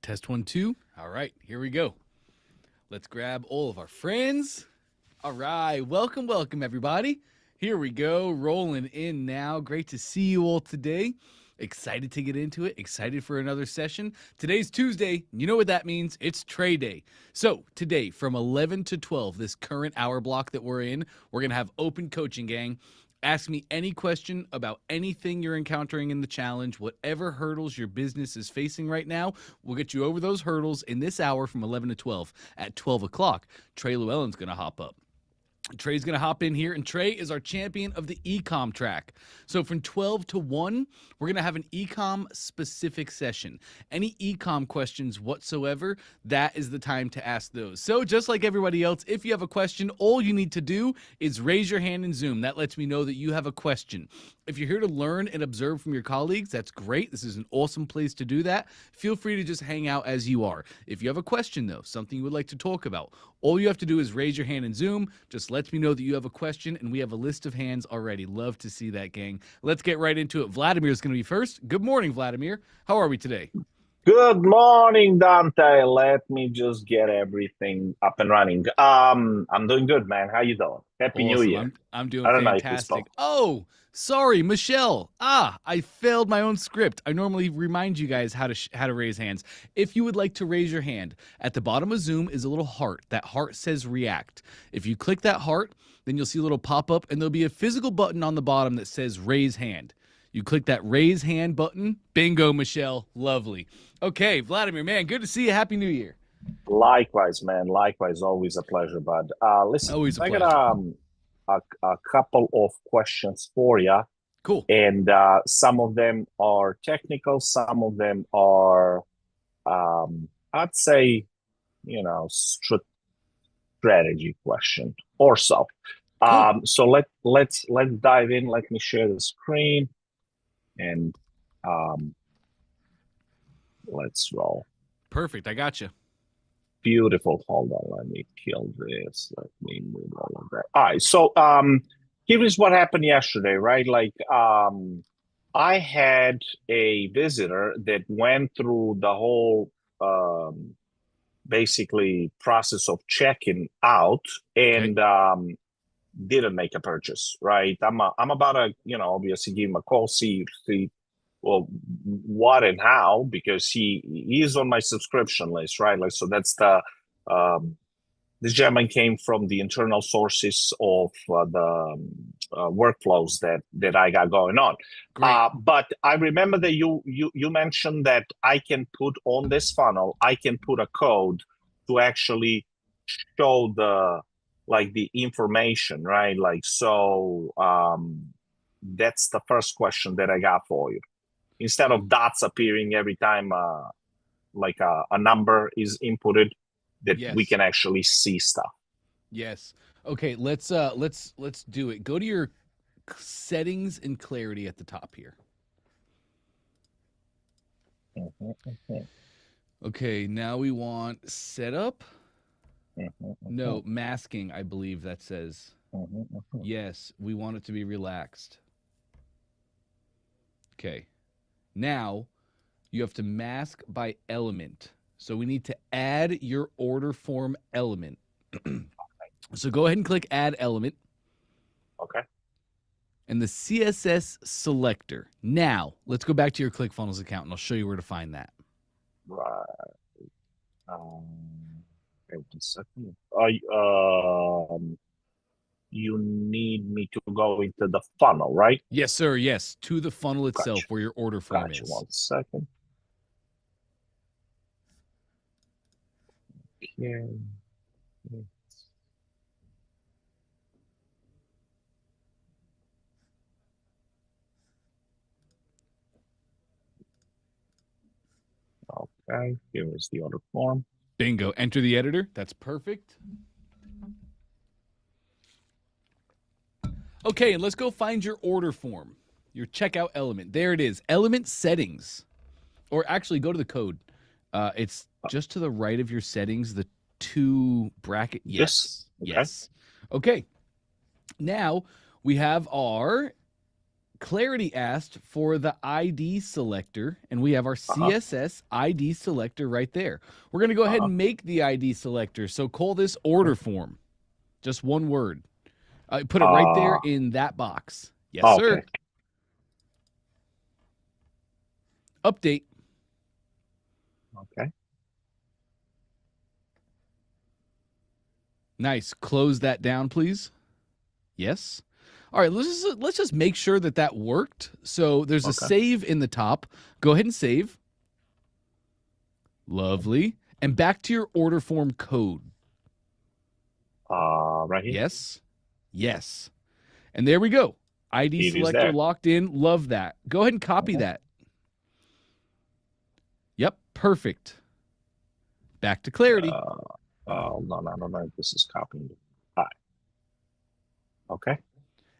Test 1, 2. All right, here we go. Let's grab all of our friends. All right, welcome, everybody. Here we go, rolling in now. Great to see you all today. Excited to get into it. Excited for another session. Today's Tuesday. You know what that means. It's Trey Day. So today from 11 to 12, this current hour block that we're in, we're going to have open coaching, gang. Ask me any question about anything you're encountering in the challenge, whatever hurdles your business is facing right now. We'll get you over those hurdles in this hour from 11 to 12. At 12 o'clock, Trey Lewellen's going to hop up. Trey's going to hop in here, and Trey is our champion of the Ecom track. So from 12 to 1, we're going to have an Ecom specific session. Any Ecom questions whatsoever, that is the time to ask those. So just like everybody else, if you have a question, all you need to do is raise your hand in Zoom. That lets me know that you have a question. If you're here to learn and observe from your colleagues, that's great. This is an awesome place to do that. Feel free to just hang out as you are. If you have a question, though, something you would like to talk about, all you have to do is raise your hand in Zoom. Just lets me know that you have a question, and we have a list of hands already. Love to see that, gang. Let's get right into it. Vladimir is going to be first. Good morning, Vladimir. How are we today? Good morning, Dante. Let me just get everything up and running. I'm doing good, man. How you doing? Happy New Year. I'm doing I don't know if we fantastic. spoke. Oh, sorry, Michelle. I failed my own script. I normally remind you guys how to raise hands. If you would like to raise your hand, at the bottom of Zoom is a little heart. That heart says react. If you click that heart, then you'll see a little pop-up, and there'll be a physical button on the bottom that says raise hand. You click that raise hand button. Bingo, Michelle. Lovely. Okay, Vladimir, man, good to see you. Happy New Year. Likewise, man. Likewise, always a pleasure, bud. Listen, Always a I pleasure. got a couple of questions for you, Cool. and some of them are technical, some of them are, I'd say, strategy question or so. Cool. So let's dive in. Let me share the screen. And let's roll. Perfect. I got you. Beautiful. Hold on. Let me kill this. Let me move all of that. All right. So here is what happened yesterday, right? Like I had a visitor that went through the whole basically process of checking out and didn't make a purchase, right? I'm about to, obviously give him a call, see well what and how, because he is on my subscription list, right? Like, so that's the this gentleman came from the internal sources of the workflows that I got going on. But I remember that you mentioned that I can put on this funnel, I can put a code to actually show the information, right? Like, so that's the first question that I got for you. Instead of dots appearing every time a number is inputted, that we can actually see stuff. Yes. Okay, let's do it. Go to your settings and clarity at the top here. Okay, now we want setup. No, masking, I believe that says. Yes, we want it to be relaxed. Okay. Now, you have to mask by element. So we need to add your order form element. So go ahead and click add element. Okay. And the CSS selector. Now, let's go back to your ClickFunnels account, and I'll show you where to find that. Right. Wait a second. You need me to go into the funnel, right? Yes, sir. Yes, to the funnel itself, where your order form is. 1 second. Okay. Okay, here is the order form. Bingo. Enter the editor. That's perfect. Okay, and let's go find your order form, your checkout element. There it is. Element settings. Or actually, go to the code. It's just to the right of your settings, the 2 bracket. Yes. Okay. Yes. Okay. Now we have our Clarity asked for the ID selector, and we have our CSS ID selector right there. We're going to go ahead and make the ID selector. So call this order form. Just one word. Put it right there in that box. Yes, sir. Update. Okay. Nice. Close that down, please. Yes. All right, let's just make sure that worked. So there's a save in the top. Go ahead and save. Lovely. And back to your order form code. Right here. Yes. Yes. And there we go. ID selector locked in. Love that. Go ahead and copy that. Yep. Perfect. Back to Clarity. No. This is copying. All right. Okay.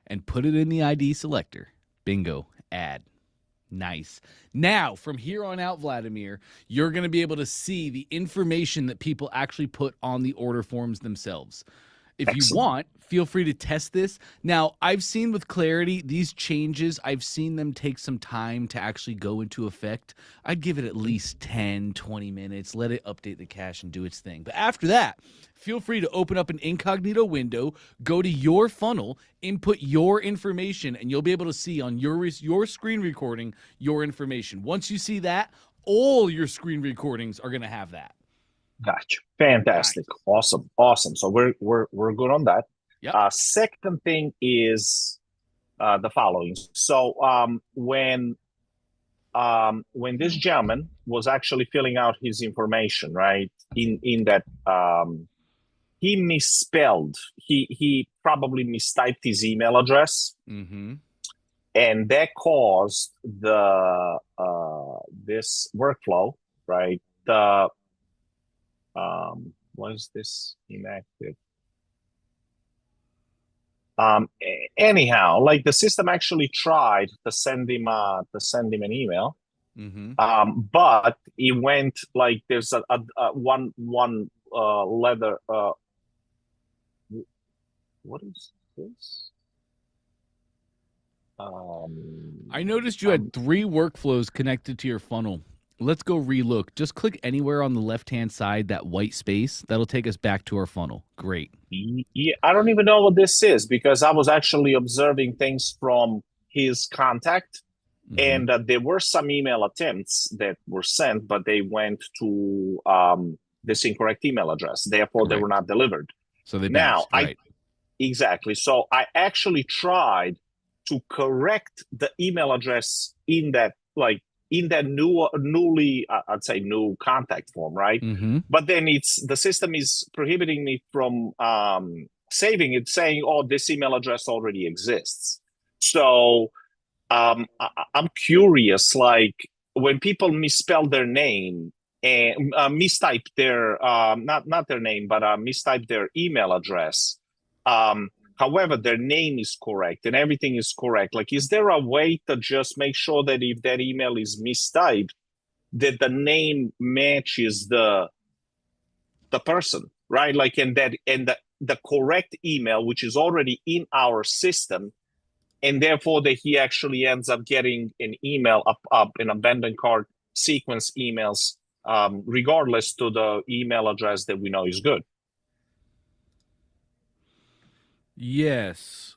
And put it in the ID selector. Bingo. Add. Nice. Now, from here on out, Vladimir, you're going to be able to see the information that people actually put on the order forms themselves. If you want, feel free to test this. Now, I've seen with Clarity, these changes, I've seen them take some time to actually go into effect. I'd give it at least 10, 20 minutes, let it update the cache and do its thing. But after that, feel free to open up an incognito window, go to your funnel, input your information, and you'll be able to see on your screen recording your information. Once you see that, all your screen recordings are going to have that. Gotcha. Fantastic. Nice. Awesome. So we're good on that. Yep. Second thing is the following. So when this gentleman was actually filling out his information, right, in that he misspelled, he probably mistyped his email address, and that caused the this workflow, right? Was this inactive? Anyhow, like the system actually tried to send him an email, but it went like there's a one letter. What is this? I noticed you had 3 workflows connected to your funnel. Let's go relook. Just click anywhere on the left-hand side, that white space. That'll take us back to our funnel. Great. Yeah, I don't even know what this is because I was actually observing things from his contact, and there were some email attempts that were sent, but they went to this incorrect email address. Therefore, they were not delivered. So they bounced, right? Exactly. So I actually tried to correct the email address in that newly, I'd say new contact form, right? But then the system is prohibiting me from saving it, saying, "Oh, this email address already exists." So I'm curious, like when people misspell their name and mistype their not their name, but mistype their email address. However, their name is correct and everything is correct. Like, is there a way to just make sure that if that email is mistyped, that the name matches the person, right? Like, and the correct email, which is already in our system, and therefore that he actually ends up getting an email up an abandoned cart sequence emails, regardless to the email address that we know is good. Yes.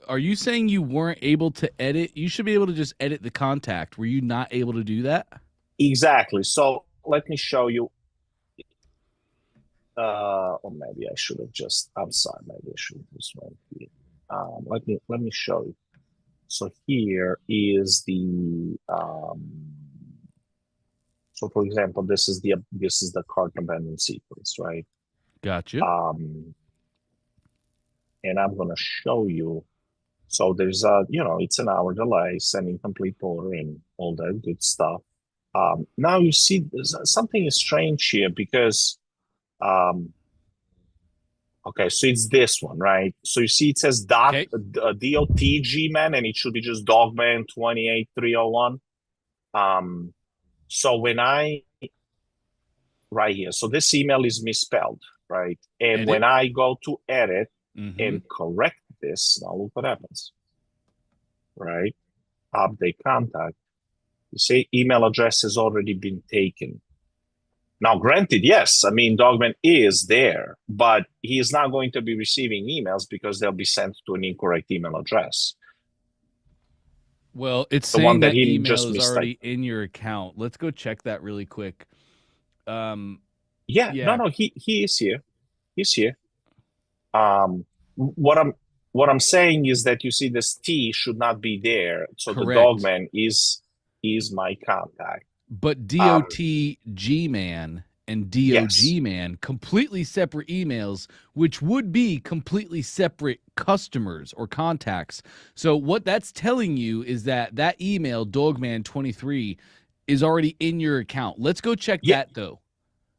Are you saying you weren't able to edit? You should be able to just edit the contact. Were you not able to do that? Exactly. So let me show you. Or maybe I should have just. I'm sorry. Maybe I should have just went here. Let me show you. So here is the. So for example, this is the cart abandoned sequence, right? Gotcha. And I'm going to show you. So there's it's an hour delay, sending complete order and all that good stuff. Now you see something is strange here because, okay, so it's this one, right? So you see it says DOTG man, and it should be just Dogman 28301. So when right here, so this email is misspelled, right? And when I go to edit, and correct this, now look what happens, right? update contact. You say email address has already been taken. Now, granted, yes, I mean, Dogman is there, but he is not going to be receiving emails because they'll be sent to an incorrect email address. Well, it's The one saying that that he email just is mistyped. already in your account. Let's go check that really quick. Yeah, Yeah. no, he is here. He's here. What I'm saying is that you see this T should not be there. So the Correct. Dogman is my contact. But DOT G-Man and DOG Yes. Man, completely separate emails, which would be completely separate customers or contacts. So what that's telling you is that that email, Dogman23, is already in your account. Let's go check that, though.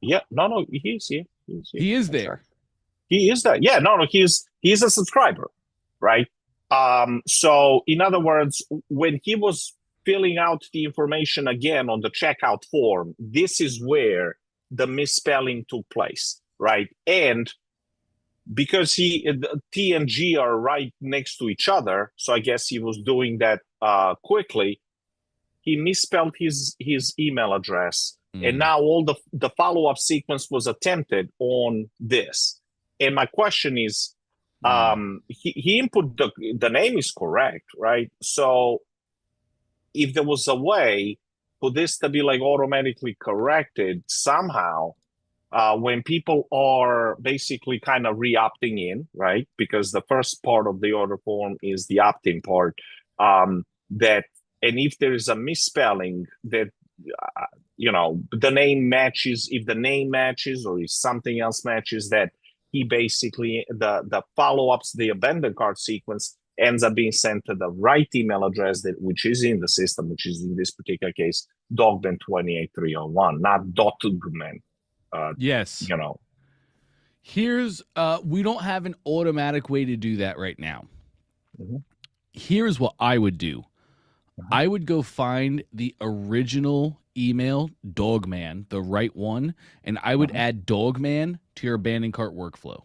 Yeah, no, he's here. He is there. He is there. Yeah, no, he's a subscriber, right? So in other words, when he was filling out the information again on the checkout form, this is where the misspelling took place, right? And because T and G are right next to each other, so I guess he was doing that quickly. He misspelled his email address, and now all the follow-up sequence was attempted on this. And my question is, he input the name is correct, right? So if there was a way for this to be like automatically corrected somehow, when people are basically kind of re-opting in, right? Because the first part of the order form is the opt-in part. That, and if there is a misspelling that, the name matches, if the name matches or if something else matches, that he basically, the follow-ups, the abandoned cart sequence ends up being sent to the right email address which is in the system, which is in this particular case, dogman28301, not dogman. Yes. Here's we don't have an automatic way to do that right now. Here's what I would do. I would go find the original email, Dogman, the right one, and I would add Dogman to your abandoned cart workflow.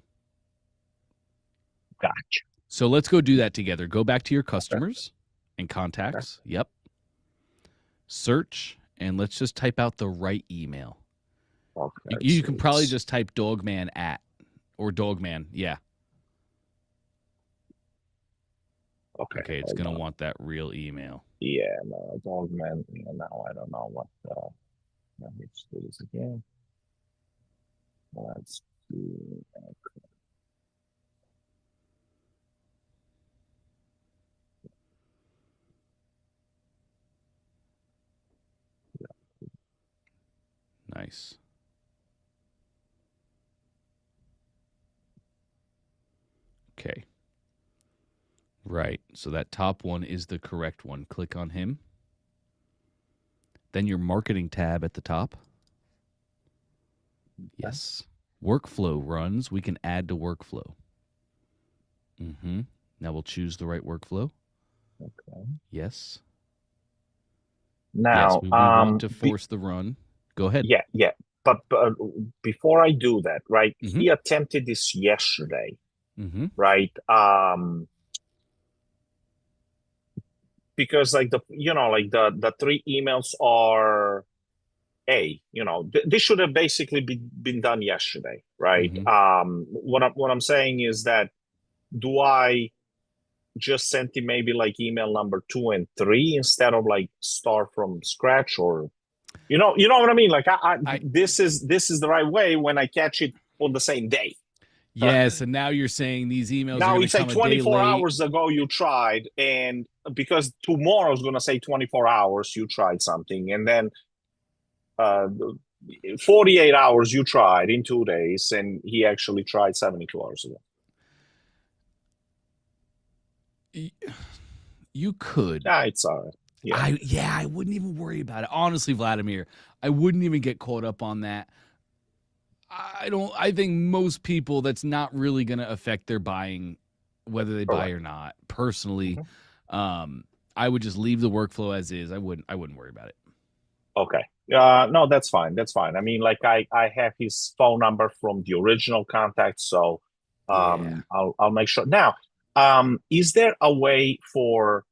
Gotcha. So let's go do that together. Go back to your customers and contacts. Yep. Search, and let's just type out the right email. Okay, you can probably just type Dogman or Dogman. Yeah. Okay, it's going to want that real email. Yeah, no, Dogman. Now I don't know what. Let me do this again. Let's do. Nice. Okay. Right. So that top one is the correct one. Click on him. Then your marketing tab at the top. Yes. Workflow runs. We can add to workflow. Now we'll choose the right workflow. Okay. Yes. Now, yes, we want to force the run. Go ahead. Yeah. But before I do that, right? He attempted this yesterday, right? Because the three emails are this should have basically been done yesterday, right? What I'm saying is that, do I just send him maybe email number 2 and 3 instead of start from scratch, or you know what I mean? This is the right way when I catch it on the same day. Yes, and now you're saying these emails now are it's 24 hours ago you tried, and because tomorrow is going to say 24 hours you tried something, and then 48 hours you tried in 2 days, and he actually tried 72 hours ago. You could. It's all right. Yeah. I wouldn't even worry about it. Honestly, Vladimir, I wouldn't even get caught up on that. I think most people, that's not really going to affect their buying, whether they buy or not. Personally, I would just leave the workflow as is. I wouldn't worry about it. Okay. No, that's fine. I mean, I have his phone number from the original contact, so I'll make sure. Now, is there a way for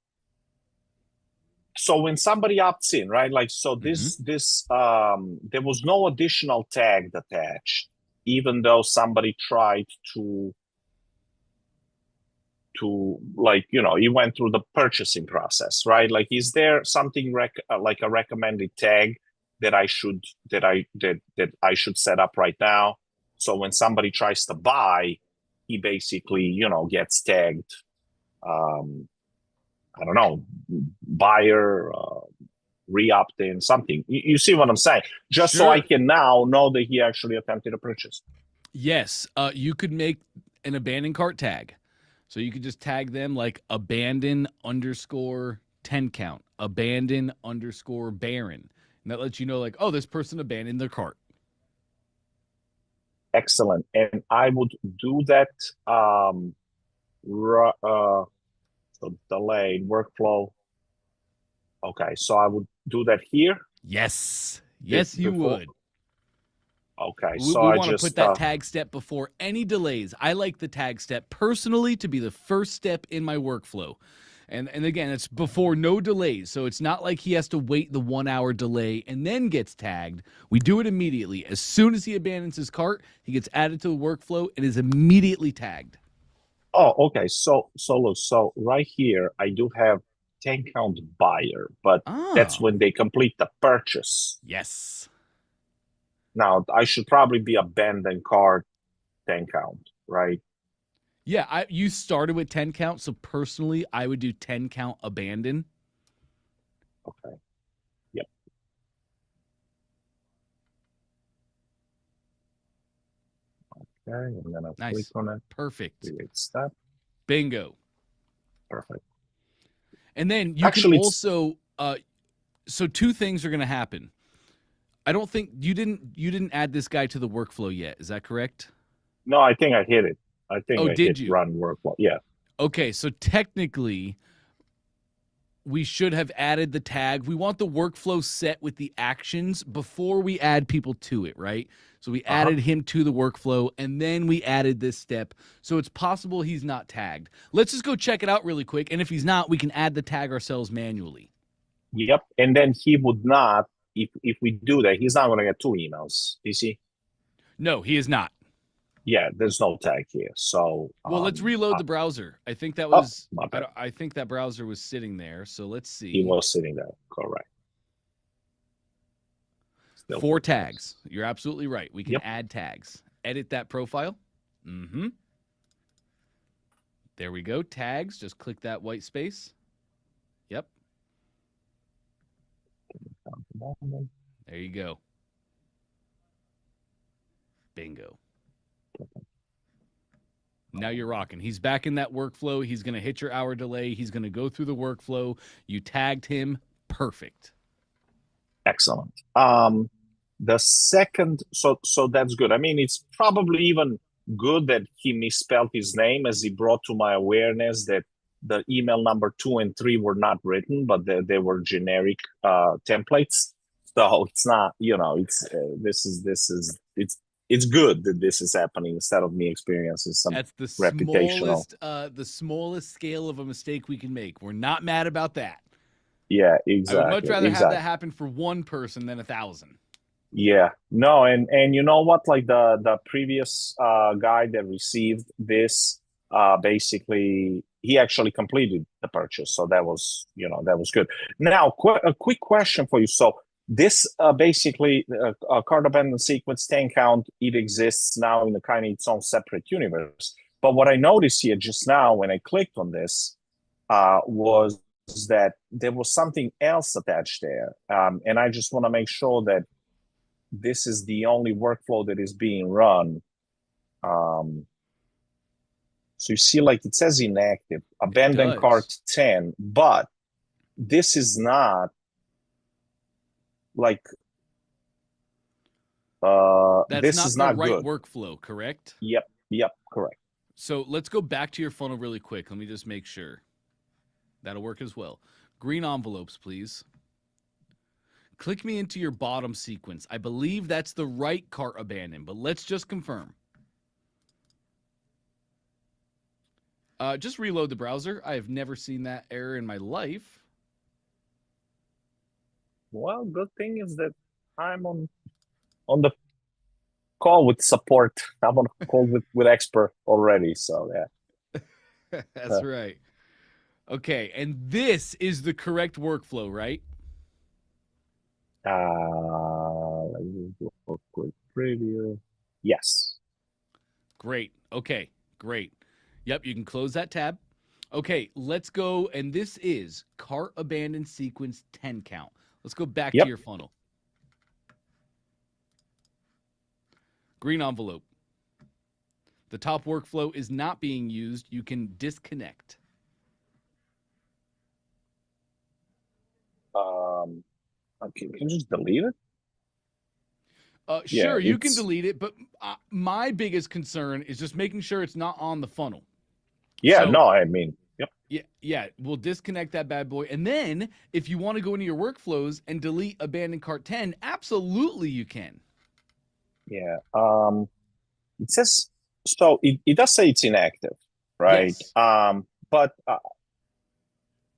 So when somebody opts in, right? Like, so there was no additional tag attached, even though somebody tried to like, he went through the purchasing process, right? Like, is there something like a recommended tag that I should set up right now? So when somebody tries to buy, he basically, gets tagged, I don't know, buyer, re-opt in, something. You see what I'm saying? Just so I Sure. can now know that he actually attempted a purchase. Yes, you could make an abandoned cart tag. So you could just tag them like abandon underscore 10 count, abandon underscore Baron. And that lets you know, like, oh, this person abandoned their cart. Excellent. And I would do that. So delayed workflow. Okay, so I would do that here. Yes. Yes, you Before. would. Okay, We, so we I want to just put that tag step before any delays. I like the tag step personally to be the first step in my workflow. And again, it's before no delays. So it's not like he has to wait the 1 hour delay and then gets tagged. We do it immediately. As soon as he abandons his cart, he gets added to the workflow and is immediately tagged. Oh, okay. So look, so right here I do have 10 count buyer, but that's Oh, when they complete the purchase. yes. Now I should probably be abandoned cart 10 count, right? Yeah, you started with 10 count, so personally I would do 10 count abandon. Okay. Yep. Okay, and then I'll click Nice. on it. Perfect. Create step. Bingo. Perfect. And then you Actually, can also so two things are going to happen. I don't think you didn't add this guy to the workflow yet. Is that correct? no, I think I hit it. I think Oh, I did hit you? run workflow. Yeah. Okay, so technically we should have added the tag. We want the workflow set with the actions before we add people to it, right? So we added him to the workflow and then we added this step. So it's possible he's not tagged. Let's just go check it out really quick. And if he's not, we can add the tag ourselves manually. Yep. And then he would not, if we do that, he's not going to get 2 emails. You see? No, he is not. Yeah, there's no tag here. So Well, let's reload the browser. I think that oh, was my bad. I think that browser was sitting there. So let's see. He was sitting there. Correct. Still 4 tags. You're absolutely right. We can Yep. add tags. Edit that profile. Mm-hmm. There we go. Tags. Just click that white space. Yep. There you go. Bingo. Now you're rocking. He's back in that workflow. He's going to hit your hour delay. He's going to go through the workflow. You tagged him. Perfect. Excellent. The second, so that's good. I mean, it's probably even good that he misspelled his name, as he brought to my awareness that the email number 2 and 3 were not written, but they were generic templates. So it's not, it's it's good that this is happening instead of me experiencing some That's the reputational. smallest scale of a mistake we can make. We're not mad about that. Yeah, exactly. I would much rather have that happen for one person than 1,000. Yeah, no, and you know what? Like the previous guy that received this, basically he actually completed the purchase, so that was good. Now, a quick question for you. So this basically card abandoned sequence 10 count, it exists now in a kind of its own separate universe. But what I noticed here just now when I clicked on this was that there was something else attached there, and I just want to make sure that this is the only workflow that is being run. So you see, like it says inactive, abandoned cart 10, but this is not like this is not the right good. workflow, correct? Yep, correct. So let's go back to your funnel really quick. Let me just make sure. That'll work as well. Green envelopes, please. Click me into your bottom sequence. I believe that's the right cart abandon, but let's just confirm. Just reload the browser. I have never seen that error in my life. Well, good thing is that I'm on the call with support. I'm on a call with expert already. So yeah. That's right. Okay, and this is the correct workflow, right? Let me do a quick preview. Yes. Great. Okay, great. Yep, you can close that tab. Okay, let's go. And this is cart abandoned sequence 10 count. Let's go back to Yep. your funnel. Green envelope. The top workflow is not being used. You can disconnect. Okay, can you just delete it? Sure, Yeah, you can delete it, but my biggest concern is just making sure it's not on the funnel. Yeah, So, no, I mean, yep. Yeah, we'll disconnect that bad boy. And then if you want to go into your workflows and delete abandoned cart 10, absolutely you can. Yeah. It says so. It does say it's inactive, right? Yes. But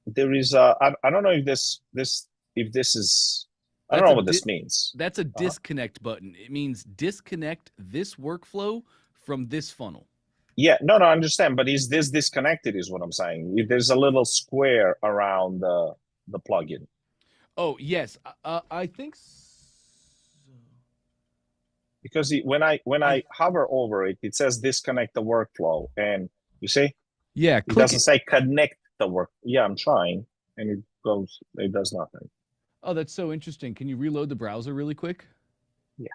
there is I don't know if this is I don't That's know a what this means. that's a disconnect button. It means disconnect this workflow from this funnel. Yeah, no, I understand, but is this disconnected? Is what I'm saying. If there's a little square around the plugin. Oh, yes. I think so. Because when I hover over it, it says disconnect the workflow, and you see, Yeah, it click doesn't it. say connect the work. Yeah, I'm trying, and it does nothing. Oh, that's so interesting. Can you reload the browser really quick? Yeah.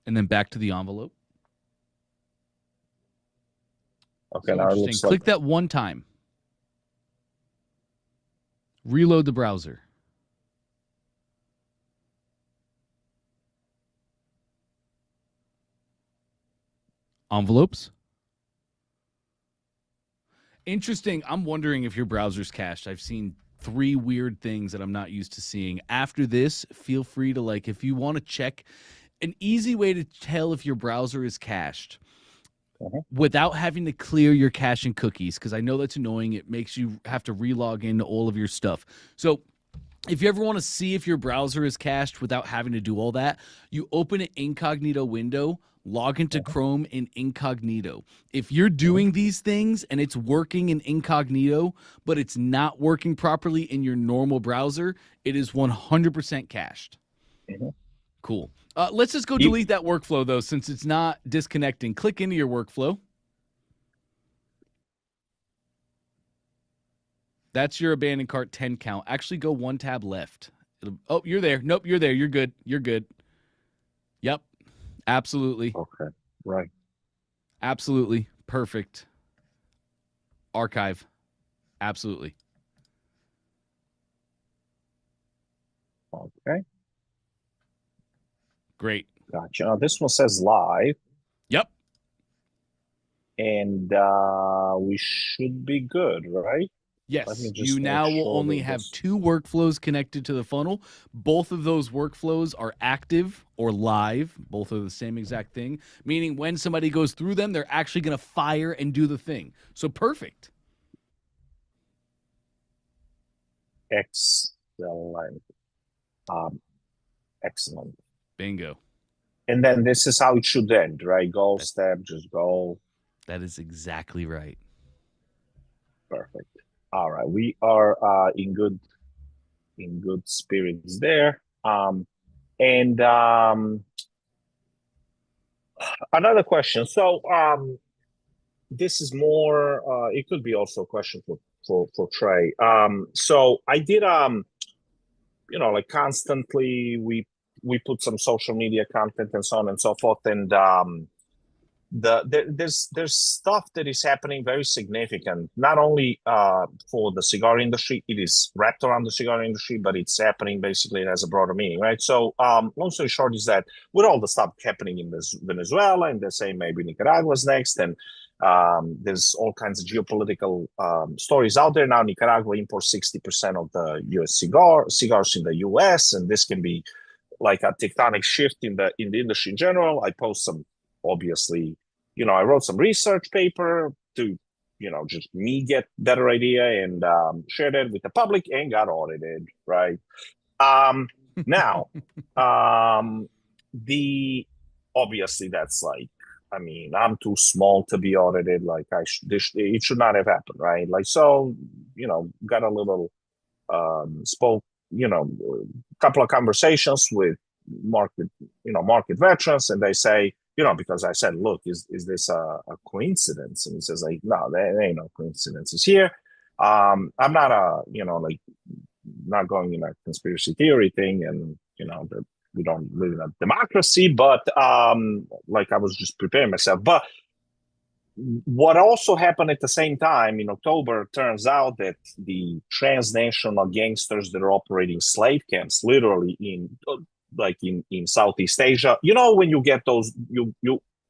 And then back to the envelope. Okay, So now it interesting. looks like Click that one time. Reload the browser. Envelopes. Interesting. I'm wondering if your browser's cached. I've seen 3 weird things that I'm not used to seeing. After this, feel free to if you want to check an easy way to tell if your browser is cached without having to clear your caching cookies, because I know that's annoying. It makes you have to relog into all of your stuff. So if you ever want to see if your browser is cached without having to do all that, you open an incognito window, log into Chrome in incognito. If you're doing these things and it's working in incognito, but it's not working properly in your normal browser, it is 100% cached. Cool. Let's just go delete that workflow, though, since it's not disconnecting. Click into your workflow. That's your abandoned cart 10 count. Actually, go 1 tab left. Oh, you're there. Nope, you're there. You're good. You're good. Yep. Absolutely. Okay. Right. Absolutely. Perfect. Archive. Absolutely. Okay. Great. Gotcha. Now, this one says live. Yep. And we should be good, right? Yes, you now will only have 2 workflows connected to the funnel. Both of those workflows are active or live. Both are the same exact thing, meaning when somebody goes through them, they're actually going to fire and do the thing. So perfect. Excellent. Excellent. Bingo. And then this is how it should end, right? Go step, just go. That is exactly right. Perfect. All right, we are in good spirits there. And another question. So this is more. It could be also a question for Trey. So I did like constantly we put some social media content and so on and so forth, and there's stuff that is happening very significant, not only for the cigar industry. It is wrapped around the cigar industry, but it's happening basically. It has a broader meaning, right? So long story short is that with all the stuff happening in Venezuela, and they're saying maybe Nicaragua's next, and there's all kinds of geopolitical stories out there now. Nicaragua imports 60% of the U.S. cigars in the U.S., and this can be like a tectonic shift in the industry in general. I post some, obviously, I wrote some research paper to just me get better idea and share that with the public and got audited, right? Now, the obviously that's like, I mean, I'm too small to be audited. Like it should not have happened, right? Like, so, got a little, spoke, a couple of conversations with market veterans, and they say, because I said, look, is this a coincidence? And he says, like, no, there ain't no coincidences here. I'm not not going in a conspiracy theory thing, and that we don't live in a democracy, but like I was just preparing myself. But what also happened at the same time in October, turns out that the transnational gangsters that are operating slave camps, literally in Southeast Asia, when you get those,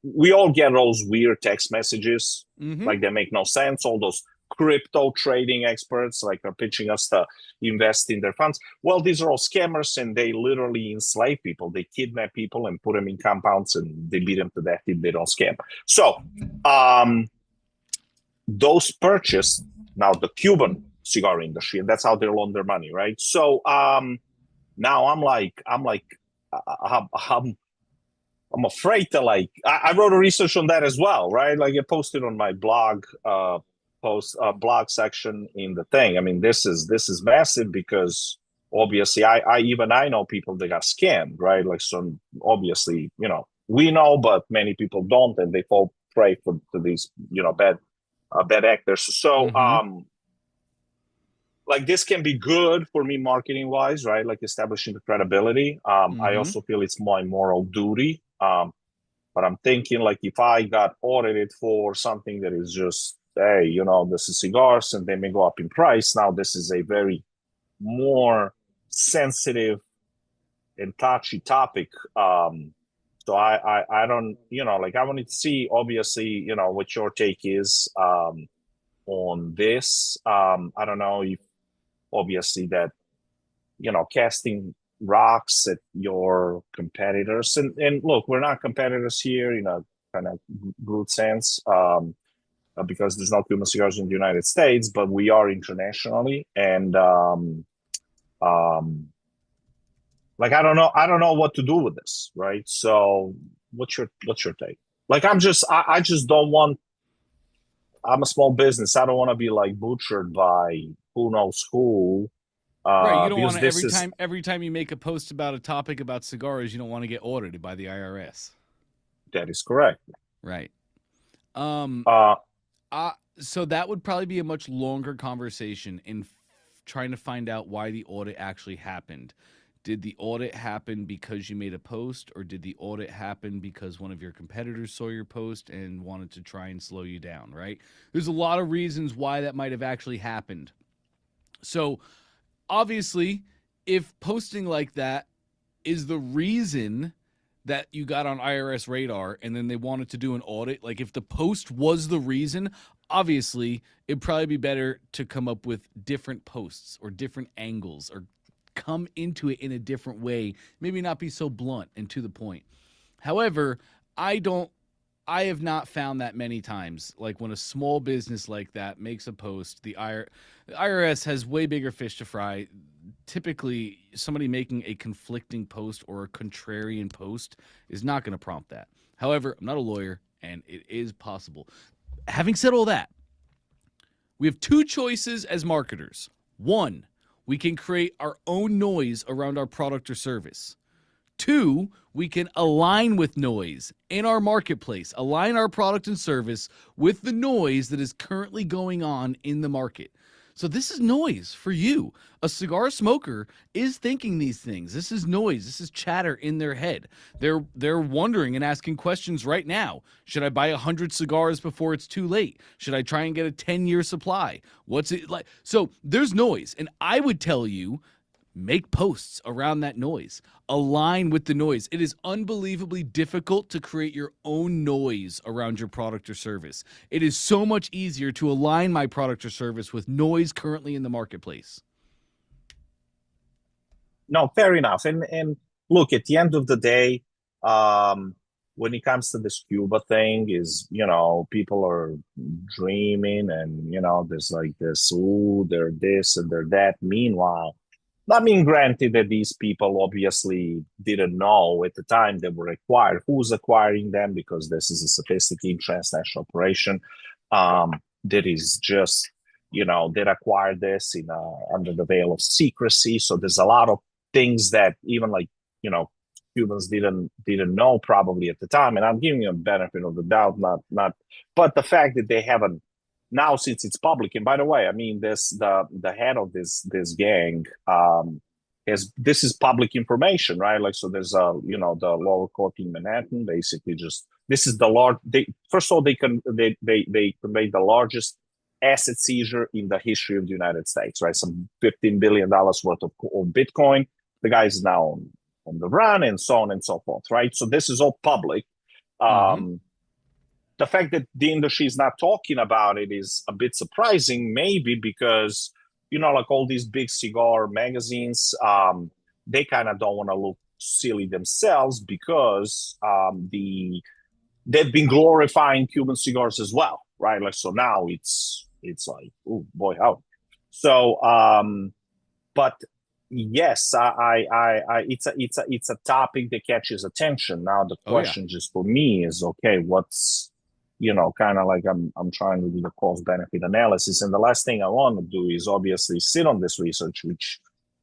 we all get those weird text messages, like they make no sense. All those crypto trading experts like are pitching us to invest in their funds. Well, these are all scammers, and they literally enslave people. They kidnap people and put them in compounds, and they beat them to death if they don't scam. So those purchased now the Cuban cigar industry, and that's how they launder money, right? So now I'm afraid to I wrote a research on that as well, right? Like I posted on my blog blog section in the thing. I mean, this is massive, because obviously I know people that got scammed, right? Like, so obviously, we know, but many people don't, and they fall prey to these, bad actors. So, like, this can be good for me marketing wise, right? Like establishing the credibility. I also feel it's my moral duty. But I'm thinking, like, if I got audited for something that is just, hey, this is cigars and they may go up in price. Now, this is a very more sensitive and touchy topic. So I don't, I wanted to see, obviously, what your take is on this. I don't know if, obviously, that, casting rocks at your competitors. And look, we're not competitors here in a kind of good sense. Because there's no Cuban cigars in the United States, but we are internationally, and like I don't know what to do with this, right? So what's your take? Like, I just don't want. I'm a small business. I don't want to be like butchered by who knows who. Right, you don't want to every time you make a post about a topic about cigars, you don't want to get audited by the IRS. That is correct. Right. So that would probably be a much longer conversation in trying to find out why the audit actually happened. Did the audit happen because you made a post, or did the audit happen because one of your competitors saw your post and wanted to try and slow you down, right? There's a lot of reasons why that might have actually happened. So obviously, if posting like that is the reason that you got on IRS radar and then they wanted to do an audit, like if the post was the reason, obviously it'd probably be better to come up with different posts or different angles, or come into it in a different way, maybe not be so blunt and to the point. However, I have not found that many times, like when a small business like that makes a post, the IRS has way bigger fish to fry. Typically, somebody making a conflicting post or a contrarian post is not going to prompt that. However, I'm not a lawyer, and it is possible. Having said all that, we have two choices as marketers. One, we can create our own noise around our product or service. Two, we can align with noise in our marketplace, align our product and service with the noise that is currently going on in the market. So this is noise for you. A cigar smoker is thinking these things. This is noise. This is chatter in their head. They're wondering and asking questions right now. Should I buy 100 cigars before it's too late? Should I try and get a 10-year supply? What's it like? So there's noise. And I would tell you, make posts around that noise. Align with the noise. It is unbelievably difficult to create your own noise around your product or service. It is so much easier to align my product or service with noise currently in the marketplace. No, fair enough. And look, at the end of the day, when it comes to this Cuba thing is, people are dreaming and, there's like this, ooh, they're this and they're that. Meanwhile, I mean, granted that these people obviously didn't know at the time they were acquired, who's acquiring them, because this is a sophisticated transnational operation. That is just, they acquired this under the veil of secrecy. So there's a lot of things that even like, Cubans didn't know probably at the time. And I'm giving you a benefit of the doubt, but the fact that they haven't now, since it's public. And by the way, I mean, the head of this gang this is public information, right? Like, so there's the lower court in Manhattan basically just, this is the large, first of all, they conveyed the largest asset seizure in the history of the United States, right? Some $15 billion worth of Bitcoin. The guy is now on the run and so on and so forth, right? So this is all public. The fact that the industry is not talking about it is a bit surprising, maybe because, like all these big cigar magazines, they kind of don't want to look silly themselves because they've been glorifying Cuban cigars as well, right? Like, so now it's like, oh boy, how. So, but yes, it's a topic that catches attention. Now the question just for me is, okay, what's, kind of like I'm trying to do the cost benefit analysis, and the last thing I want to do is obviously sit on this research, which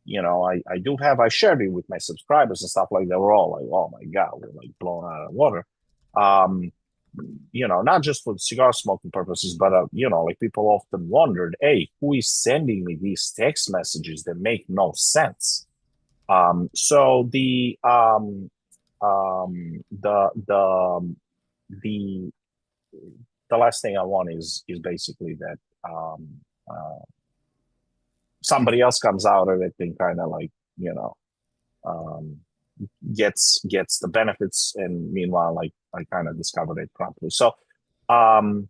I shared it with my subscribers and stuff like that. We're all like, oh my god, we're like blown out of water. Not just for cigar smoking purposes, but like people often wondered, hey, who is sending me these text messages that make no sense? So the last thing I want is basically that somebody else comes out of it and kind of like gets the benefits, and meanwhile, like I kind of discovered it properly. So, and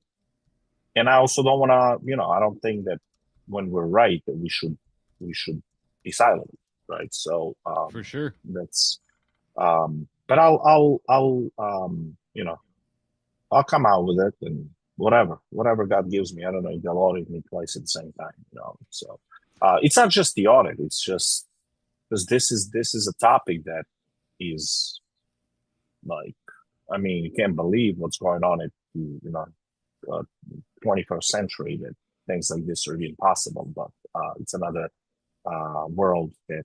I also don't want to, I don't think that when we're right that we should be silent, right? So for sure, that's but I'll I'll come out with it, and whatever God gives me. I don't know if they'll audit me twice at the same time, So it's not just the audit; it's just because this is a topic that is like, I mean, you can't believe what's going on at 21st century, that things like this are even possible. But it's another world that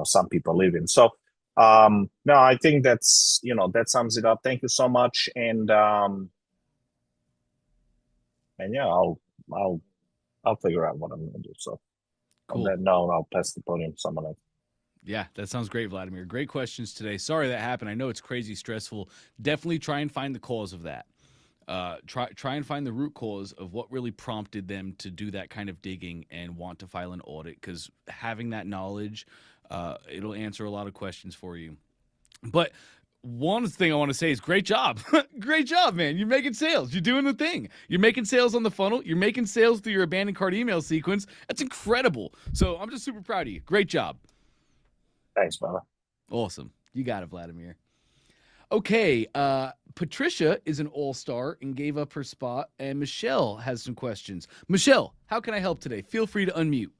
some people live in. So no, I think that's that sums it up. Thank you so much, and yeah, I'll figure out what I'm going to do. So cool. On that note, I'll pass the podium to someone else. Yeah, that sounds great, Vladimir. Great questions today. Sorry that happened. I know it's crazy stressful. Definitely try and find the cause of that. Try and find the root cause of what really prompted them to do that kind of digging and want to file an audit, because having that knowledge, it'll answer a lot of questions for you. But one thing I want to say is great job. Great job, man. You're making sales. You're doing the thing. You're making sales on the funnel. You're making sales through your abandoned cart email sequence. That's incredible. So I'm just super proud of you. Great job. Thanks, brother. Awesome. You got it, Vladimir. Okay, Patricia is an all-star and gave up her spot, and Michelle has some questions. Michelle, how can I help today? Feel free to unmute.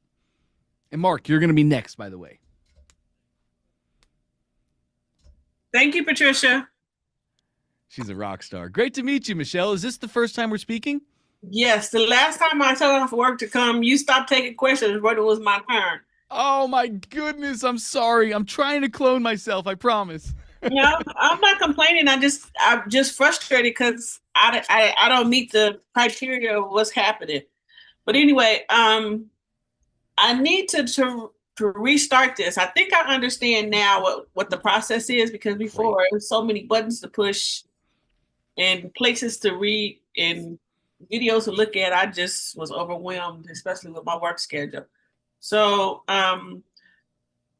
And Mark, you're going to be next, by the way. Thank you, Patricia. She's a rock star. Great to meet you, Michelle. Is this the first time we're speaking? Yes, the last time I told off work to come, you stopped taking questions when it was my turn. Oh, my goodness. I'm sorry. I'm trying to clone myself. I promise. No, I'm not complaining. I'm just frustrated because I don't meet the criteria of what's happening. But anyway, I need to restart this. I think I understand now what the process is, because before it was so many buttons to push and places to read and videos to look at. I just was overwhelmed, especially with my work schedule. So,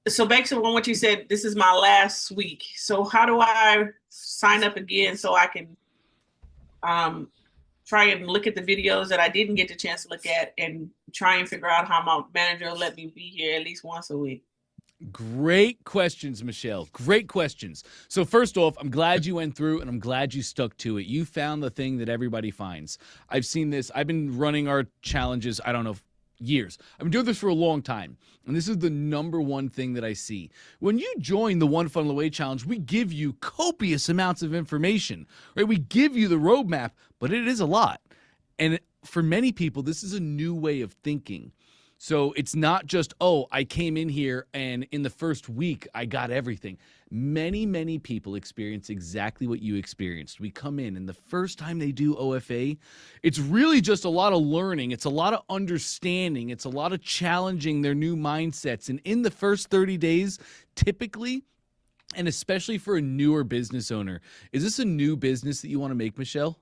so based on what you said, this is my last week. So how do I sign up again so I can try and look at the videos that I didn't get the chance to look at and try and figure out how my manager will let me be here at least once a week? Great questions, Michelle. Great questions. So first off, I'm glad you went through and I'm glad you stuck to it. You found the thing that everybody finds. I've seen this. I've been running our challenges, I don't know, years. I've been doing this for a long time. And this is the number one thing that I see. When you join the One Funnel Away Challenge, we give you copious amounts of information, right? We give you the roadmap, but it is a lot. And for many people, this is a new way of thinking. So it's not just, oh, I came in here and in the first week I got everything. Many, many people experience exactly what you experienced. We come in and the first time they do OFA, it's really just a lot of learning. It's a lot of understanding. It's a lot of challenging their new mindsets. And in the first 30 days, typically, and especially for a newer business owner, is this a new business that you want to make, Michelle?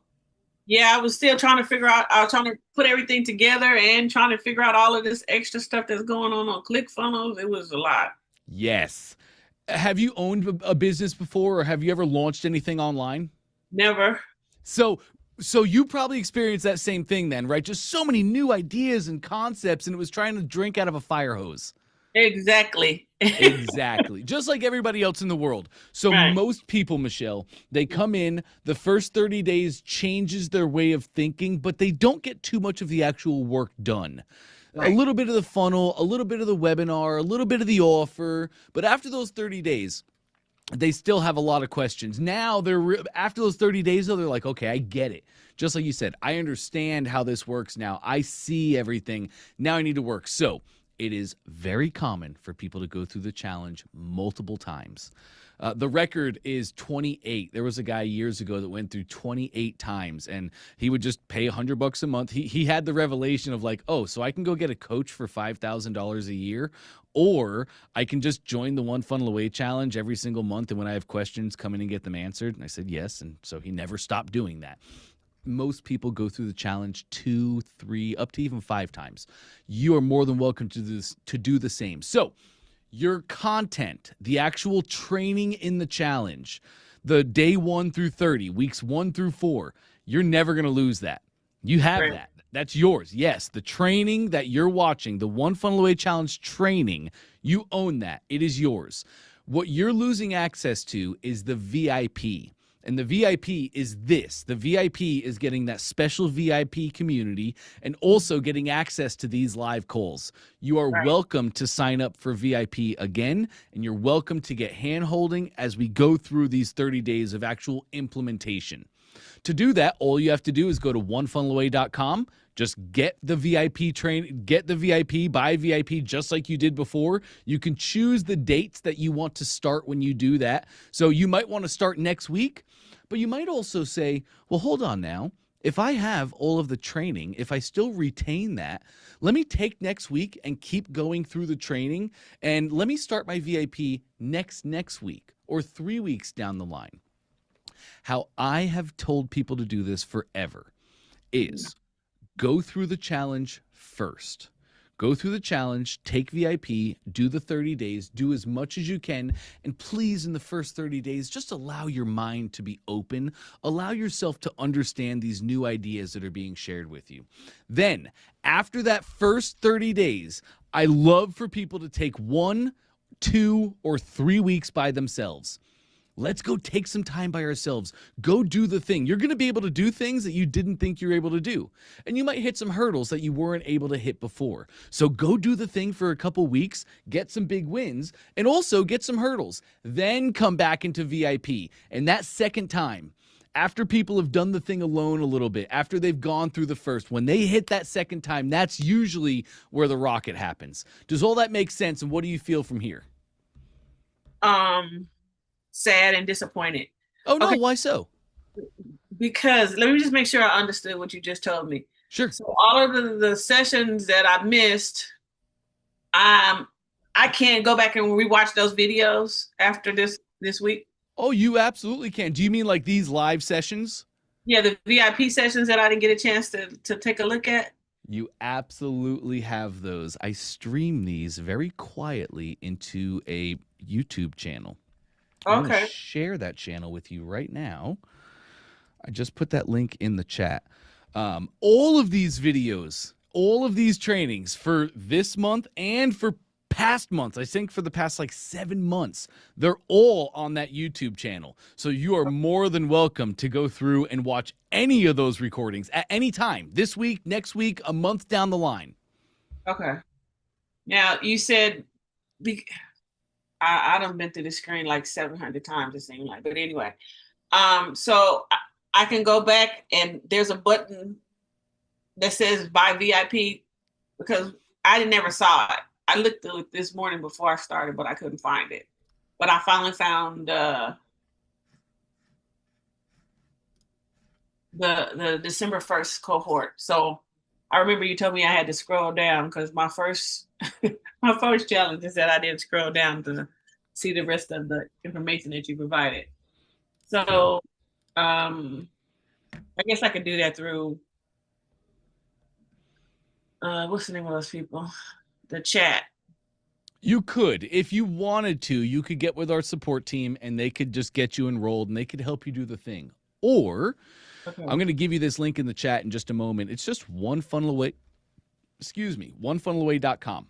Yeah, I was still trying to figure out, I was trying to put everything together and trying to figure out all of this extra stuff that's going on ClickFunnels. It was a lot. Yes. Have you owned a business before or have you ever launched anything online? Never. So you probably experienced that same thing then, right? Just so many new ideas and concepts and it was trying to drink out of a fire hose. Exactly. Exactly. Just like everybody else in the world. So Right. Most people, Michelle, they come in, the first 30 days changes their way of thinking, but they don't get too much of the actual work done. Right. A little bit of the funnel, a little bit of the webinar, a little bit of the offer, but after those 30 days, they still have a lot of questions. Now after those 30 days though, they're like, okay, I get it. Just like you said, I understand how this works now. I see everything. Now I need to work. So it is very common for people to go through the challenge multiple times. The record is 28. There was a guy years ago that went through 28 times, and he would just pay $100 a month. He had the revelation of like, oh, so I can go get a coach for $5,000 a year, or I can just join the One Funnel Away Challenge every single month, and when I have questions, come in and get them answered. And I said yes, and so he never stopped doing that. Most people go through the challenge 2, 3, up to even 5 times. You are more than welcome to do the same. So your content, the actual training in the challenge, the day 1 through 30, weeks 1 through 4, you're never going to lose that. You have Right. that. That's yours. Yes, the training that you're watching, the One Funnel Away Challenge training, you own that. It is yours. What you're losing access to is the VIP. And the VIP is this. The VIP is getting that special VIP community and also getting access to these live calls. You are Right. welcome to sign up for VIP again, and you're welcome to get hand-holding as we go through these 30 days of actual implementation. To do that, all you have to do is go to onefunnelaway.com. Just get the VIP buy VIP just like you did before. You can choose the dates that you want to start when you do that. So you might want to start next week, but you might also say, well, hold on now. If I have all of the training, if I still retain that, let me take next week and keep going through the training, and let me start my VIP next week or 3 weeks down the line. How I have told people to do this forever is go through the challenge first. Go through the challenge, take VIP, do the 30 days, do as much as you can, and please, in the first 30 days, just allow your mind to be open. Allow yourself to understand these new ideas that are being shared with you. Then, after that first 30 days, I love for people to take 1, 2, or 3 weeks by themselves. Let's go take some time by ourselves. Go do the thing. You're going to be able to do things that you didn't think you were able to do. And you might hit some hurdles that you weren't able to hit before. So go do the thing for a couple weeks, get some big wins, and also get some hurdles. Then come back into VIP. And that second time, after people have done the thing alone a little bit, after they've gone through the first, when they hit that second time, that's usually where the rocket happens. Does all that make sense? And what do you feel from here? Sad and disappointed. Oh, no, Okay. Why so? Because let me just make sure I understood what you just told me. Sure. So all of the sessions that I missed, I can't go back and rewatch those videos after this week. Oh, you absolutely can. Do you mean like these live sessions? Yeah, the VIP sessions that I didn't get a chance to take a look at. You absolutely have those. I stream these very quietly into a YouTube channel. I'm going Okay. to share that channel with you right now. I just put that link in the chat. All of these videos, all of these trainings for this month and for past months. I think for the past like 7 months, they're all on that YouTube channel. So you are more than welcome to go through and watch any of those recordings at any time, this week, next week, a month down the line. Okay. Now you said, I done been through the screen like 700 times, it seems like, but anyway. So I can go back and there's a button that says buy VIP, because I never saw it. I looked through it this morning before I started, but I couldn't find it. But I finally found the December 1st cohort. So I remember you told me I had to scroll down, because my first challenge is that I didn't scroll down to see the rest of the information that you provided. So I guess I could do that through what's the name of those people? The chat. You could, if you wanted to, you could get with our support team and they could just get you enrolled and they could help you do the thing. Or Okay. I'm going to give you this link in the chat in just a moment. It's just onefunnelaway.com.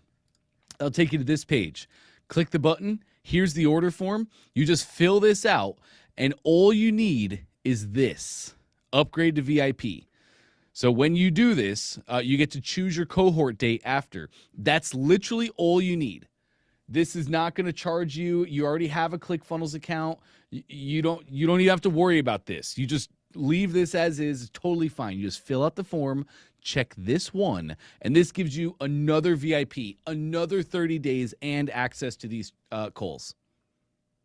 That'll take you to this page. Click the button. Here's the order form. You just fill this out, and all you need is this: upgrade to VIP. So when you do this, you get to choose your cohort date after. That's literally all you need. This is not going to charge you. You already have a ClickFunnels account. You don't even have to worry about this. You just leave this as is. It's totally fine. You just fill out the form, check this one, and this gives you another VIP, another 30 days, and access to these calls.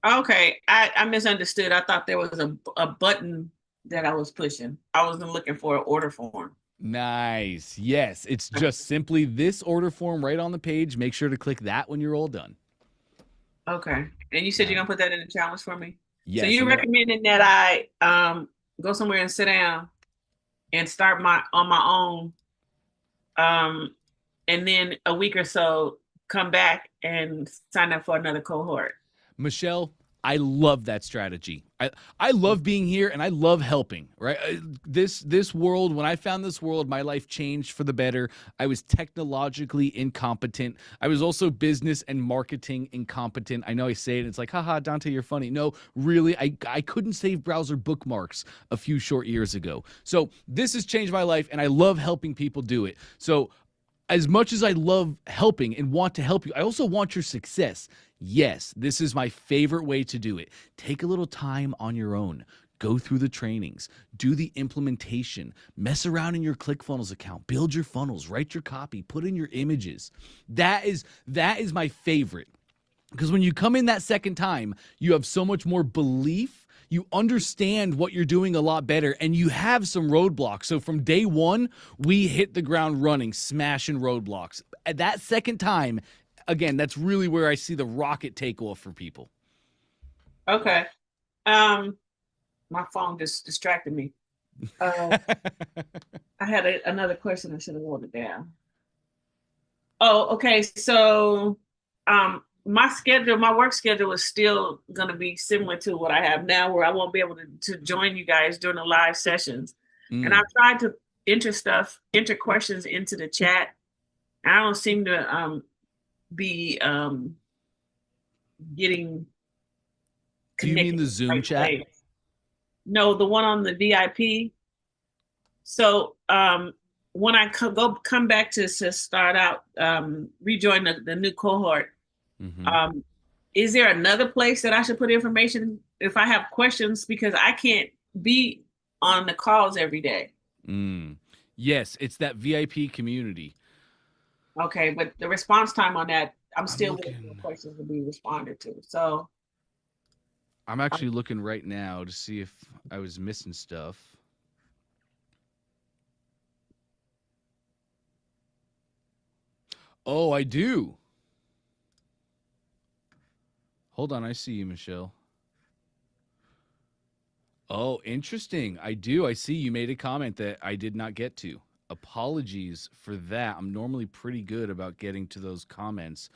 Okay, I misunderstood. I thought there was a button that I was pushing. I wasn't looking for an order form. Nice. Yes, it's just simply this order form right on the page. Make sure to click that when you're all done. Okay. And you said you're gonna put that in the challenge for me? Yes. So you're recommending that I go somewhere and sit down and start on my own, and then a week or so come back and sign up for another cohort. Michelle, I love that strategy. I love being here and I love helping, right? This world, when I found this world, my life changed for the better. I was technologically incompetent. I was also business and marketing incompetent. I know I say it, it's like, haha, Dante, you're funny. No, really, I couldn't save browser bookmarks a few short years ago. So this has changed my life and I love helping people do it. So as much as I love helping and want to help you, I also want your success. Yes, this is my favorite way to do it. Take a little time on your own. Go through the trainings, do the implementation, mess around in your ClickFunnels account, build your funnels, write your copy, put in your images. That is my favorite. Because when you come in that second time, you have so much more belief. You understand what you're doing a lot better, and you have some roadblocks. So from day one, we hit the ground running, smashing roadblocks. At that second time, again, that's really where I see the rocket take off for people. Okay. My phone just distracted me. I had another question I should have wrote it down. Oh, okay. So my work schedule is still going to be similar to what I have now, where I won't be able to join you guys during the live sessions. And I've tried to enter questions into the chat. And I don't seem to be getting connected. Do you mean the Zoom chat? No, the one on the VIP. So when I come back to start out, rejoin the new cohort, is there another place that I should put information if I have questions? Because I can't be on the calls every day. Yes, it's that VIP community. Okay, but the response time on that, I'm still waiting for questions to be responded to. So I'm actually looking right now to see if I was missing stuff. Oh, I do. Hold on, I see you, Michelle. Oh, interesting. I do. I see you made a comment that I did not get to. Apologies for that. I'm normally pretty good about getting to those comments.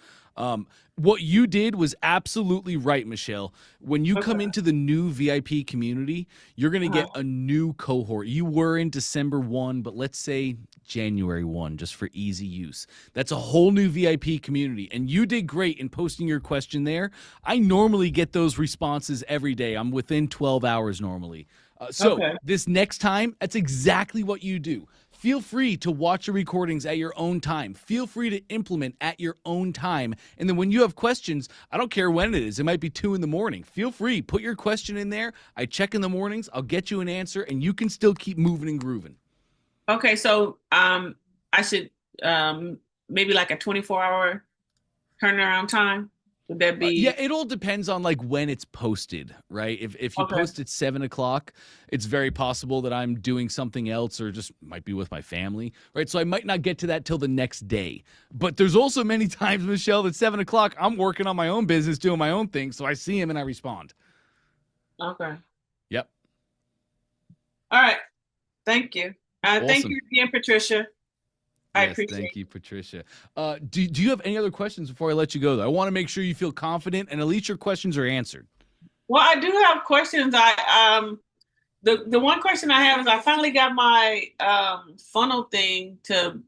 What you did was absolutely right, Michelle. When you come Okay. into the new VIP community, you're going to get a new cohort. You were in December 1, but let's say January 1, just for easy use. That's a whole new VIP community. And you did great in posting your question there. I normally get those responses every day. I'm within 12 hours normally. So this next time, that's exactly what you do. Feel free to watch the recordings at your own time. Feel free to implement at your own time. And then when you have questions, I don't care when it is. It might be 2 a.m. Feel free. Put your question in there. I check in the mornings. I'll get you an answer, and you can still keep moving and grooving. Okay, so I should maybe like a 24-hour turnaround time. Would that be? Yeah, it all depends on like when it's posted, right? If you post at 7 o'clock, it's very possible that I'm doing something else or just might be with my family, right? So I might not get to that till the next day. But there's also many times, Michelle, that 7 o'clock, I'm working on my own business, doing my own thing. So I see him and I respond. Okay. Yep. All right. Thank you. Awesome. Thank you again, Patricia. I Yes, appreciate thank you, Patricia. Do you have any other questions before I let you go, though? I want to make sure you feel confident and at least your questions are answered. Well, I do have questions. The one question I have is I finally got my funnel thing to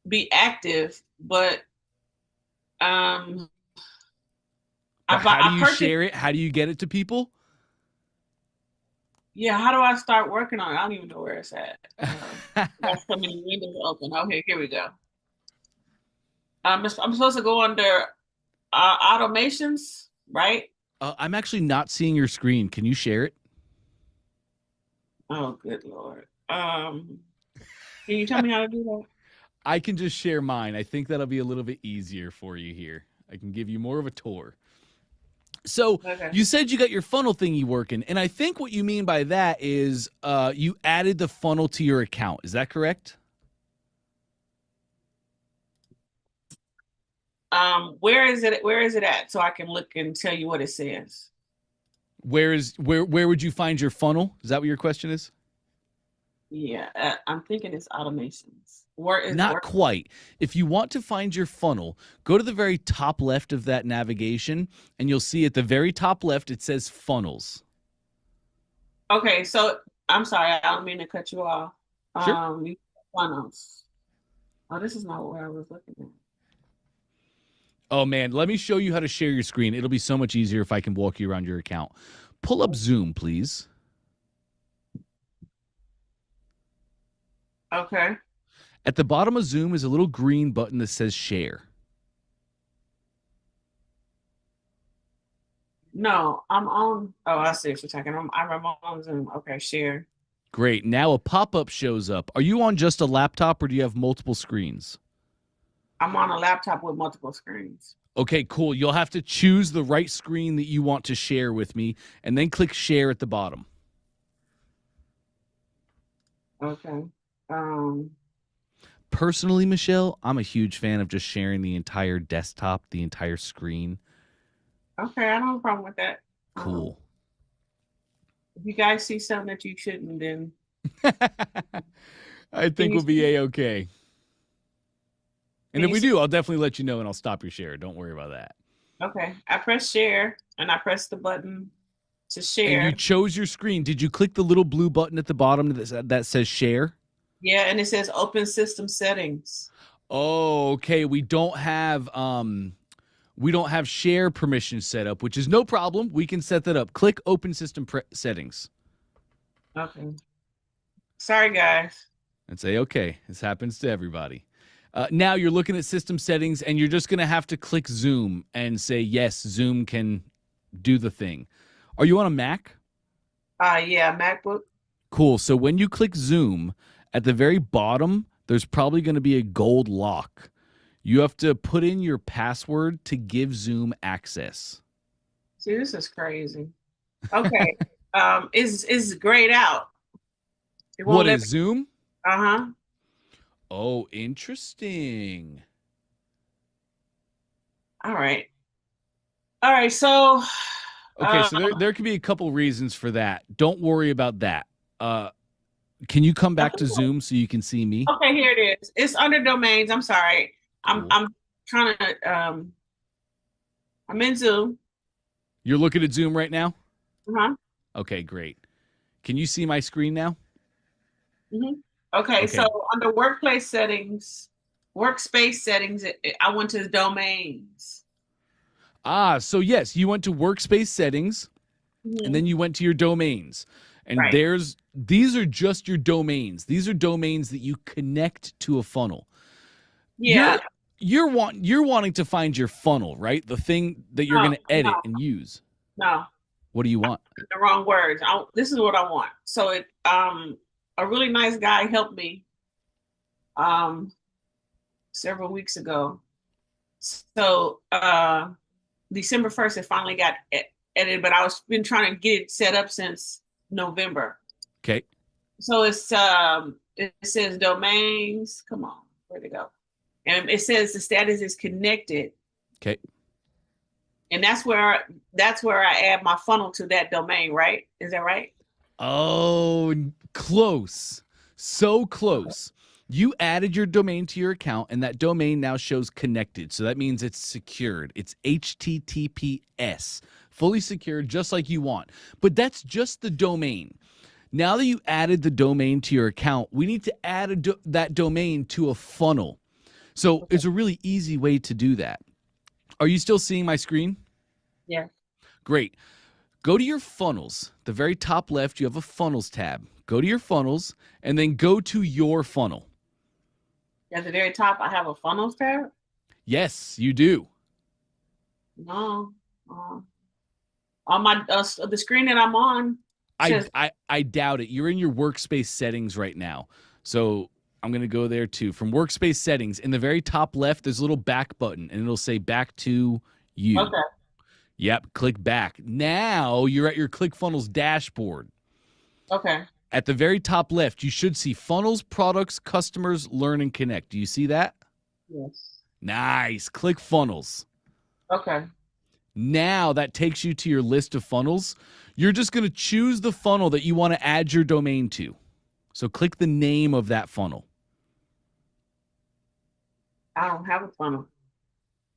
be active, but how do you share it? How do you get it to people? Yeah, how do I start working on it? I don't even know where it's at. Got so many windows open. Okay, here we go. I'm supposed to go under automations, right? I'm actually not seeing your screen. Can you share it? Oh, good Lord. Can you tell me how to do that? I can just share mine. I think that'll be a little bit easier for you here. I can give you more of a tour. So you said you got your funnel thingy working, and I think what you mean by that is you added the funnel to your account. Is that correct? Where is it? Where is it at? So I can look and tell you what it says. Where would you find your funnel? Is that what your question is? Yeah, I'm thinking it's automations. Where is Not quite. If you want to find your funnel, go to the very top left of that navigation, and you'll see at the very top left, it says funnels. Okay, so I'm sorry, I don't mean to cut you off. Sure. Funnels. Oh, this is not where I was looking at. Oh, man, let me show you how to share your screen. It'll be so much easier if I can walk you around your account. Pull up Zoom, please. Okay. At the bottom of Zoom is a little green button that says share. No, I'm on. Oh, I see what you're talking. I'm on Zoom. Okay, share. Great. Now a pop-up shows up. Are you on just a laptop or do you have multiple screens? I'm on a laptop with multiple screens. Okay, cool. You'll have to choose the right screen that you want to share with me and then click share at the bottom. Okay. Personally, Michelle, I'm a huge fan of just sharing the entire desktop, the entire screen. Okay, I don't have a problem with that. Cool. If you guys see something that you shouldn't, then I think we'll be A-okay. And if we do, I'll definitely let you know and I'll stop your share. Don't worry about that. Okay. I press share and I press the button to share. And you chose your screen. Did you click the little blue button at the bottom that says share? Yeah, and it says open system settings. Oh, okay. We don't have share permissions set up, which is no problem. We can set that up. Click open system settings. Okay. Sorry, guys. And say, okay, this happens to everybody. Now you're looking at system settings, and you're just going to have to click Zoom and say, yes, Zoom can do the thing. Are you on a Mac? Yeah, MacBook. Cool. So when you click Zoom, at the very bottom, there's probably going to be a gold lock. You have to put in your password to give Zoom access. See, this is crazy. Okay. Is grayed out. What is Zoom? Uh-huh. Oh, interesting. All right. So. Okay, so there could be a couple reasons for that. Don't worry about that. Can you come back to Zoom so you can see me? Okay, here it is. It's under domains. I'm sorry. Cool. I'm trying to I'm in Zoom. You're looking at Zoom right now? Uh-huh. Okay, great. Can you see my screen now? Okay, so under workplace settings, workspace settings, I went to domains. So yes, you went to workspace settings, and then you went to your domains. And these are just your domains. These are domains that you connect to a funnel. Yeah. You're wanting to find your funnel, right? The thing that you're going to edit and use. No. What do you want? The wrong words. This is what I want. So a really nice guy helped me several weeks ago. So December 1st, it finally got edited, but been trying to get it set up since November. Okay. So it says domains. Come on, where'd it go? And it says the status is connected. Okay. And that's where I add my funnel to that domain, right? Is that right? Oh, close. So close. You added your domain to your account, and that domain now shows connected. So that means it's secured. It's HTTPS, fully secured, just like you want. But that's just the domain. Now that you added the domain to your account, we need to add that domain to a funnel. So it's a really easy way to do that. Are you still seeing my screen? Yeah. Great. Go to your funnels. The very top left, you have a funnels tab. Go to your funnels, and then go to your funnel. At the very top, I have a funnels tab? Yes, you do. No. On my the screen that I'm on. I doubt it. You're in your workspace settings right now. So I'm going to go there too. From workspace settings, in the very top left, there's a little back button, and it'll say back to you. Okay. Yep, click back. Now you're at your ClickFunnels dashboard. Okay. At the very top left, you should see funnels, products, customers, learn, and connect. Do you see that? Yes. Nice. Click funnels. Okay. Now that takes you to your list of funnels. You're just going to choose the funnel that you want to add your domain to. So click the name of that funnel. I don't have a funnel.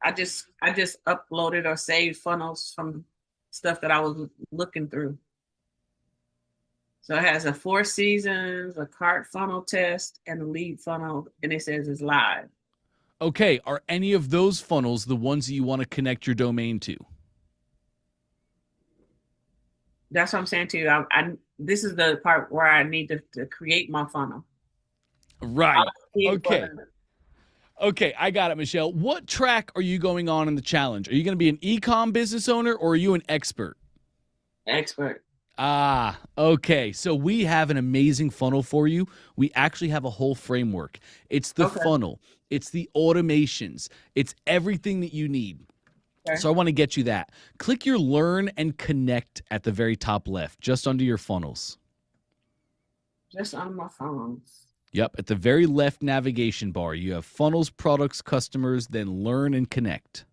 I just uploaded or saved funnels from stuff that I was looking through. So it has a 4 seasons, a cart funnel test, and a lead funnel, and it says it's live. Okay, are any of those funnels the ones that you want to connect your domain to? That's what I'm saying to you. This is the part where I need to create my funnel. Right. Okay. Okay, I got it, Michelle. What track are you going on in the challenge? Are you going to be an Ecom business owner, or are you an expert? Expert. Ah, okay. So we have an amazing funnel for you. We actually have a whole framework. It's the funnel. It's the automations. It's everything that you need. Okay. So I want to get you that. Click your Learn and Connect at the very top left, just under your funnels. Just on my funnels. Yep, at the very left navigation bar, you have funnels, products, customers, then Learn and Connect.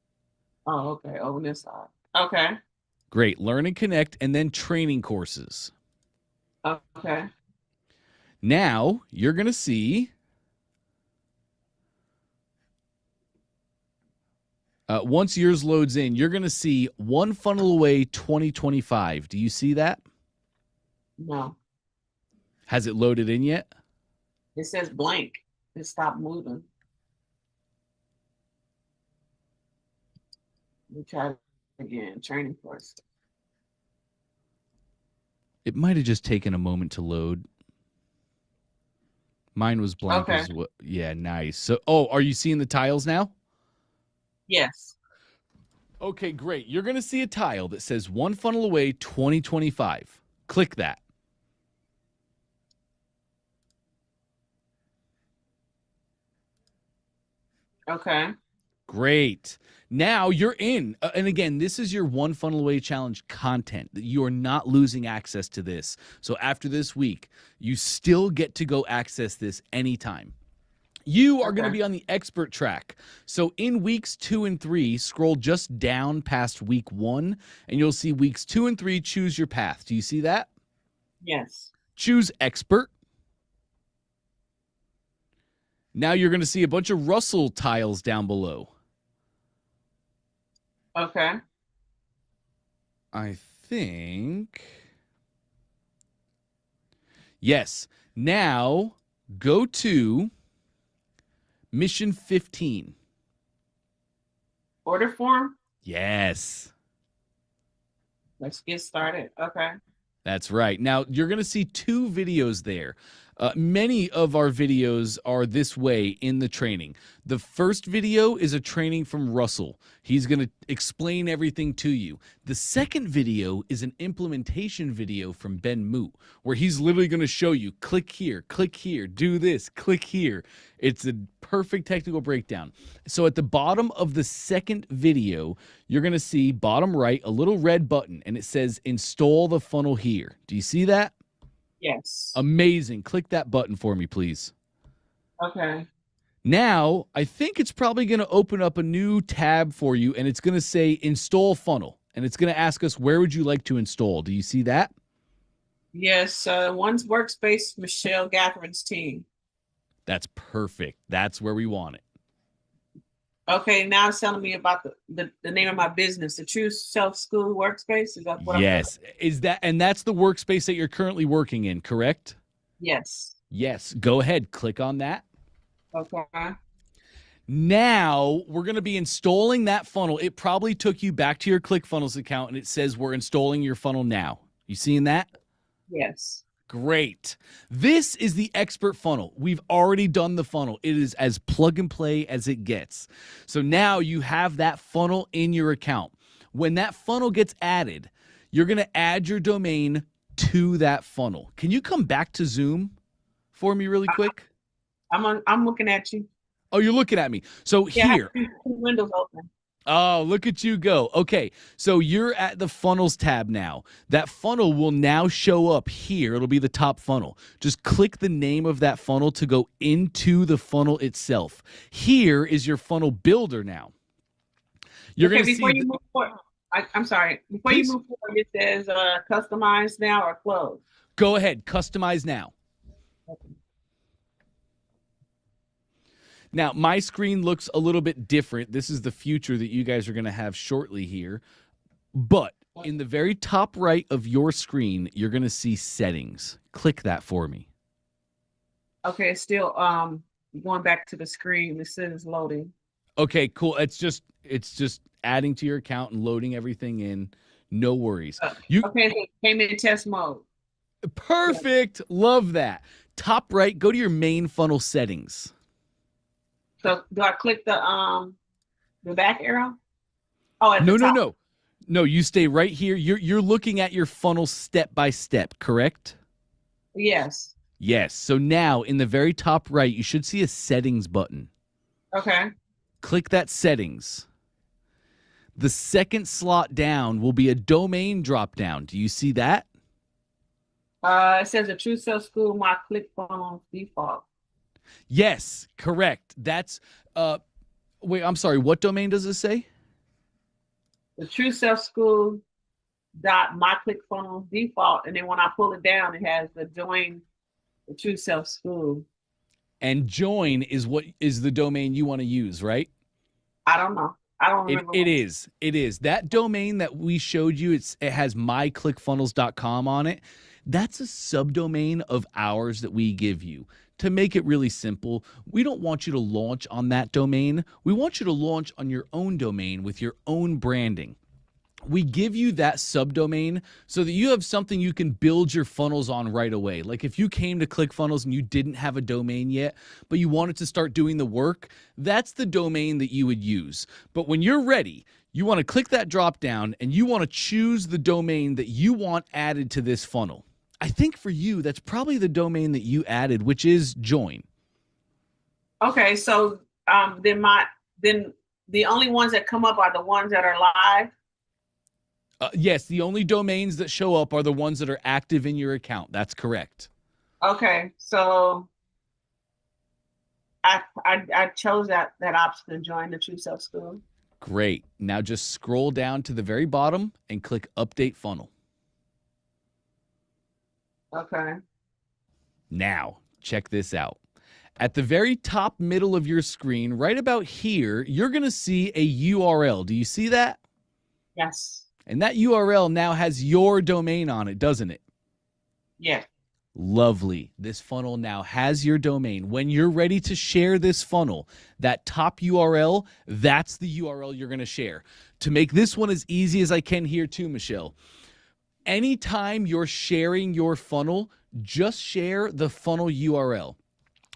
Oh, okay. Over this side. Okay. Great. Learn and Connect, and then training courses. Okay. Now you're going to see once yours loads in, you're going to see One Funnel Away 2025. Do you see that? No. Has it loaded in yet? It says blank. It stopped moving. Let me try it again. Training course. It might have just taken a moment to load. Mine was blank as well. Yeah, nice. So, are you seeing the tiles now? Yes. Okay, great. You're going to see a tile that says One Funnel Away 2025. Click that. Okay. Great. Now you're in. And again, this is your One Funnel Away Challenge content. You are not losing access to this. So after this week, you still get to go access this anytime. You are going to be on the expert track. So in weeks 2 and 3, scroll just down past week 1, and you'll see weeks 2 and 3, choose your path. Do you see that? Yes. Choose expert. Now you're going to see a bunch of Russell tiles down below. Okay. I think. Yes. Now go to mission 15. Order form. Yes. Let's get started. Okay. That's right. Now, you're going to see 2 videos there. Many of our videos are this way in the training. The first video is a training from Russell. He's going to explain everything to you. The second video is an implementation video from Ben Moot, where he's literally going to show you, click here, do this, click here. It's a perfect technical breakdown. So at the bottom of the second video, you're going to see bottom right, a little red button, and it says install the funnel here. Do you see that? Yes. Amazing. Click that button for me, please. Okay. Now, I think it's probably going to open up a new tab for you, and it's going to say install funnel, and it's going to ask us, where would you like to install? Do you see that? Yes. One's workspace, Michelle Gatherin's team. That's perfect. That's where we want it. Okay, now it's telling me about the name of my business, the True Self School Workspace. Is that what? Yes. Is that, and that's the workspace that you're currently working in, correct? Yes. Yes. Go ahead. Click on that. Okay. Now we're going to be installing that funnel. It probably took you back to your ClickFunnels account, and it says we're installing your funnel now. You seeing that? Yes. Great. This is the expert funnel. We've already done the funnel. It is as plug and play as it gets. So now you have that funnel in your account. When that funnel gets added, you're going to add your domain to that funnel. Can you come back to Zoom for me really quick? I'm looking at you. Oh, you're looking at me. So Yeah, here. I have 2 windows open. Oh, look at you go. Okay, so you're at the funnels tab now. That funnel will now show up here. It'll be the top funnel. Just click the name of that funnel to go into the funnel itself. Here is your funnel builder now. You're going to see. Before you move forward, I'm sorry. Before Please. you move forward, it says customize now or close. Go ahead, customize now. Now, my screen looks a little bit different. This is the future that you guys are going to have shortly here. But in the very top right of your screen, you're going to see settings. Click that for me. Okay, still going back to the screen. This is loading. Okay, cool. It's just adding to your account and loading everything in. No worries. Okay, so came in test mode. Perfect. Love that. Top right, go to your main funnel settings. So do I click the back arrow? Oh, at the top. No. No, you stay right here. You're looking at your funnel step by step, correct? Yes. Yes. So now in the very top right, you should see a settings button. Okay. Click that settings. The second slot down will be a domain drop down. Do you see that? It says a True Self School, my ClickFunnels default. Yes, correct. That's wait, I'm sorry. What domain does it say? The True Self School dot my ClickFunnels default, and then when I pull it down, it has the join the True Self School. And join is what is the domain you want to use, right? I don't know. I don't remember. It is. That domain that we showed you, it has myclickfunnels.com on it. That's a subdomain of ours that we give you. To make it really simple, we don't want you to launch on that domain. We want you to launch on your own domain with your own branding. We give you that subdomain so that you have something you can build your funnels on right away. Like if you came to ClickFunnels and you didn't have a domain yet, but you wanted to start doing the work, that's the domain that you would use. But when you're ready, you want to click that drop down and you want to choose the domain that you want added to this funnel. I think for you, that's probably the domain that you added, which is join. Okay, so then the only ones that come up are the ones that are live. Yes, the only domains that show up are the ones that are active in your account. That's correct. Okay, so I chose that option to join the True Self School. Great. Now just scroll down to the very bottom and click Update Funnel. Okay. Now, check this out. At the very top middle of your screen, right about here, you're going to see a URL. Do you see that? Yes. And that URL now has your domain on it, doesn't it? Yeah. Lovely. This funnel now has your domain. When you're ready to share this funnel, that top URL, that's the URL you're going to share. To make this one as easy as I can here too, Michelle, anytime you're sharing your funnel, just share the funnel URL.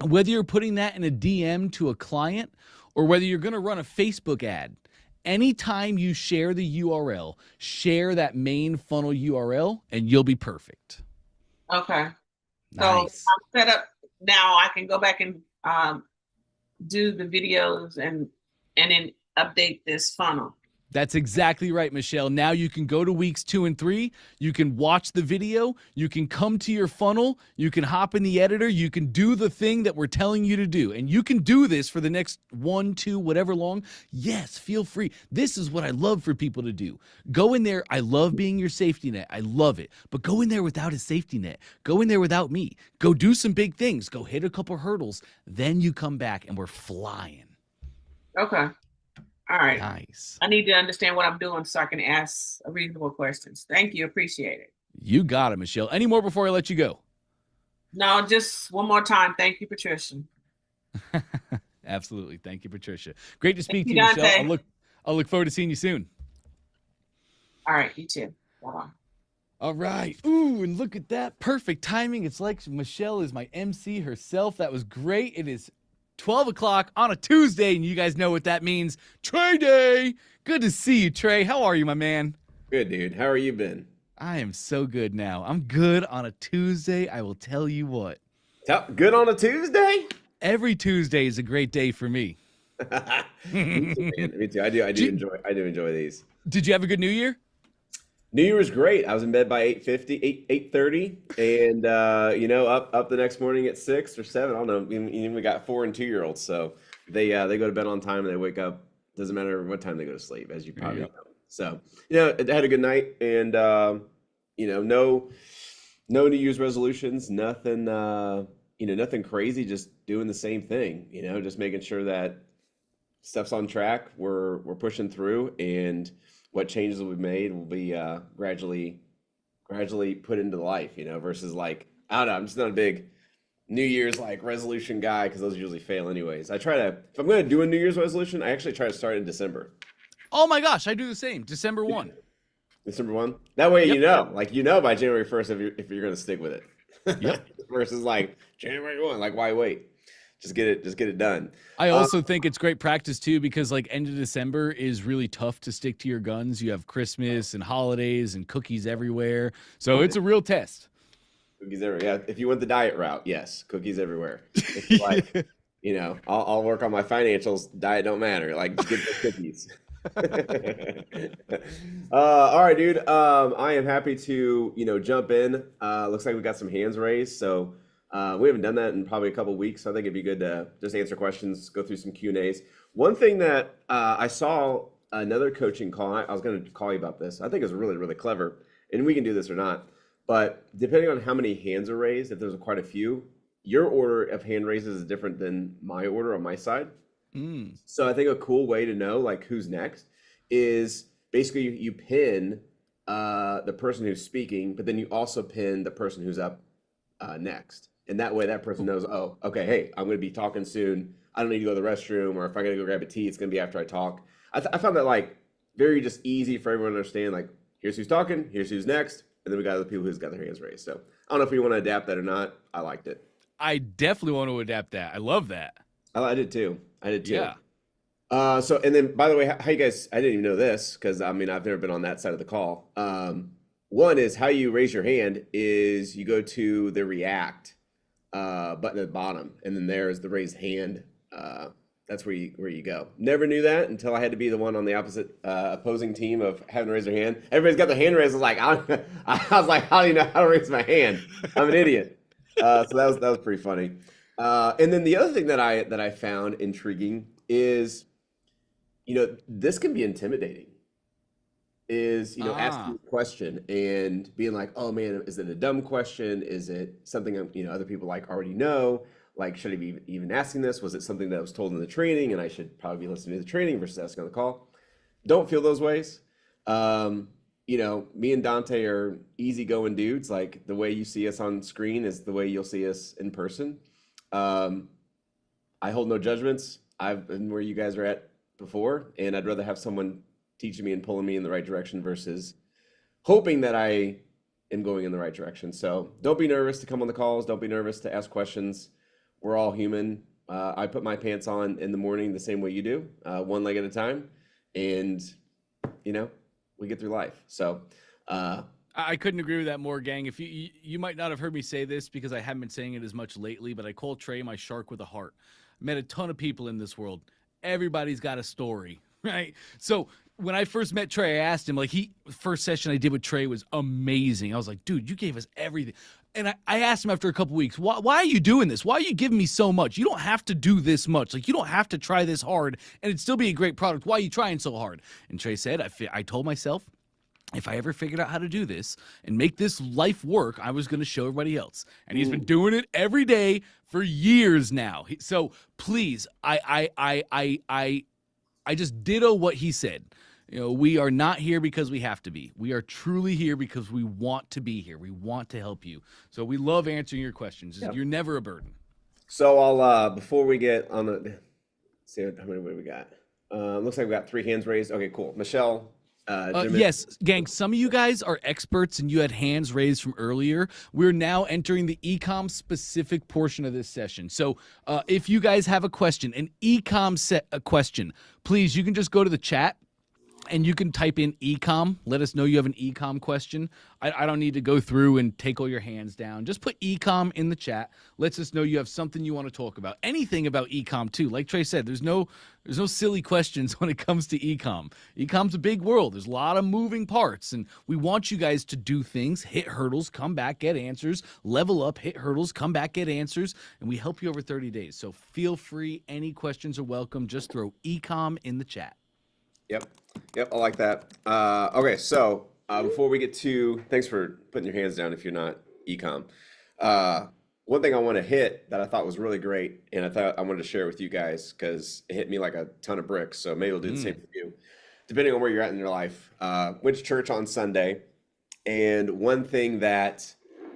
Whether you're putting that in a DM to a client or whether you're going to run a Facebook ad, anytime you share the URL, share that main funnel URL and you'll be perfect. Okay. Nice. So I'm set up now. I can go back and do the videos and then update this funnel. That's exactly right, Michelle. Now you can go to weeks 2 and 3. You can watch the video. You can come to your funnel. You can hop in the editor. You can do the thing that we're telling you to do. And you can do this for the next 1, 2, whatever long. Yes, feel free. This is what I love for people to do. Go in there. I love being your safety net. I love it. But go in there without a safety net. Go in there without me. Go do some big things. Go hit a couple hurdles. Then you come back and we're flying. Okay. All right. Nice. I need to understand what I'm doing so I can ask reasonable questions. Thank you. Appreciate it. You got it, Michelle. Any more before I let you go? No, just one more time. Thank you, Patricia. Absolutely. Thank you, Patricia. Great to speak to you, DnT. Michelle. I'll look forward to seeing you soon. All right. You too. Bye-bye. All right. Ooh, and look at that. Perfect timing. It's like Michelle is my MC herself. That was great. It is 12 o'clock on a Tuesday, and you guys know what that means. Trey Day. Good to see you, Trey. How are you, my man? Good, dude. How are you been? I am so good now. I'm good on a Tuesday. I will tell you what. Good on a Tuesday? Every Tuesday is a great day for me. Me too, man. Me too. I do enjoy these. Did you have a good New Year? New Year was great. I was in bed by 8:30, and up the next morning at 6 or 7. I don't know. We got 4 and 2-year-olds, so they go to bed on time and they wake up. Doesn't matter what time they go to sleep, as you probably know. So I had a good night, and no New Year's resolutions, nothing. Nothing crazy. Just doing the same thing. Just making sure that stuff's on track. We're pushing through, and what changes we've made will be gradually put into life, versus like, I don't know, I'm just not a big New Year's resolution guy because those usually fail anyways. If I'm going to do a New Year's resolution, I actually try to start in December. Oh my gosh, I do the same. December 1. December 1? That way, Yep. by January 1st if you're going to stick with it. Yep. Versus January 1, why wait? Just get it done. I also think it's great practice too, because end of December is really tough to stick to your guns. You have Christmas and holidays and cookies everywhere. So it's a real test. Cookies everywhere. Yeah. If you went the diet route, yes, cookies everywhere. It's I'll work on my financials. Diet don't matter. Just get the cookies. All right, dude. I am happy to, jump in. Looks like we got some hands raised. So we haven't done that in probably a couple weeks, so I think it'd be good to just answer questions, go through some Q&As. One thing that I saw another coaching call, I was going to call you about this. I think it was really, really clever, and we can do this or not. But depending on how many hands are raised, if there's quite a few, your order of hand raises is different than my order on my side. So I think a cool way to know who's next is basically you pin the person who's speaking, but then you also pin the person who's up next. And that way that person knows, oh, okay, hey, I'm going to be talking soon. I don't need to go to the restroom, or if I got to go grab a tea, it's going to be after I talk. I found that very just easy for everyone to understand, here's who's talking, here's who's next, and then we got other people who's got their hands raised. So I don't know if we want to adapt that or not. I liked it. I definitely want to adapt that. I love that. I did too. Yeah. So, and then by the way, how you guys, I didn't even know this because I've never been on that side of the call. One is how you raise your hand is you go to the react button at the bottom, and then there's the raised hand. That's where you go. Never knew that until I had to be the one on the opposite opposing team of having to raise their hand. Everybody's got their hand raised. I was like, how do you know how to raise my hand? I'm an idiot. So that was pretty funny. And then the other thing that I found intriguing is, this can be intimidating. Is asking a question and being like, oh man, is it a dumb question? Is it something other people already know? Like, should I be even asking this? Was it something that was told in the training and I should probably be listening to the training versus asking on the call? Don't feel those ways. You know, me and Dante are easygoing dudes. Like, the way you see us on screen is the way you'll see us in person. I hold no judgments. I've been where you guys are at before, and I'd rather have someone teaching me and pulling me in the right direction versus hoping that I am going in the right direction. So don't be nervous to come on the calls. Don't be nervous to ask questions. We're all human. I put my pants on in the morning the same way you do, one leg at a time. And, you know, we get through life. So I couldn't agree with that more, gang. If you might not have heard me say this because I haven't been saying it as much lately, but I call Trey my shark with a heart. I met a ton of people in this world. Everybody's got a story, right? So when I first met Trey, I asked him, like, first session I did with Trey was amazing. I was like, dude, you gave us everything. And I asked him after a couple weeks, why are you doing this? Why are you giving me so much? You don't have to do this much. Like, you don't have to try this hard and it'd still be a great product. Why are you trying so hard? And Trey said, I told myself, if I ever figured out how to do this and make this life work, I was going to show everybody else. And he's been doing it every day for years now. So please, I just ditto what he said. You know, we are not here because we have to be. We are truly here because we want to be here. We want to help you. So we love answering your questions. Yep. You're never a burden. So I'll before we get on the, see how many we got. Looks like we got 3 hands raised. Okay, cool. Michelle. Yes, gang, some of you guys are experts and you had hands raised from earlier. We're now entering the Ecom specific portion of this session. So if you guys have a question, an Ecom question, please, you can just go to the chat and you can type in Ecom. Let us know you have an Ecom question. I don't need to go through and take all your hands down. Just put Ecom in the chat. Lets us know you have something you want to talk about. Anything about Ecom too. Like Trey said, there's no silly questions when it comes to Ecom. Ecom's a big world. There's a lot of moving parts, and we want you guys to do things, hit hurdles, come back, get answers, level up, hit hurdles, come back, get answers, and we help you over 30 days. So feel free. Any questions are welcome. Just throw Ecom in the chat. Yep, I like that. Okay, so before we get to, thanks for putting your hands down if you're not Ecom. One thing I want to hit that I thought was really great, and I thought I wanted to share with you guys because it hit me like a ton of bricks, so maybe we'll do the same for you. Depending on where you're at in your life. Went to church on Sunday, and one thing that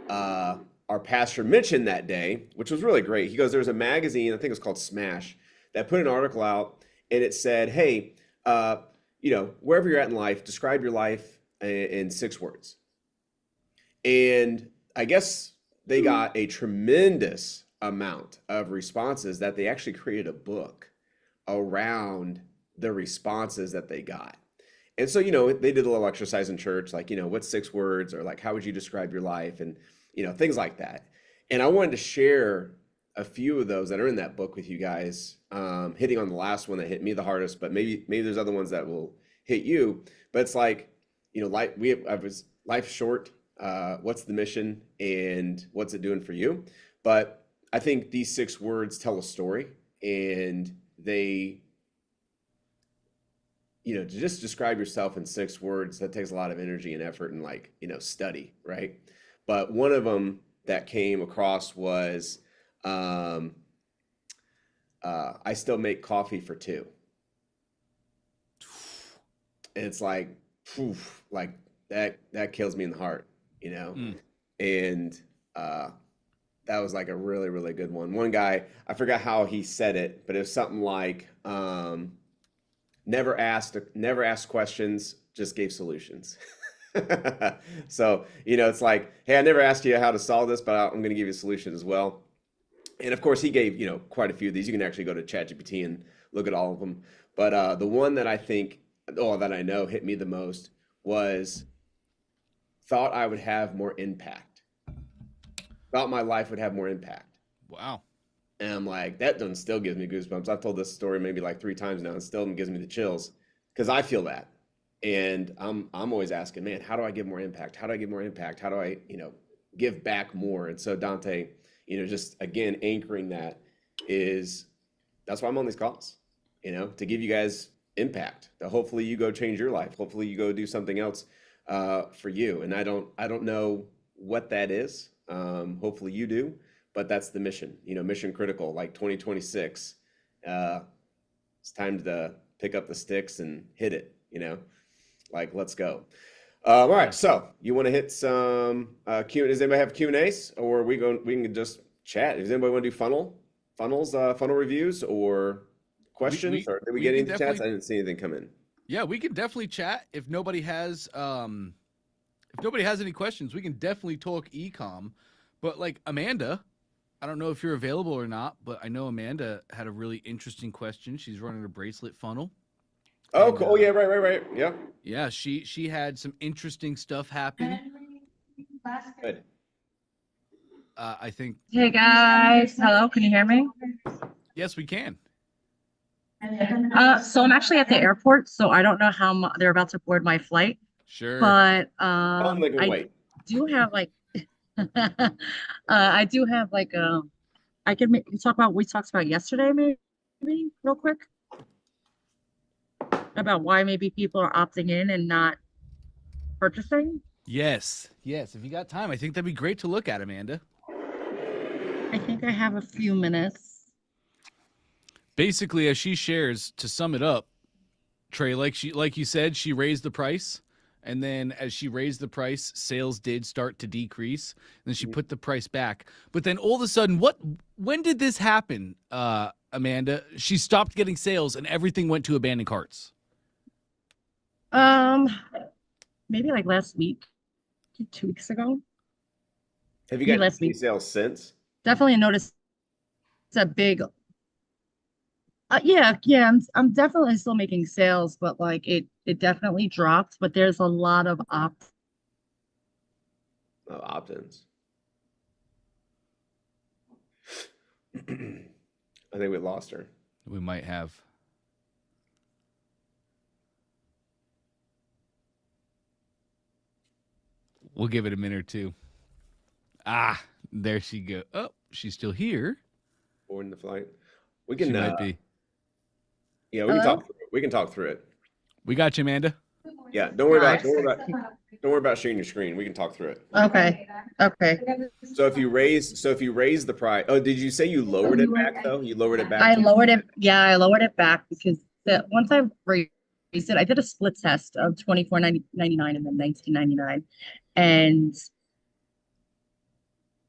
our pastor mentioned that day, which was really great, he goes, there's a magazine, I think it's called Smash, that put an article out, and it said, hey, you know, wherever you're at in life, describe your life in 6 words. And I guess they got a tremendous amount of responses that they actually created a book around the responses that they got. And so, you know, they did a little exercise in church, like, you know, what's 6 words, or like, how would you describe your life, and, you know, things like that. And I wanted to share a few of those that are in that book with you guys, hitting on the last one that hit me the hardest, but maybe there's other ones that will hit you. But it's like, you know, life's short. What's the mission and what's it doing for you? But I think these 6 words tell a story, and they, you know, to just describe yourself in 6 words, that takes a lot of energy and effort and, like, you know, study, right? But one of them that came across was, I still make coffee for 2. And it's like, poof, like that kills me in the heart, you know? And that was like a really, really good one. One guy, I forgot how he said it, but it was something like, never asked questions, just gave solutions. So, you know, it's like, hey, I never asked you how to solve this, but I'm going to give you a solution as well. And of course, he gave, you know, quite a few of these. You can actually go to ChatGPT and look at all of them. But the one that I think, that I know hit me the most was, thought I would have more impact. Thought my life would have more impact. Wow. And I'm like, that doesn't still gives me goosebumps. I've told this story maybe like 3 times now, and still gives me the chills because I feel that. And I'm always asking, man, how do I give more impact? How do I give more impact? How do I, you know, give back more? And so Dante, you know, just again, anchoring that is, that's why I'm on these calls, you know, to give you guys impact, that hopefully you go change your life. Hopefully you go do something else for you. And I don't know what that is. Hopefully you do, but that's the mission, mission critical, like 2026. It's time to pick up the sticks and hit it, like, let's go. All right. So you want to hit some Q? Does anybody have Q&As, or we can just chat? Does anybody want to do funnel reviews or questions? Or did we get any chats? I didn't see anything come in. Yeah, we can definitely chat. If nobody has any questions, we can definitely talk ecom. But like Amanda, I don't know if you're available or not, but I know Amanda had a really interesting question. She's running a bracelet funnel. Oh, cool. Yeah, right. Yeah. Yeah, she had some interesting stuff happen. Good. I think. Hey guys, hello. Can you hear me? Yes, we can. So I'm actually at the airport, so I don't know how they're about to board my flight. Sure. But wait. do have like, I do have like I can talk about we talked about yesterday, maybe real quick about why maybe people are opting in and not purchasing. Yes. If you got time, I think that'd be great to look at, Amanda. I think I have a few minutes. Basically, as she shares, to sum it up, Trey, like you said, she raised the price, and then as she raised the price, sales did start to decrease. And then she put the price back. But then all of a sudden, when did this happen, Amanda? She stopped getting sales and everything went to abandoned carts. Maybe like last week, 2 weeks ago. Have you got any sales since? Definitely noticed a big. Yeah. I'm definitely still making sales, but like it definitely dropped. But there's a lot of opt-ins. I think we lost her. We might have. We'll give it a minute or two. Ah, there she goes. Oh, she's still here. Boarding the flight. We can. She might be. Yeah, we can talk. We can talk through it. We got you, Amanda. Yeah, don't worry about sharing your screen. We can talk through it. Okay. So if you raise the price, did you say you lowered it back though? You lowered it back. I lowered it. Yeah, I lowered it back because once I raised it, I did a split test of $24.99 and then $19.99, and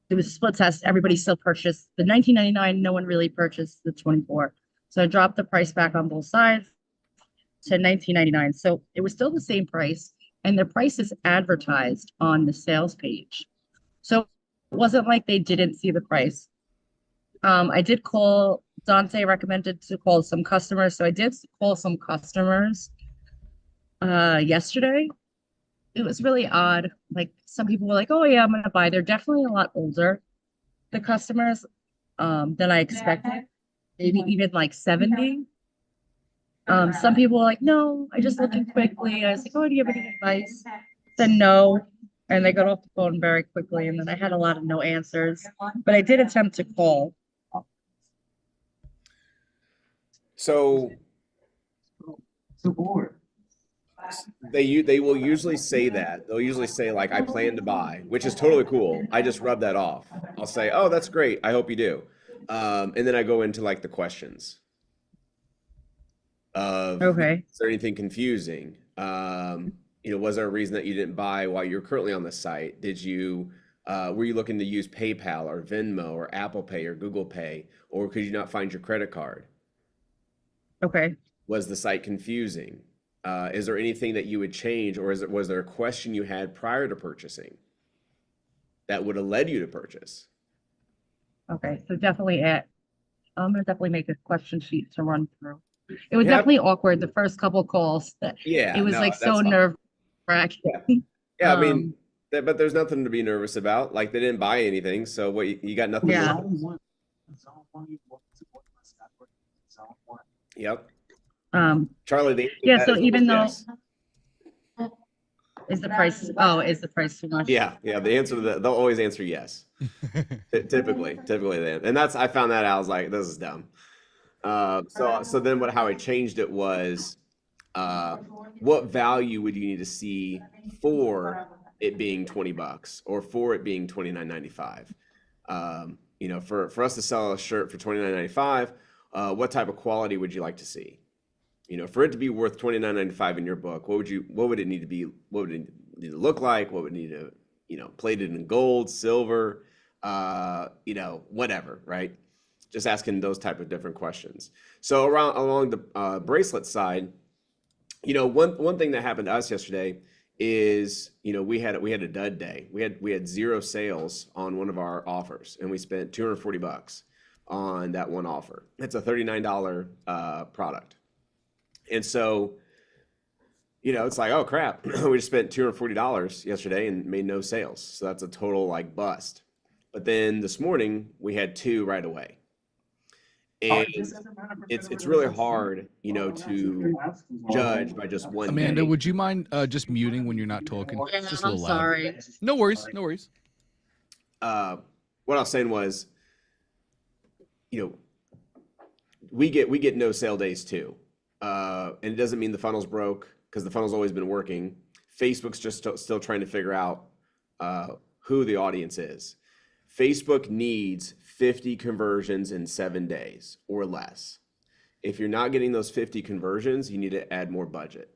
it was a split test. Everybody still purchased the $19.99. No one really purchased the 24. So I dropped the price back on both sides to $19.99. So it was still the same price, and the price is advertised on the sales page. So it wasn't like they didn't see the price. I did call. Dante recommended to call some customers, so I did call some customers yesterday. It was really odd. Like some people were like, "Oh yeah, I'm gonna buy." They're definitely a lot older, the customers, than I expected. Maybe even like 70. Some people were like, "No, I just looking quickly." I was like, "Oh, do you have any advice?" Said no, and they got off the phone very quickly. And then I had a lot of no answers, but I did attempt to call. So they will usually say that. They'll usually say like, "I plan to buy," which is totally cool. I just rub that off. I'll say, "Oh, that's great. I hope you do." And then I go into like the questions. Okay. Is there anything confusing? Was there a reason that you didn't buy while you're currently on the site? Did you were you looking to use PayPal or Venmo or Apple Pay or Google Pay, or could you not find your credit card? Okay. Was the site confusing? Is there anything that you would change, or was there a question you had prior to purchasing that would have led you to purchase? Okay, so definitely I'm gonna definitely make a question sheet to run through. It was definitely awkward the first couple calls. It was like so nerve-wracking. Yeah, I mean, but there's nothing to be nervous about. Like they didn't buy anything, so what you got nothing. Yeah. Yep. Charlie, so even though is the price too much? Yeah. The answer to that, they'll always answer yes. typically then, and I found that out. I was like, this is dumb. So then how I changed it was, what value would you need to see for it being $20 or for it being $29.95? for us to sell a shirt for $29.95, what type of quality would you like to see? For it to be worth $29.95 in your book, what would it need to be? What would it need to look like? What would it need to, plated in gold, silver, whatever, right? Just asking those type of different questions. So along the bracelet side, one thing that happened to us yesterday is, we had a dud day. We had 0 sales on one of our offers, and we spent $240 on that one offer. It's a $39 product. And so, it's like, oh crap, we just spent $240 yesterday and made no sales. So that's a total like bust. But then this morning we had 2 right away. And it's really hard, to judge by just one Amanda, day. would you mind just muting when you're not talking? Yeah, It's just a I'm little loud. sorry. No worries. No worries. What I was saying was, we get no sale days too. And it doesn't mean the funnel's broke, because the funnel's always been working. Facebook's just still trying to figure out who the audience is. Facebook needs 50 conversions in 7 days or less. If you're not getting those 50 conversions, you need to add more budget.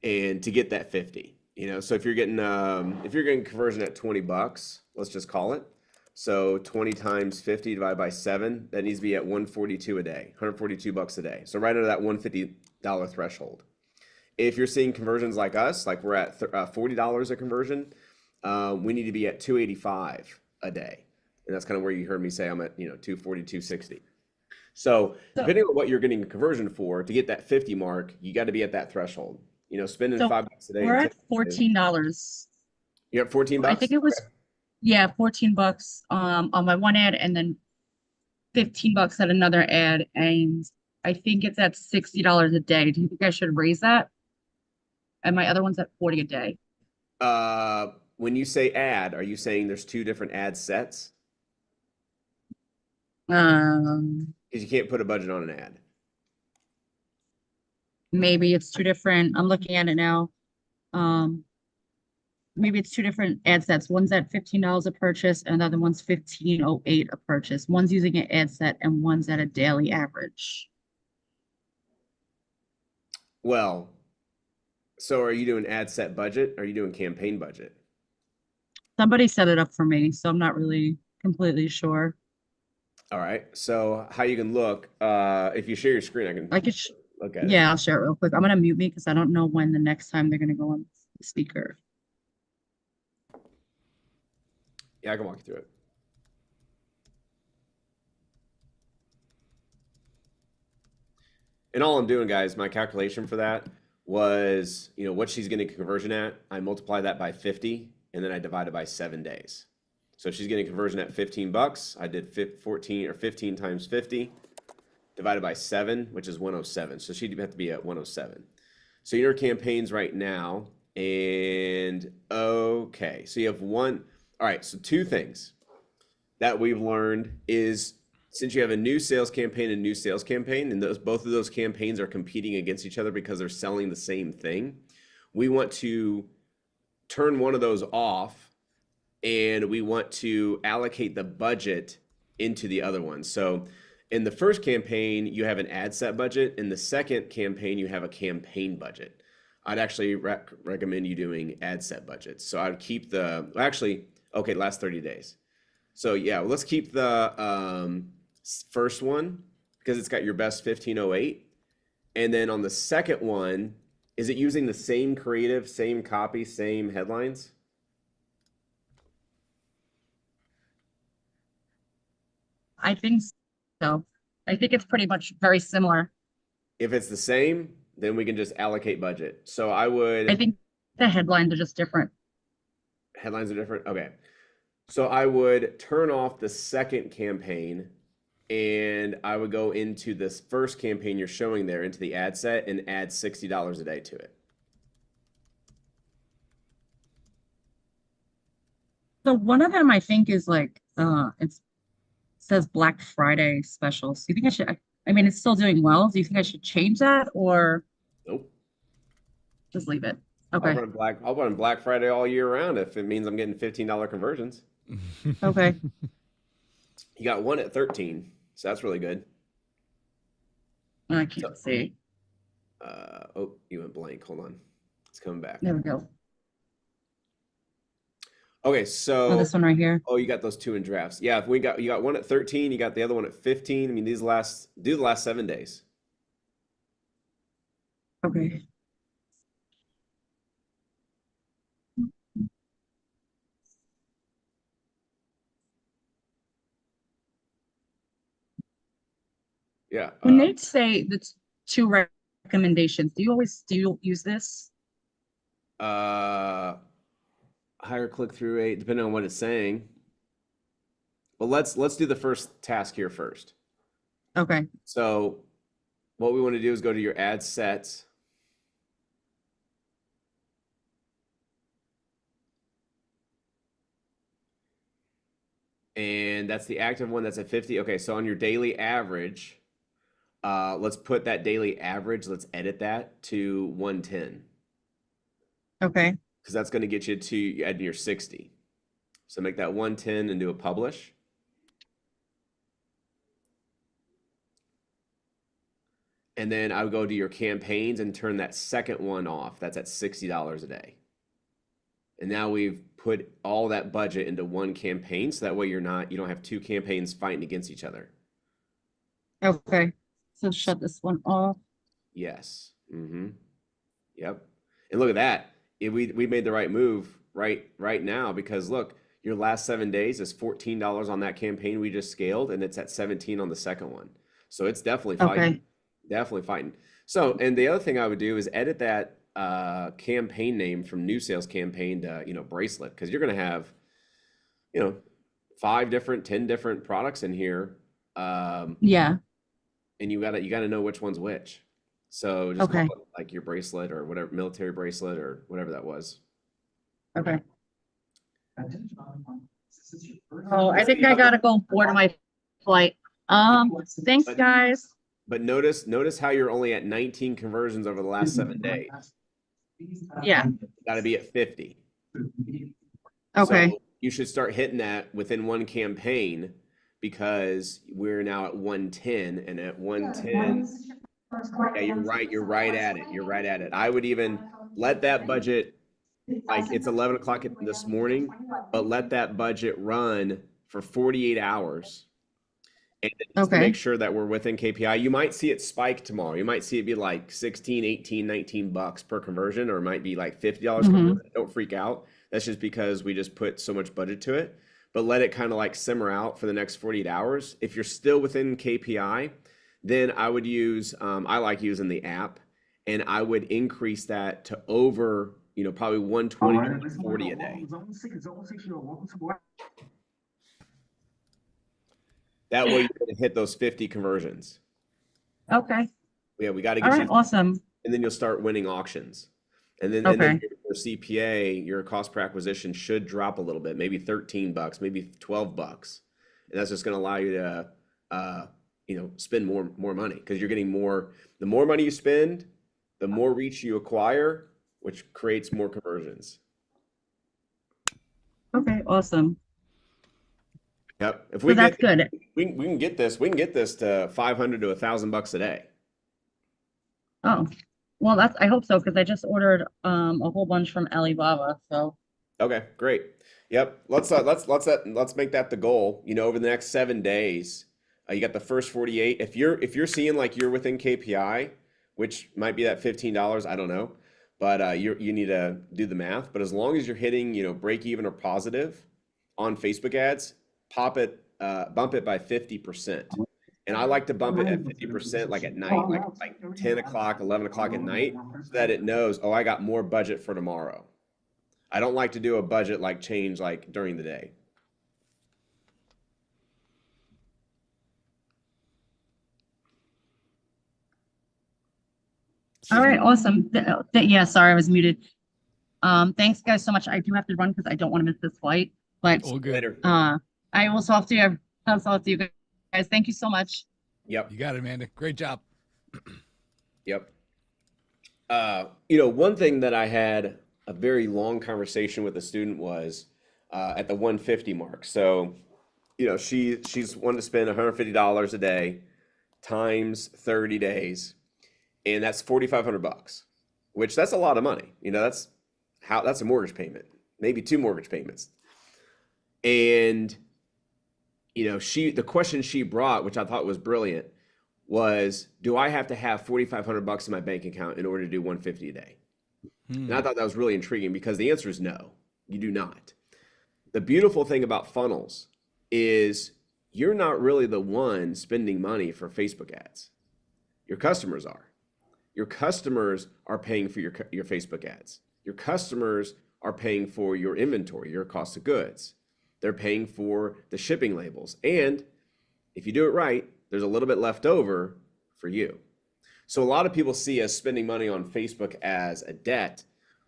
And to get that 50, so if you're getting conversion at $20, let's just call it. So 20 times 50 divided by 7, that needs to be at $142 a day, $142 a day. So right under that $150 threshold. If you're seeing conversions like us, like we're at $40 a conversion, we need to be at $285 a day. And that's kind of where you heard me say I'm at, $240, $260. So depending on what you're getting a conversion for, to get that 50 mark, you got to be at that threshold. Spending $5 a day. We're at $14. You're at $14? I think it was, yeah, $14 on my one ad, and then $15 at another ad, and I think it's at $60 a day. Do you think I should raise that? And my other one's at $40 a day. When you say ad, are you saying there's 2 different ad sets? Because you can't put a budget on an ad. Maybe it's 2 different. I'm looking at it now. Maybe it's 2 different ad sets. One's at $15 a purchase, and another one's $15.08 a purchase. One's using an ad set, and one's at a daily average. Well, so are you doing ad set budget? Or are you doing campaign budget? Somebody set it up for me, so I'm not really completely sure. All right. So how you can look, if you share your screen, I can look at it. Yeah, I'll share it real quick. I'm gonna mute me because I don't know when the next time they're gonna go on the speaker. Yeah, I can walk you through it. And all I'm doing, guys, my calculation for that was, what she's getting conversion at. I multiply that by 50, and then I divide it by 7 days. So if she's getting conversion at $15, I did 15 times 50 divided by 7, which is 107. So she'd have to be at 107. So your campaigns right now, and okay, so you have one. All right, so 2 things that we've learned is, since you have a new sales campaign and new sales campaign, and both of those campaigns are competing against each other because they're selling the same thing, we want to turn one of those off, and we want to allocate the budget into the other one. So in the first campaign, you have an ad set budget. In the second campaign, you have a campaign budget. I'd actually recommend you doing ad set budgets. So I'd keep last 30 days. So yeah, let's keep the first one because it's got your best 1508. And then on the second one, is it using the same creative, same copy, same headlines? I think so. I think it's pretty much very similar. If it's the same, then we can just allocate budget. So I think the headlines are just different. Headlines are different? Okay. So I would turn off the second campaign, and I would go into this first campaign you're showing there, into the ad set, and add $60 a day to it. So one of them I think is like it says Black Friday specials. Do you think I should, I mean, it's still doing well. Do you think I should change that or Nope. just leave it? Okay. I'll run Black Friday all year round if it means I'm getting $15 conversions. Okay. You got one at 13, so that's really good. I can't see. Oh, you went blank. Hold on. It's coming back. There we go. Okay, Oh, so this one right here. you got those two in drafts. Yeah, if you got one at 13, you got the other one at 15. I mean, do the last 7 days. Okay. Yeah. When they say the two recommendations, do you use this? Higher click-through rate, depending on what it's saying. But let's do the first task here first. Okay. So what we want to do is go to your ad sets. And that's the active one that's at 50. Okay, so on your daily average, let's put that daily average, let's edit that to 110. Okay. Because that's going to get you to add your 60. So make that 110 and do a publish. And then I would go to your campaigns and turn that second one off. That's at $60 a day. And now we've put all that budget into one campaign, so that way you don't have two campaigns fighting against each other. Okay. So shut this one off. Yes. Mm-hmm. Yep. And look at that. We made the right move right now, because look, your last 7 days is $14 on that campaign we just scaled, and it's at 17 on the second one. So it's definitely fighting. Okay. Definitely fighting. So, and the other thing I would do is edit that campaign name from new sales campaign to, bracelet, because you're going to have, 10 different products in here. Yeah. And you gotta know which one's which. So just Okay. call it like your bracelet or whatever, military bracelet or whatever that was. Okay. Oh, I think I gotta go board my flight. Thanks, guys. But notice how you're only at 19 conversions over the last 7 days. Yeah. Got to be at 50. Okay. So you should start hitting that within one campaign, because we're now at 110, and at 110, yeah, you're right at it. I would even let that budget, like it's 11 o'clock this morning, but let that budget run for 48 hours. And just to make sure that we're within KPI. You might see it spike tomorrow. You might see it be like 16, 18, 19 bucks per conversion, or it might be like $50 per conversion. Don't freak out. That's just because we just put so much budget to it. But let it kind of like simmer out for the next 48 hours. If you're still within KPI, then I would use, I like using the app, and I would increase that to over, probably 120 to 140 a day. That way you're going to hit those 50 conversions. Okay. Yeah, we got to get All you. right. Awesome. And then you'll start winning auctions. And then, your CPA, your cost per acquisition should drop a little bit, maybe 13 bucks, maybe 12 bucks. And that's just going to allow you to, spend more money, because you're getting more. The more money you spend, the more reach you acquire, which creates more conversions. Okay. Awesome. Yep. If So that's good. We can get this. We can get this to 500 to 1,000 bucks a day. Oh, well, I hope so, because I just ordered a whole bunch from Alibaba. So. Okay, great. Yep. Let's make that the goal. Over the next 7 days, you got the first 48. If you're seeing like you're within KPI, which might be that $15, I don't know, but you need to do the math. But as long as you're hitting break even or positive on Facebook ads, bump it by 50%. And I like to bump it at 50% like at night, like 10 o'clock, 11 o'clock at night, so that it knows, oh, I got more budget for tomorrow. I don't like to do a budget change during the day. All right. Awesome. Yeah. Sorry, I was muted. Thanks, guys, so much. I do have to run because I don't want to miss this flight. But All good. Later. I will talk to you. I'll talk to you guys. Thank you so much. Yep. You got it, Amanda. Great job. Yep. One thing that I had a very long conversation with a student was at the 150 mark. So, she's wanting to spend $150 a day times 30 days, and that's $4,500, which that's a lot of money. That's a mortgage payment, maybe 2 mortgage payments. And the question she brought, which I thought was brilliant, was, do I have to have $4,500 in my bank account in order to do $150 a day? And I thought that was really intriguing, because the answer is no, you do not. The beautiful thing about funnels is you're not really the one spending money for Facebook ads. Your customers are. Your customers are paying for your Facebook ads. Your customers are paying for your inventory, your cost of goods. They're paying for the shipping labels. And if you do it right, there's a little bit left over for you. So a lot of people see us spending money on Facebook as a debt,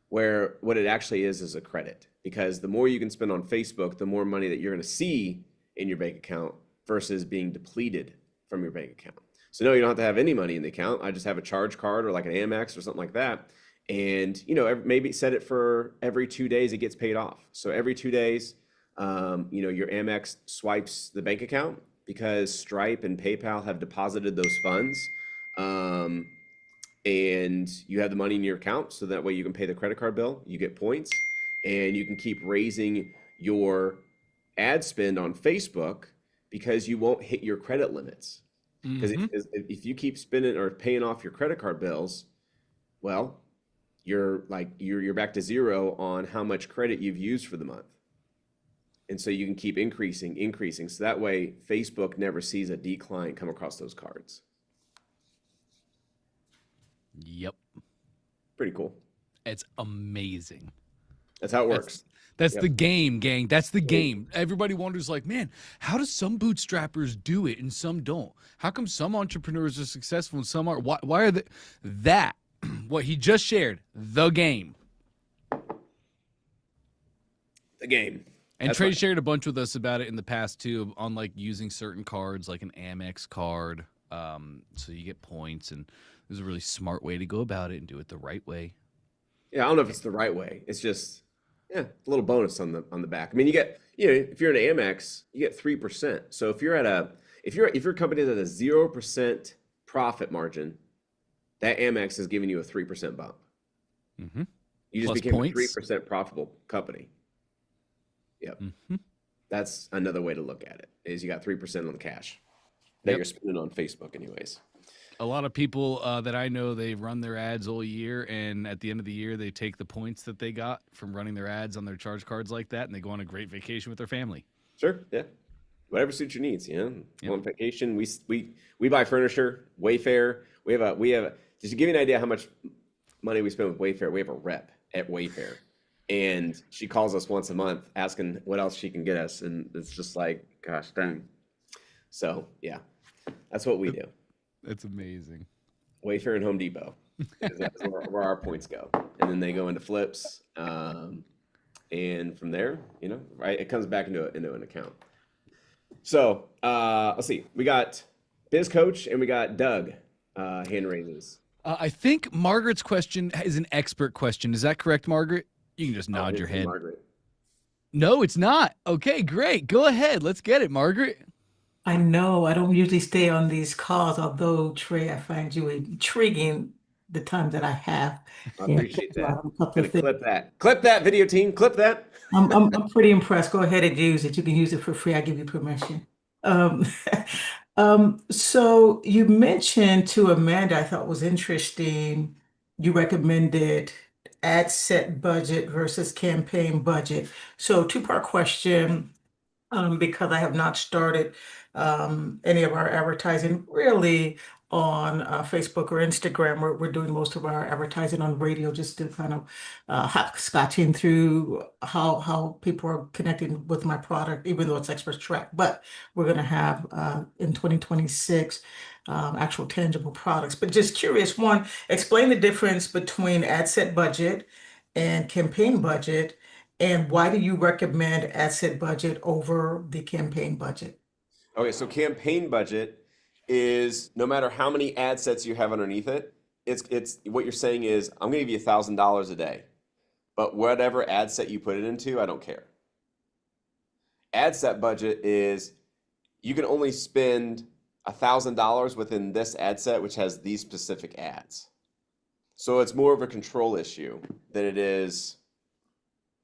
where what it actually is a credit. Because the more you can spend on Facebook, the more money that you're going to see in your bank account versus being depleted from your bank account. So no, you don't have to have any money in the account. I just have a charge card or like an Amex or something like that. And maybe set it for every 2 days it gets paid off. So every 2 days, your Amex swipes the bank account, because Stripe and PayPal have deposited those funds. And you have the money in your account, so that way you can pay the credit card bill, you get points, and you can keep raising your ad spend on Facebook, because you won't hit your credit limits. Because if you keep spending or paying off your credit card bills, well, you're back to zero on how much credit you've used for the month. And so you can keep increasing. So that way Facebook never sees a decline come across those cards. Yep. Pretty cool. It's amazing. That's how it works. That's the game, gang. That's the game. Everybody wonders, like, man, how do some bootstrappers do it and some don't? How come some entrepreneurs are successful and some aren't? Why are they? That, what he just shared, the game. The game. And That's Trey right. shared a bunch with us about it in the past too, on like using certain cards, like an Amex card, so you get points. And there's a really smart way to go about it and do it the right way. Yeah, I don't know if it's the right way. It's just a little bonus on the back. I mean, you get if you're an Amex, you get 3%. So if you're a company that has 0% profit margin, that Amex is giving you a 3% bump. Mm-hmm. You just Plus became points. a 3% profitable company. Yep. Mm-hmm. That's another way to look at it, is you got 3% on the cash that you're spending on Facebook anyways. A lot of people that I know, they run their ads all year, and at the end of the year, they take the points that they got from running their ads on their charge cards like that, and they go on a great vacation with their family. Sure, yeah. Whatever suits your needs, On vacation, we buy furniture, Wayfair. We have just to give you an idea how much money we spend with Wayfair, we have a rep at Wayfair. And she calls us once a month asking what else she can get us. And it's just like, gosh dang. So, yeah, that's what we do. That's amazing. Wayfair and Home Depot. That's where our points go. And then they go into flips. And from there, right, it comes back into an account. So, let's see. We got Biz Coach and we got Doug hand raises. I think Margaret's question is an expert question. Is that correct, Margaret? You can just nod your head. Margaret. No, it's not. Okay, great. Go ahead. Let's get it, Margaret. I know I don't usually stay on these calls, although Trey, I find you intriguing the time that I have. I And appreciate that. a couple Gonna of things. clip that. Clip that, video team. Clip that. I'm pretty impressed. Go ahead and use it. You can use it for free. I give you permission. Um, so you mentioned to Amanda, I thought was interesting, you recommended ad set budget versus campaign budget. So two-part question, because I have not started any of our advertising really on Facebook or Instagram. We're doing most of our advertising on radio, just to kind of hopscotching through how people are connecting with my product, even though it's expert track. But we're going to have in 2026 actual tangible products. But just curious, one, explain the difference between ad set budget and campaign budget, and why do you recommend ad set budget over the campaign budget? Okay, so campaign budget is no matter how many ad sets you have underneath it, it's what you're saying is I'm gonna give you $1,000 a day, but whatever ad set you put it into, I don't care. Ad set budget is you can only spend $1,000 within this ad set, which has these specific ads. So it's more of a control issue than it is,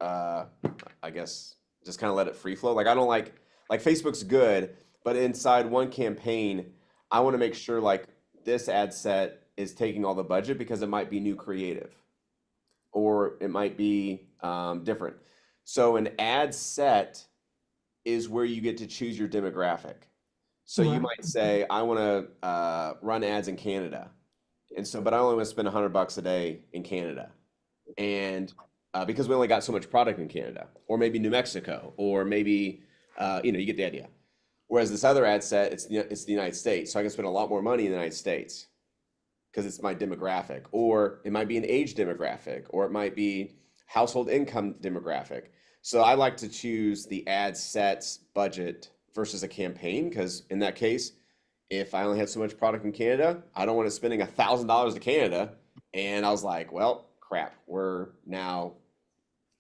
I guess, just kind of let it free flow. Like I don't like Facebook's good, but inside one campaign, I want to make sure like this ad set is taking all the budget because it might be new creative or it might be different. So an ad set is where you get to choose your demographic. So you might say, I want to run ads in Canada. And so, but I only want to spend $100 a day in Canada. And because we only got so much product in Canada, or maybe New Mexico, or maybe, you get the idea. Whereas this other ad set, it's the United States. So I can spend a lot more money in the United States because it's my demographic. Or it might be an age demographic, or it might be household income demographic. So I like to choose the ad sets budget versus a campaign, because in that case, if I only had so much product in Canada, I don't want to spending $1,000 to Canada. And I was like, well, crap, we're now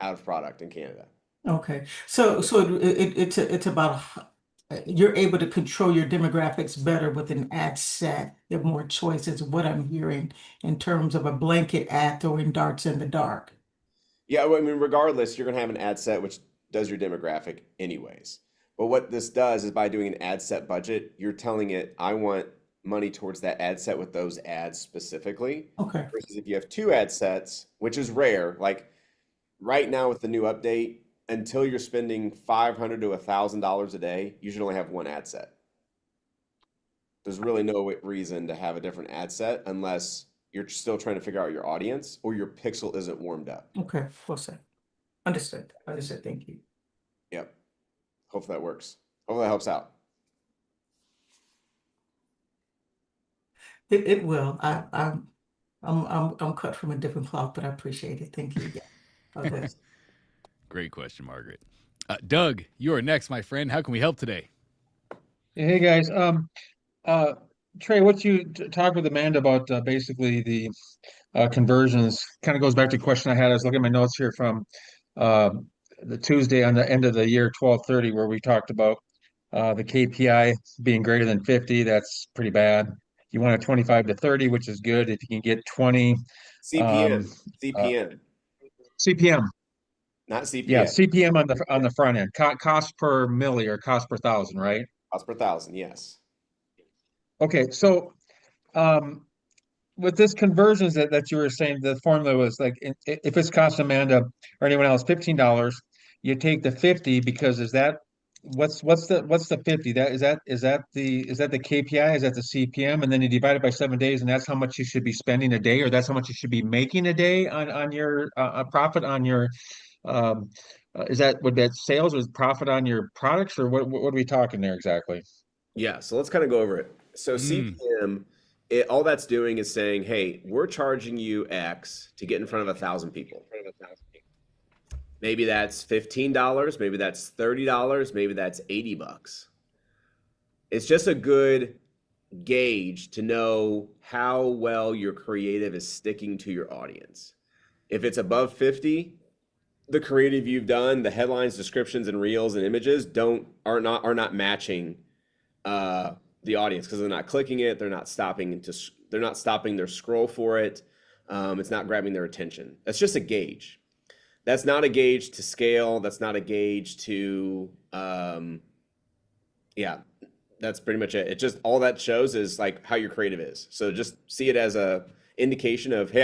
out of product in Canada. Okay, so it's about you're able to control your demographics better with an ad set. You have more choices. What I'm hearing in terms of a blanket ad throwing darts in the dark. Yeah, well, I mean, regardless, you're going to have an ad set which does your demographic anyways. But what this does is by doing an ad set budget, you're telling it, I want money towards that ad set with those ads specifically. Okay. Versus if you have two ad sets, which is rare, like right now with the new update, until you're spending $500 to $1,000 a day, you should only have one ad set. There's really no reason to have a different ad set unless you're still trying to figure out your audience or your pixel isn't warmed up. Okay, well said. Understood. Thank you. Yep. Hopefully that works. Hopefully that helps out. It will. I'm cut from a different cloth, but I appreciate it. Thank you. Yeah. Okay. Great question, Margaret. Doug, you are next, my friend. How can we help today? Hey guys, Trey, what you talked with Amanda about basically the conversions kind of goes back to a question I had. I was looking at my notes here from the Tuesday on the end of the year 12/30, where we talked about the KPI being greater than 50. That's pretty bad. You want a 25 to 30, which is good. If you can get 20 CPM. CPM. Not CPM. Yeah, CPM on the front end. Cost per milli or cost per thousand, right? Cost per thousand, yes. Okay, so with this conversions that you were saying, the formula was like if it's cost Amanda or anyone else $15, you take the 50 because what's the 50? Is that the KPI? Is that the CPM? And then you divide it by 7 days, and that's how much you should be spending a day, or that's how much you should be making a day on your profit on your would that sales or profit on your products, or what are we talking there exactly? Yeah, so let's kind of go over it. So CPM, all that's doing is saying, hey, we're charging you X to get in front of 1,000 people. Maybe that's $15, maybe that's $30, maybe that's $80. It's just a good gauge to know how well your creative is sticking to your audience. If it's above 50, the creative you've done, the headlines, descriptions, and reels and images are not matching the audience because they're not clicking it, they're not stopping their scroll for it. It's not grabbing their attention. That's just a gauge. That's not a gauge to scale. That's not a gauge to, that's pretty much it. It just, all that shows is like how your creative is. So just see it as a indication of, hey,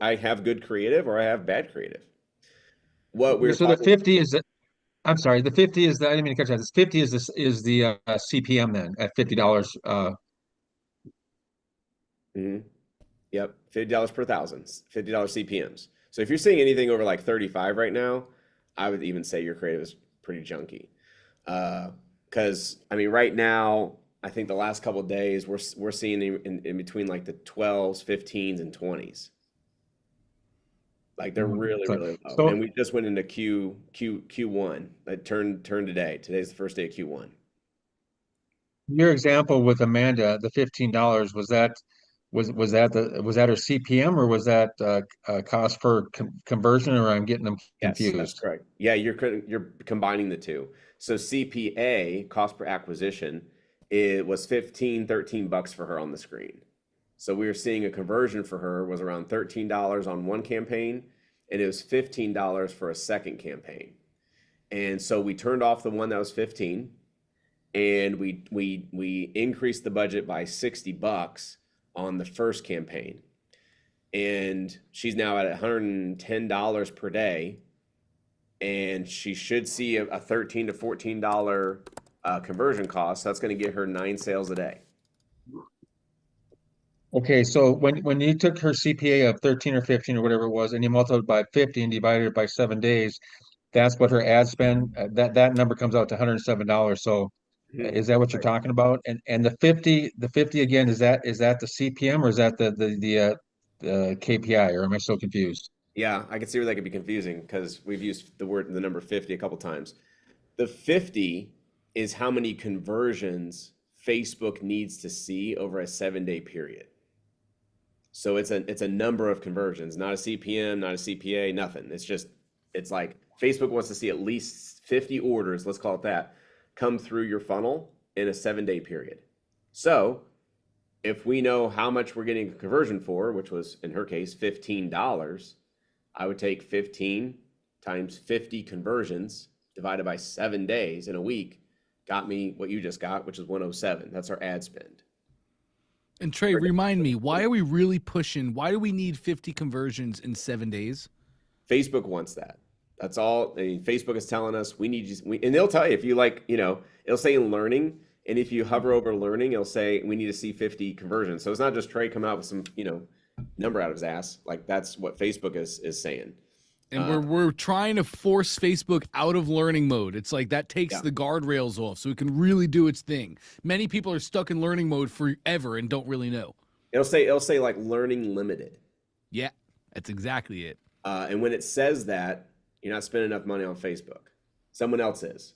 I have good creative or I have bad creative. The 50 is I'm sorry, the 50 is I didn't mean to catch that. This 50 is the CPM then at $50. Yep, $50 per thousand, $50 CPMs. So if you're seeing anything over like 35 right now, I would even say your creative is pretty junky. Because I mean, right now, I think the last couple of days we're seeing in between like the 12s, 15s, and 20s. Like they're really low. So, and we just went into Q1. That turned today. Today's the first day of Q1. Your example with Amanda, the $15, was that her CPM, or was that cost per conversion, or I'm getting them Yes, that's confused? correct. Yeah, you're combining the two. So CPA, cost per acquisition, it was 15, $13 for her on the screen. So we were seeing a conversion for her was around $13 on one campaign, and it was $15 for a second campaign. And so we turned off the one that was 15, and we increased the budget by $60 on the first campaign. And she's now at $110 per day, and she should see a $13 to $14 conversion cost. So that's going to get her 9 sales a day. Okay, so when you took her CPA of 13 or 15 or whatever it was, and you multiplied by 50 and divided it by 7 days, that's what her ad spend, that number comes out to $107. So is that what you're talking about? And the 50 again, is that the CPM, or is that the KPI, or am I so confused? Yeah, I can see where that could be confusing because we've used the number 50 a couple times. The 50 is how many conversions Facebook needs to see over a 7-day period. So it's a number of conversions, not a CPM, not a CPA, nothing. It's like Facebook wants to see at least 50 orders, let's call it that, come through your funnel in a 7-day period. So if we know how much we're getting a conversion for, which was in her case $15, I would take 15 times 50 conversions divided by 7 days in a week, got me what you just got, which is 107. That's our ad spend. And Trey, remind me, why are we really pushing? Why do we need 50 conversions in 7 days? Facebook wants that. That's all. I mean, Facebook is telling us we need you, and they'll tell you if you it'll say in learning, and if you hover over learning, it'll say we need to see 50 conversions. So it's not just Trey coming out with some number out of his ass. Like that's what Facebook is saying. And we're trying to force Facebook out of learning mode. It's like that takes the guardrails off so it can really do its thing. Many people are stuck in learning mode forever and don't really know. It'll say like learning limited. Yeah, that's exactly it. And when it says that, you're not spending enough money on Facebook. Someone else is.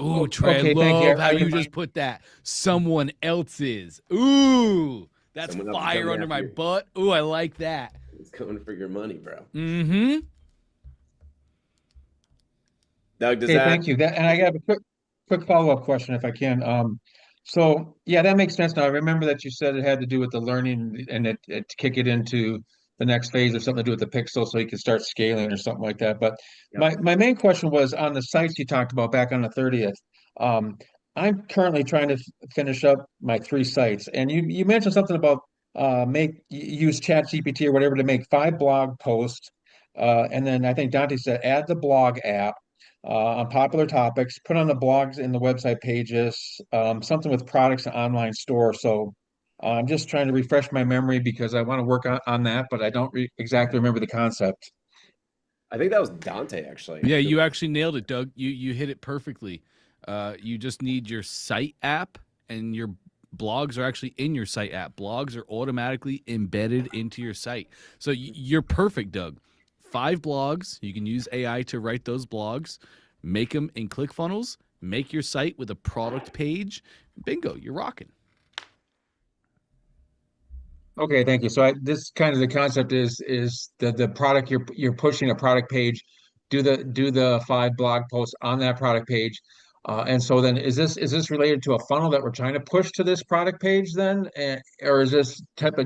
Ooh, Trey, Okay, I thank you. love how you just put that. Someone else is. Ooh, that's Someone else is fire coming under my after you. butt. Ooh, I like that. It's coming for your money, bro. Mm-hmm. Doug, does Okay, that? thank you. And I got a quick follow-up question if I can. So yeah, that makes sense now. I remember that you said it had to do with the learning and it to kick it into the next phase or something to do with the pixel so you can start scaling or something like that. But Yep. my main question was on the sites you talked about back on the 30th. I'm currently trying to finish up my 3 sites, and you mentioned something about use Chat GPT or whatever to make 5 blog posts, and then I think Dante said add the blog app on popular topics, put on the blogs in the website pages, something with products and online store. So I'm just trying to refresh my memory because I want to work on that, but I don't exactly remember the concept. I think that was Dante actually. Yeah, you actually nailed it, Doug. You hit it perfectly. You just need your site app, and your blogs are actually in your site app. Blogs are automatically embedded into your site. So you're perfect, Doug. 5 blogs. You can use AI to write those blogs, make them in ClickFunnels, make your site with a product page. Bingo, you're rocking. Okay, thank you. So this kind of the concept is the product you're pushing a product page, do the 5 blog posts on that product page, and so then is this related to a funnel that we're trying to push to this product page then, or is this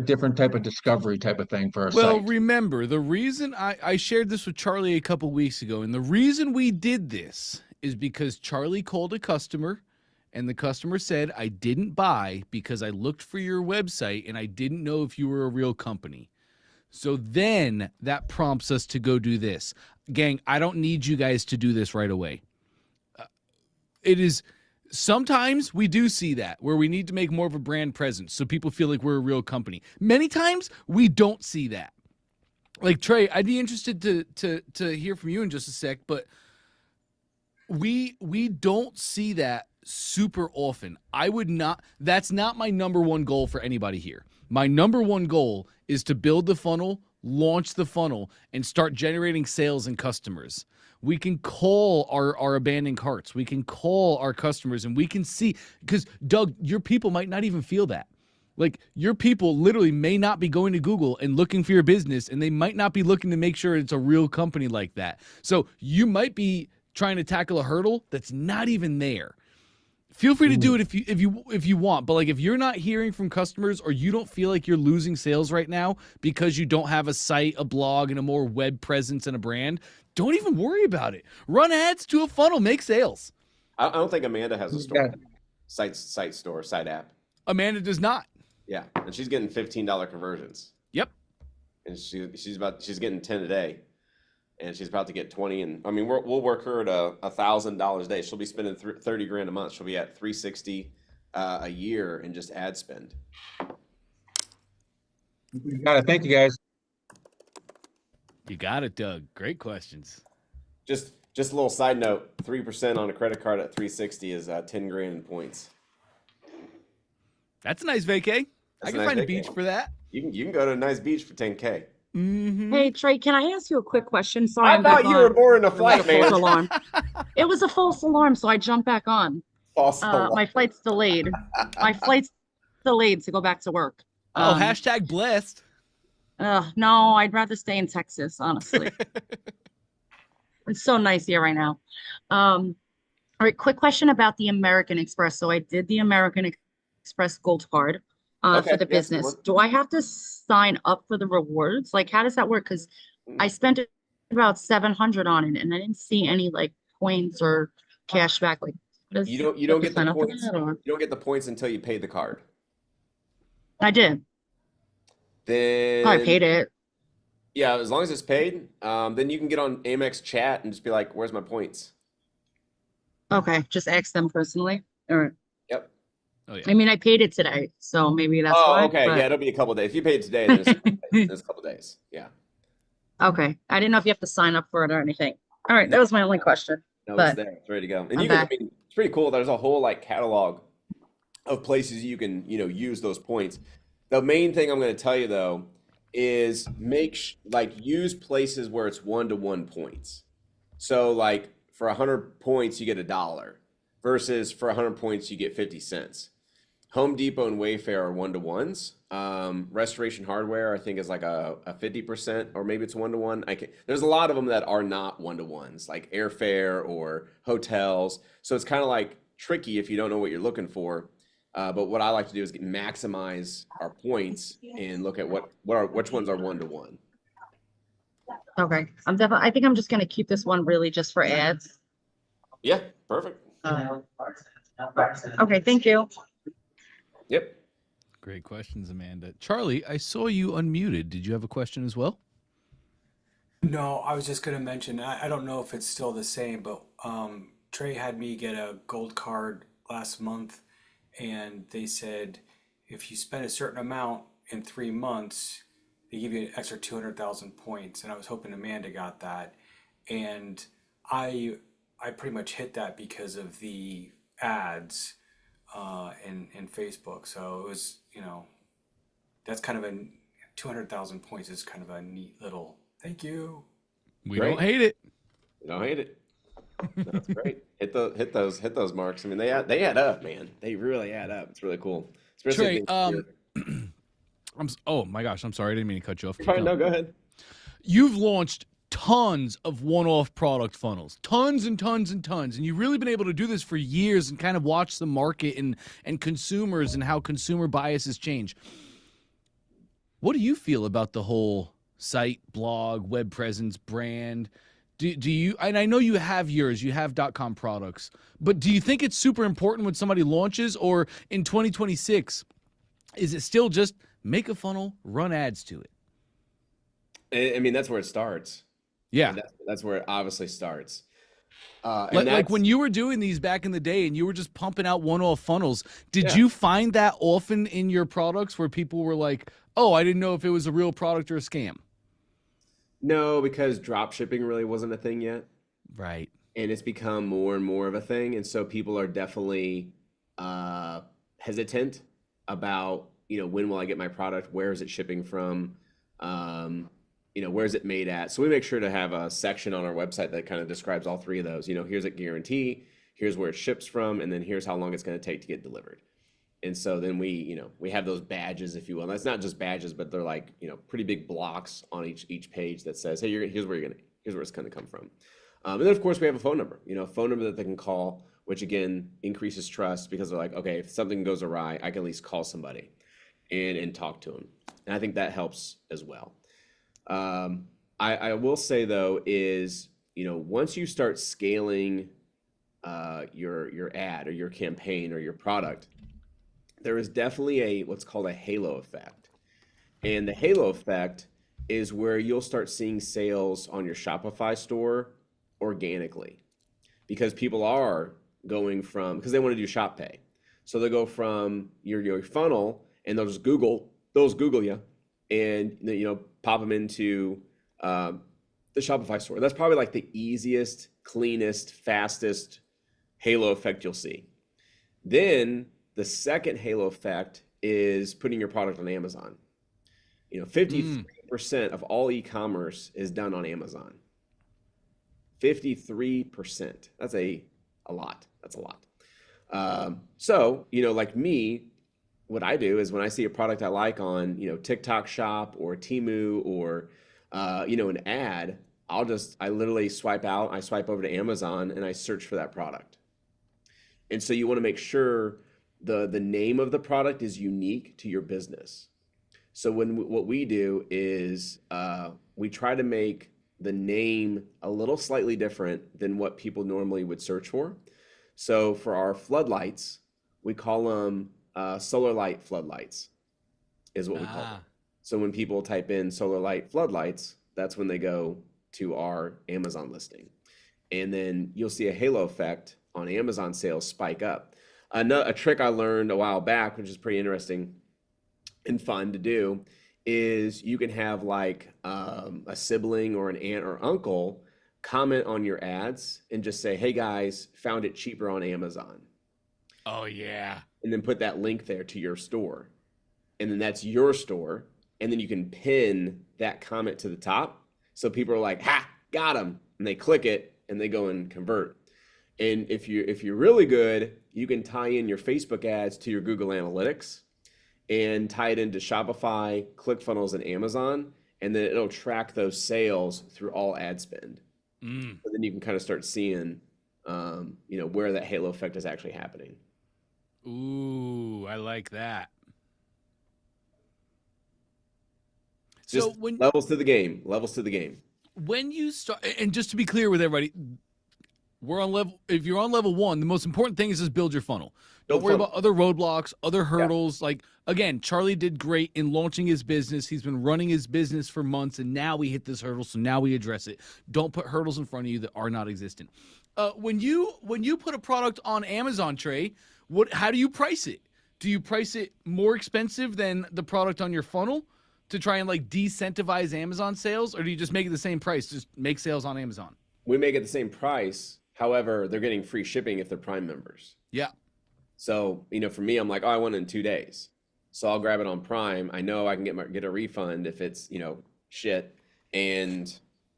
different type of discovery type of thing for our Well, site? remember, the reason I shared this with Charlie a couple weeks ago, and the reason we did this is because Charlie called a customer, and the customer said, I didn't buy because I looked for your website and I didn't know if you were a real company. So then that prompts us to go do this. Gang, I don't need you guys to do this right away. It is sometimes we do see that where we need to make more of a brand presence so people feel like we're a real company. Many times we don't see that. Like Trey, I'd be interested to hear from you in just a sec, but we don't see that super often. That's not my number one goal for anybody here. My number one goal is to build the funnel, launch the funnel, and start generating sales and customers. We can call our abandoned carts. We can call our customers, and we can see, because Doug, your people might not even feel that. Like, your people literally may not be going to Google and looking for your business, and they might not be looking to make sure it's a real company like that. So you might be trying to tackle a hurdle that's not even there. Feel free to do it if you want, but like, if you're not hearing from customers, or you don't feel like you're losing sales right now because you don't have a site, a blog, and a more web presence and a brand, don't even worry about it. Run ads to a funnel, make sales. I don't think Amanda has a store, Yeah. site app. Amanda does not. Yeah, and she's getting $15 conversions, Yep. and she's getting 10 a day, and she's about to get 20. And I mean, we'll work her at $1,000 a day. She'll be spending 30 grand a month. She'll be at 360 a year in just ad spend. You got it. Thank you, guys. You got it, Doug. Great questions. Just a little side note: 3% on a credit card at 360 is 10 grand in points. That's a nice vacay. I That's a can nice find a vacay. beach for that. You can go to a nice beach for 10K. Mm-hmm. Hey Trey, can I ask you a quick question? Sorry, I I'm back thought you were on. boarding a It was flight, a false man. alarm. It was a false alarm, so I jumped back on. False alarm. My flight's delayed. My flight's delayed to go back to work. Oh, hashtag blessed. No, I'd rather stay in Texas, honestly. It's so nice here right now. All right, quick question about the American Express. So I did the American Express Gold Card Okay, for the yes, good business. one. Do I have to sign up for the rewards? Like, how does that work? Because I spent about 700 on it, and I didn't see any like points or cash back. Like, You don't get sign the up for points. that, or? You don't get the points until you pay the card. I did. Then I paid it. Yeah, as long as it's paid, then you can get on Amex chat and just be like, "Where's my points?" Okay, just ask them personally. All right. Yep. Oh yeah. I mean, I paid it today, so maybe that's Oh, why. okay. but- Yeah, it'll be a couple days. If you paid today, then it's a couple days. Yeah. Okay, I didn't know if you have to sign up for it or anything. All right, that was my only question. No, But it's there. It's ready to go. And I'm you can, back. I mean, it's pretty cool. There's a whole like catalog of places you can, use those points. The main thing I'm going to tell you though is use places where it's 1-to-1 points. So like for 100 points you get $1 versus for 100 points you get 50 cents. Home Depot and Wayfair are 1-to-1s. Restoration Hardware I think is like a 50%, or maybe it's 1-to-1. There's a lot of them that are not 1-to-1s, like airfare or hotels. So it's kind of like tricky if you don't know what you're looking for. But what I like to do is maximize our points and look at which ones are 1-to-1. Okay, I think I'm just gonna keep this one really just for ads. Yeah, perfect. Okay, thank you. Yep. Great questions, Amanda. Charlie, I saw you unmuted. Did you have a question as well? No, I was just going to mention, I don't know if it's still the same, but Trey had me get a gold card last month, and they said if you spend a certain amount in 3 months, they give you an extra 200,000 points. And I was hoping Amanda got that. And I pretty much hit that because of the ads in Facebook. So it was, that's kind of 200,000 points is kind of a neat little thank you. We Great. don't hate it. You don't hate it. That's great. Hit those marks. I mean, they add up, man. They really add up. It's really cool. Especially Trey, oh my gosh, I'm sorry. I didn't mean to cut you off. Keep Fine, no, going. go ahead. You've launched tons of one-off product funnels, tons and tons and tons, and you've really been able to do this for years and kind of watch the market and consumers and how consumer biases change. What do you feel about the whole site, blog, web presence, brand? Do you, and I know you have yours, you have .com products, but do you think it's super important when somebody launches, or in 2026, is it still just make a funnel, run ads to it? I mean, that's where it starts. Yeah. That's where it obviously starts. Like when you were doing these back in the day and you were just pumping out one-off funnels, did Yeah. you find that often in your products where people were like, oh, I didn't know if it was a real product or a scam? No, because drop shipping really wasn't a thing yet. Right. And it's become more and more of a thing. And so people are definitely hesitant about, when will I get my product? Where is it shipping from? Where is it made at? So we make sure to have a section on our website that kind of describes all three of those. Here's a guarantee, here's where it ships from, and then here's how long it's going to take to get delivered. And so then we have those badges, if you will. And that's not just badges, but they're like, pretty big blocks on each page that says, hey, here's where it's going to come from. And then of course we have a phone number, a phone number that they can call, which again increases trust because they're like, okay, if something goes awry, I can at least call somebody and talk to them. And I think that helps as well. I will say though is, once you start scaling your ad or your campaign or your product, there is definitely what's called a halo effect. And the halo effect is where you'll start seeing sales on your Shopify store organically, because people are going from, because they want to do Shop Pay. So they go from your funnel and they'll just Google you and pop them into the Shopify store. That's probably like the easiest, cleanest, fastest halo effect you'll see. Then the second halo effect is putting your product on Amazon. 53% of all e-commerce is done on Amazon. 53%. That's a lot. That's a lot. So, like me, what I do is when I see a product I like on, TikTok Shop or Temu or, an ad, I literally swipe out, I swipe over to Amazon and I search for that product. And so you want to make sure the name of the product is unique to your business. So what we do is we try to make the name a little slightly different than what people normally would search for. So for our floodlights, we call them solar light floodlights is what we call them. So when people type in solar light floodlights, that's when they go to our Amazon listing. And then you'll see a halo effect on Amazon sales spike up. A trick I learned a while back, which is pretty interesting and fun to do, is you can have like a sibling or an aunt or uncle comment on your ads and just say, hey guys, found it cheaper on Amazon. Oh yeah. And then put that link there to your store. And then that's your store. And then you can pin that comment to the top. So people are like, ha, got them. And they click it and they go and convert. And if you're really good, you can tie in your Facebook ads to your Google Analytics and tie it into Shopify, ClickFunnels, and Amazon. And then it'll track those sales through all ad spend. And then you can kind of start seeing, where that halo effect is actually happening. Ooh, I like that. Just so levels to the game. When you start, and just to be clear with everybody, if you're on level 1, the most important thing is just build your funnel. Don't worry about other roadblocks, other hurdles. Yeah. Like, again, Charlie did great in launching his business. He's been running his business for months, and now we hit this hurdle, so now we address it. Don't put hurdles in front of you that are not existent. When you put a product on Amazon, Trey, how do you price it? Do you price it more expensive than the product on your funnel to try and like decentivize Amazon sales, or do you just make it the same price, just make sales on Amazon? We make it the same price. However, they're getting free shipping if they're Prime members. Yeah. So, for me, I'm like, I want it in 2 days. So I'll grab it on Prime. I know I can get a refund if it's, shit. And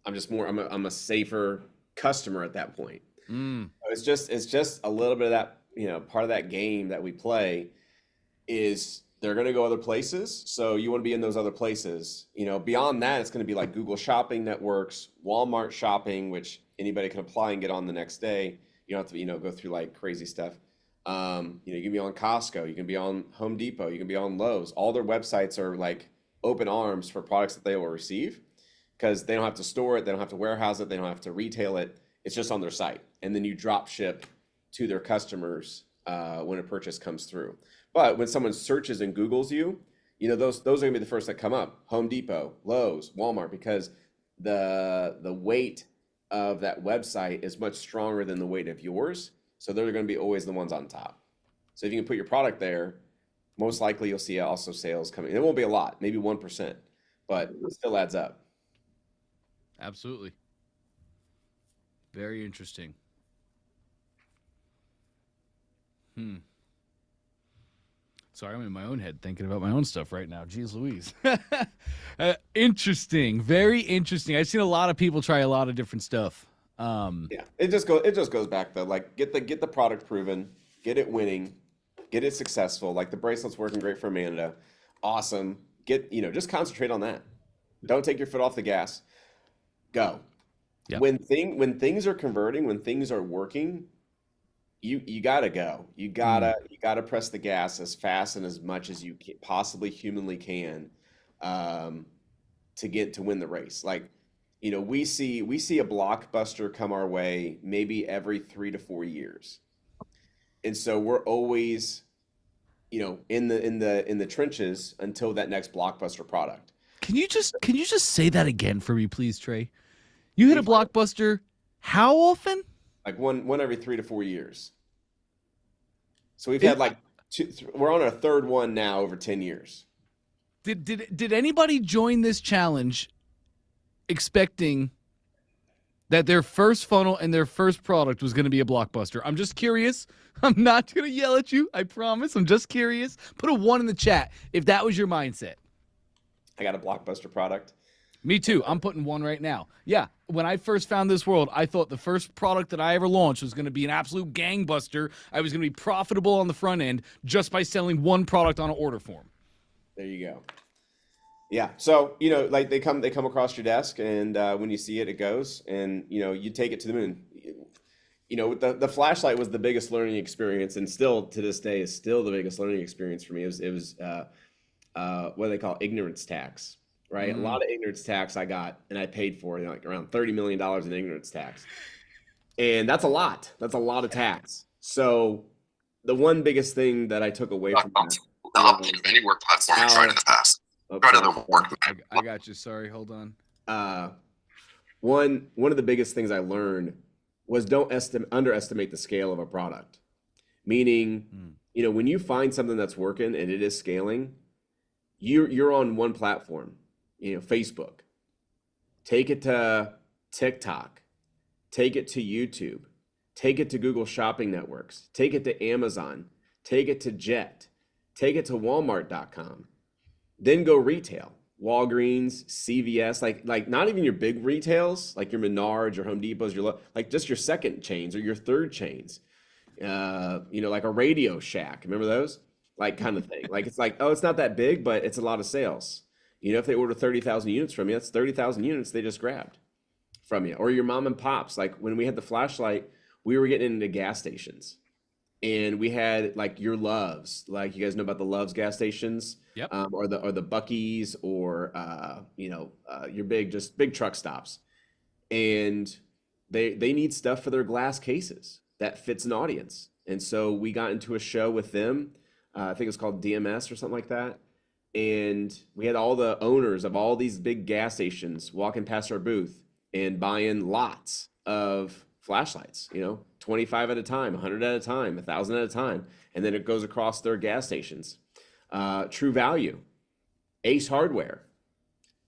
I'm a safer customer at that point. It's just a little bit of that, part of that game that we play is they're going to go other places. So you want to be in those other places. Beyond that, it's going to be like Google Shopping networks, Walmart Shopping, which anybody can apply and get on the next day. You don't have to, go through like crazy stuff. You can be on Costco, you can be on Home Depot, you can be on Lowe's. All their websites are like open arms for products that they will receive because they don't have to store it, they don't have to warehouse it, they don't have to retail it. It's just on their site. And then you drop ship to their customers when a purchase comes through. But when someone searches and Googles you, those are gonna be the first that come up. Home Depot, Lowe's, Walmart, because the weight of that website is much stronger than the weight of yours. So they're going to be always the ones on top. So if you can put your product there, most likely you'll see also sales coming. It won't be a lot, maybe 1%, but it still adds up. Absolutely. Very interesting. Sorry, I'm in my own head thinking about my own stuff right now. Jeez Louise. Interesting. Very interesting. I've seen a lot of people try a lot of different stuff. Yeah, it just goes back though. Like get the product proven, get it winning, get it successful. Like the bracelet's working great for Amanda. Awesome. Just concentrate on that. Don't take your foot off the gas. Go. Yep. When things are converting, when things are working, you gotta go. You gotta press the gas as fast and as much as you possibly humanly can, to win the race. Like, we see a blockbuster come our way maybe every 3 to 4 years, and so we're always, in the trenches until that next blockbuster product. Can you just say that again for me, please, Trey? You hit a blockbuster how often? Like one every 3 to 4 years. So we've had like we're on our third one now over 10 years. Did anybody join this challenge expecting that their first funnel and their first product was going to be a blockbuster? I'm just curious. I'm not going to yell at you. I promise. I'm just curious. Put a 1 in the chat if that was your mindset. I got a blockbuster product. Me too. I'm putting 1 right now. Yeah, when I first found this world, I thought the first product that I ever launched was going to be an absolute gangbuster. I was going to be profitable on the front end just by selling 1 product on an order form. There you go. Yeah. So, like they come across your desk, and when you see it, it goes, and, you take it to the moon. The flashlight was the biggest learning experience, and still to this day is still the biggest learning experience for me. It was what do they call ignorance tax, right? A lot of ignorance tax I got, and I paid for like around $30 million in ignorance tax. And that's a lot. That's a lot of tax. So the one biggest thing that I took away from that, any work platform you tried in the past. Try to work. I got you. Sorry, hold on. One of the biggest things I learned was don't underestimate the scale of a product. Meaning, when you find something that's working and it is scaling, you're on one platform, Facebook. Take it to TikTok. Take it to YouTube. Take it to Google Shopping Networks. Take it to Amazon. Take it to Jet. Take it to Walmart.com. Then go retail. Walgreens, CVS, like not even your big retails, like your Menards, your Home Depots, like just your second chains or your third chains. Like a Radio Shack. Remember those? Like kind of thing. Like it's like, oh, it's not that big, but it's a lot of sales. If they order 30,000 units from you, that's 30,000 units they just grabbed from you. Or your mom and pops. Like when we had the flashlight, we were getting into gas stations. And we had like your Loves, like you guys know about the Loves gas stations, yep. or the Buc-ee's, or your big truck stops, and they need stuff for their glass cases that fits an audience. And so we got into a show with them. I think it was called DMS or something like that. And we had all the owners of all these big gas stations walking past our booth and buying lots of flashlights, 25 at a time, 100 at a time, 1,000 at a time. And then it goes across their gas stations. True Value, Ace Hardware,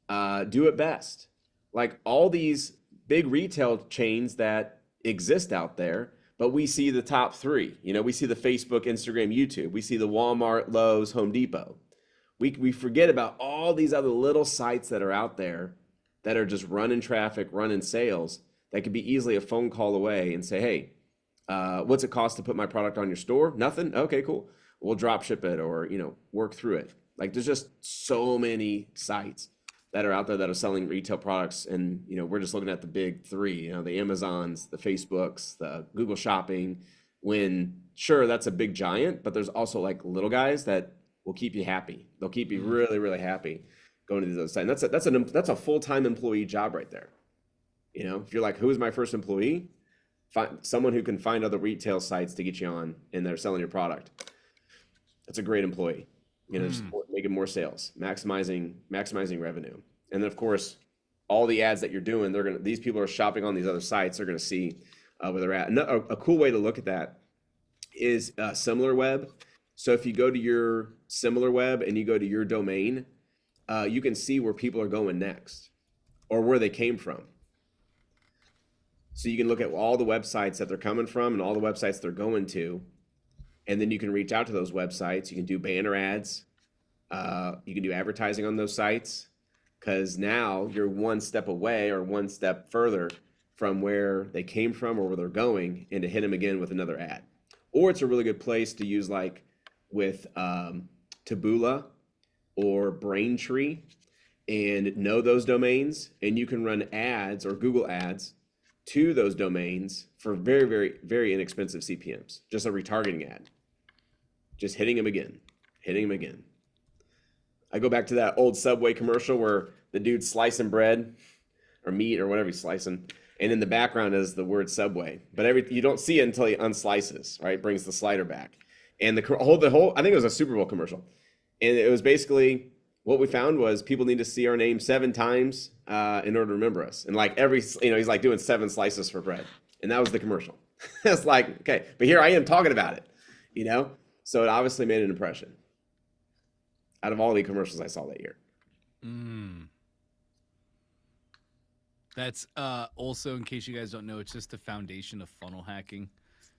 Do It Best. Like all these big retail chains that exist out there, but we see the top 3. We see the Facebook, Instagram, YouTube. We see the Walmart, Lowe's, Home Depot. We forget about all these other little sites that are out there that are just running traffic, running sales, that could be easily a phone call away and say, hey, what's it cost to put my product on your store? Nothing? Okay, cool. We'll drop ship it, or, work through it. Like there's just so many sites that are out there that are selling retail products. And, we're just looking at the big 3, the Amazons, the Facebooks, the Google Shopping, when sure, that's a big giant, but there's also like little guys that will keep you happy. They'll keep you really, really happy going to these other sites. And that's a full-time employee job right there. If you're like, who is my first employee? Find someone who can find other retail sites to get you on and they're selling your product. That's a great employee. Just making more sales, maximizing revenue. And then of course, all the ads that you're doing, these people are shopping on these other sites. They're going to see where they're at. And a cool way to look at that is SimilarWeb. So if you go to your SimilarWeb and you go to your domain, you can see where people are going next or where they came from. So you can look at all the websites that they're coming from and all the websites they're going to, and then you can reach out to those websites. You can do banner ads. You can do advertising on those sites, because now you're one step away or one step further from where they came from or where they're going, and to hit them again with another ad. Or it's a really good place to use like with Taboola or Braintree and know those domains, and you can run ads or Google ads to those domains for very, very, very inexpensive CPMs. Just a retargeting ad. Just hitting them again, hitting them again. I go back to that old Subway commercial where the dude's slicing bread or meat or whatever he's slicing, and in the background is the word Subway. But you don't see it until he unslices, right? Brings the slider back. And the whole, I think it was a Super Bowl commercial. And it was basically, what we found was people need to see our name 7 times in order to remember us. And like he's like doing 7 slices for bread. And that was the commercial. It's like, okay, but here I am talking about it, So it obviously made an impression out of all the commercials I saw that year. That's also, in case you guys don't know, it's just the foundation of funnel hacking.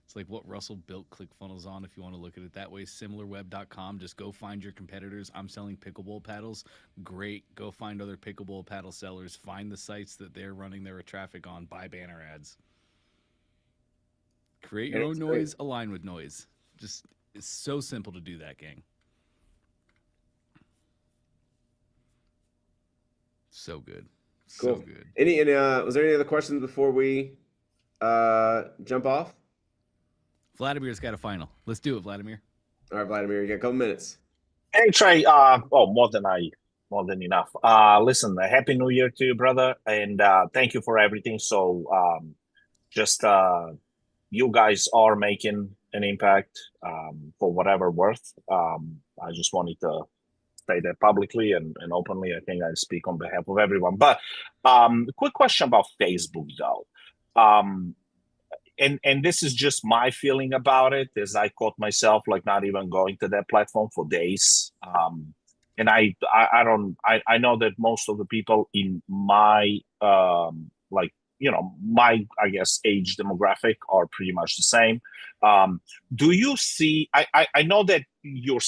It's like what Russell built ClickFunnels on, if you want to look at it that way. Similarweb.com. Just go find your competitors. I'm selling pickleball paddles. Great. Go find other pickleball paddle sellers. Find the sites that they're running their traffic on. Buy banner ads. Create your own noise. Align with noise. Just, it's so simple to do that, gang. So good. Cool. So good. Was there any other questions before we jump off? Vladimir's got a final. Let's do it, Vladimir. All right, Vladimir, you got a couple minutes. Hey Trey, more than enough. Listen, a happy New Year to you, brother, and thank you for everything. So, you guys are making an impact for whatever worth. I just wanted to say that publicly and openly. I think I speak on behalf of everyone. But quick question about Facebook, though. And this is just my feeling about it, as I caught myself like not even going to that platform for days. And I know that most of the people in my my, I guess, age demographic are pretty much the same. Do you see? I know that you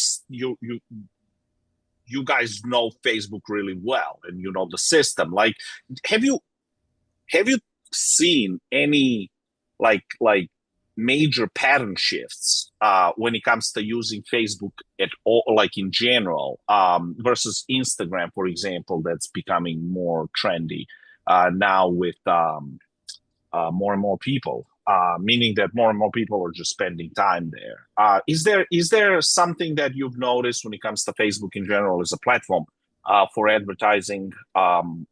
guys know Facebook really well, and you know the system. Like, have you seen any like major pattern shifts when it comes to using Facebook at all, like in general, versus Instagram, for example, that's becoming more trendy now with more and more people, meaning that more and more people are just spending time there. Is there something that you've noticed when it comes to Facebook in general as a platform for advertising,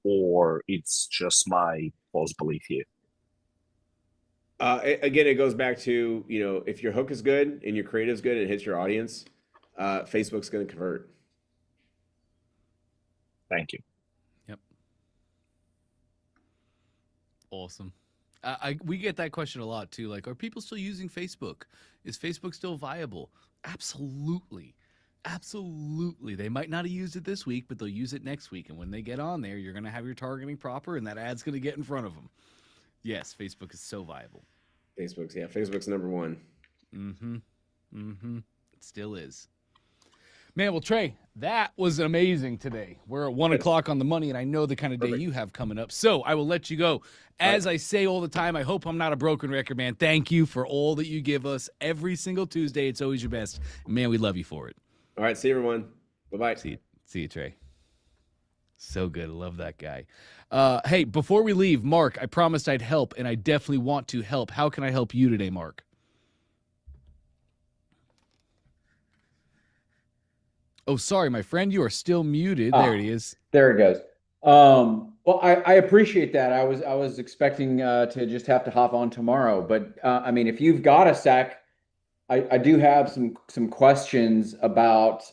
or it's just my false belief here? Again, it goes back to, if your hook is good and your creative is good and it hits your audience, Facebook's going to convert. Thank you. Yep. Awesome. We get that question a lot too. Like, are people still using Facebook? Is Facebook still viable? Absolutely. Absolutely. They might not have used it this week, but they'll use it next week. And when they get on there, you're going to have your targeting proper and that ad's going to get in front of them. Yes, Facebook is so viable. Facebook's number one. It still is. Man, well, Trey, that was amazing today. We're at 1 o'clock on the money, and I know the kind of day you have coming up. So I will let you go. As I say all the time, I hope I'm not a broken record, man. Thank you for all that you give us every single Tuesday. It's always your best. Man, we love you for it. All right, see you, everyone. Bye-bye. See you, Trey. So good. I love that guy. Hey, before we leave, Mark, I promised I'd help, and I definitely want to help. How can I help you today, Mark? Oh, sorry, my friend. You are still muted. There it is. There it goes. Well, I appreciate that. I was expecting to just have to hop on tomorrow, but I mean, if you've got a sec, I do have some questions about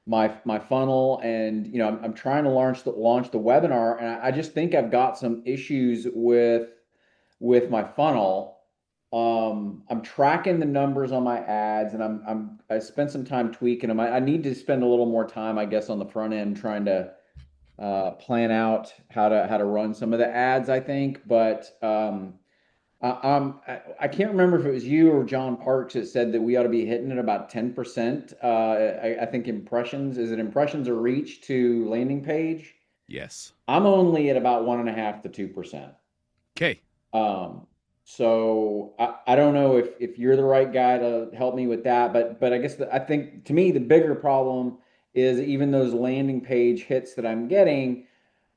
my funnel, and I'm trying to launch the webinar, and I just think I've got some issues with my funnel. I'm tracking the numbers on my ads, and I spent some time tweaking them. I need to spend a little more time, I guess, on the front end trying to plan out how to run some of the ads, I think. But I can't remember if it was you or John Parks that said that we ought to be hitting at about 10%. I think impressions. Is it impressions or reach to landing page? Yes. I'm only at about 1.5 to 2%. Okay. So I don't know if you're the right guy to help me with that, but I guess I think to me the bigger problem is even those landing page hits that I'm getting,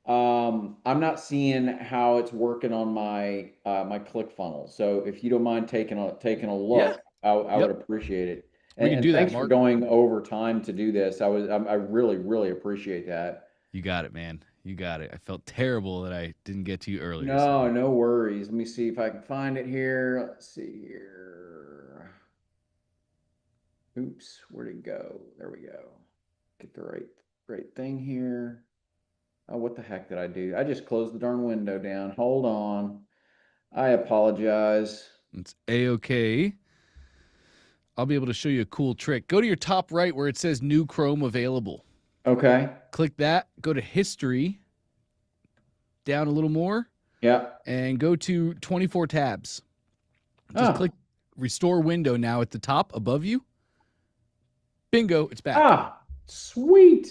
I'm not seeing how it's working on my my ClickFunnels. So if you don't mind taking a Yeah. look, I would Yep. appreciate it. We can And do that, thanks for Mark. going over time to do this. I really appreciate that. You got it, man. You got it. I felt terrible that I didn't get to you earlier. No, So. no worries. Let me see if I can find it here. Let's see here. Oops, where'd it go? There we go. Get the right thing here. Oh, what the heck did I do? I just closed the darn window down. Hold on. I apologize. It's A-OK. I'll be able to show you a cool trick. Go to your top right where it says New Chrome Available. Okay. Click that. Go to History. Down a little more. Yeah. And go to 24 tabs. Just click Restore Window now at the top above you. Bingo, it's back. Ah, sweet.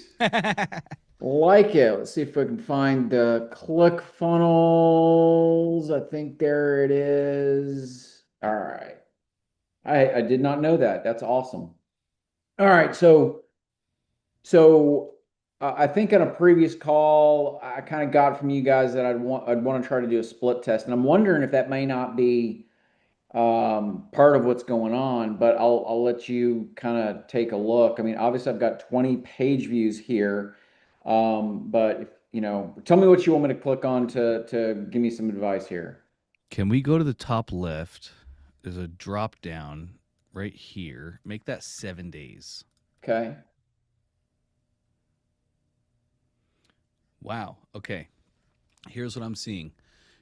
Like it. Let's see if I can find the ClickFunnels. I think there it is. All right. I did not know that. That's awesome. All right. So I think on a previous call, I kind of got from you guys that I'd want to try to do a split test, and I'm wondering if that may not be part of what's going on, but I'll let you kind of take a look. I mean, obviously I've got 20 page views here, but if, tell me what you want me to click on to give me some advice here. Can we go to the top left? There's a drop down right here. Make that 7 days. Okay. Wow. Okay. Here's what I'm seeing.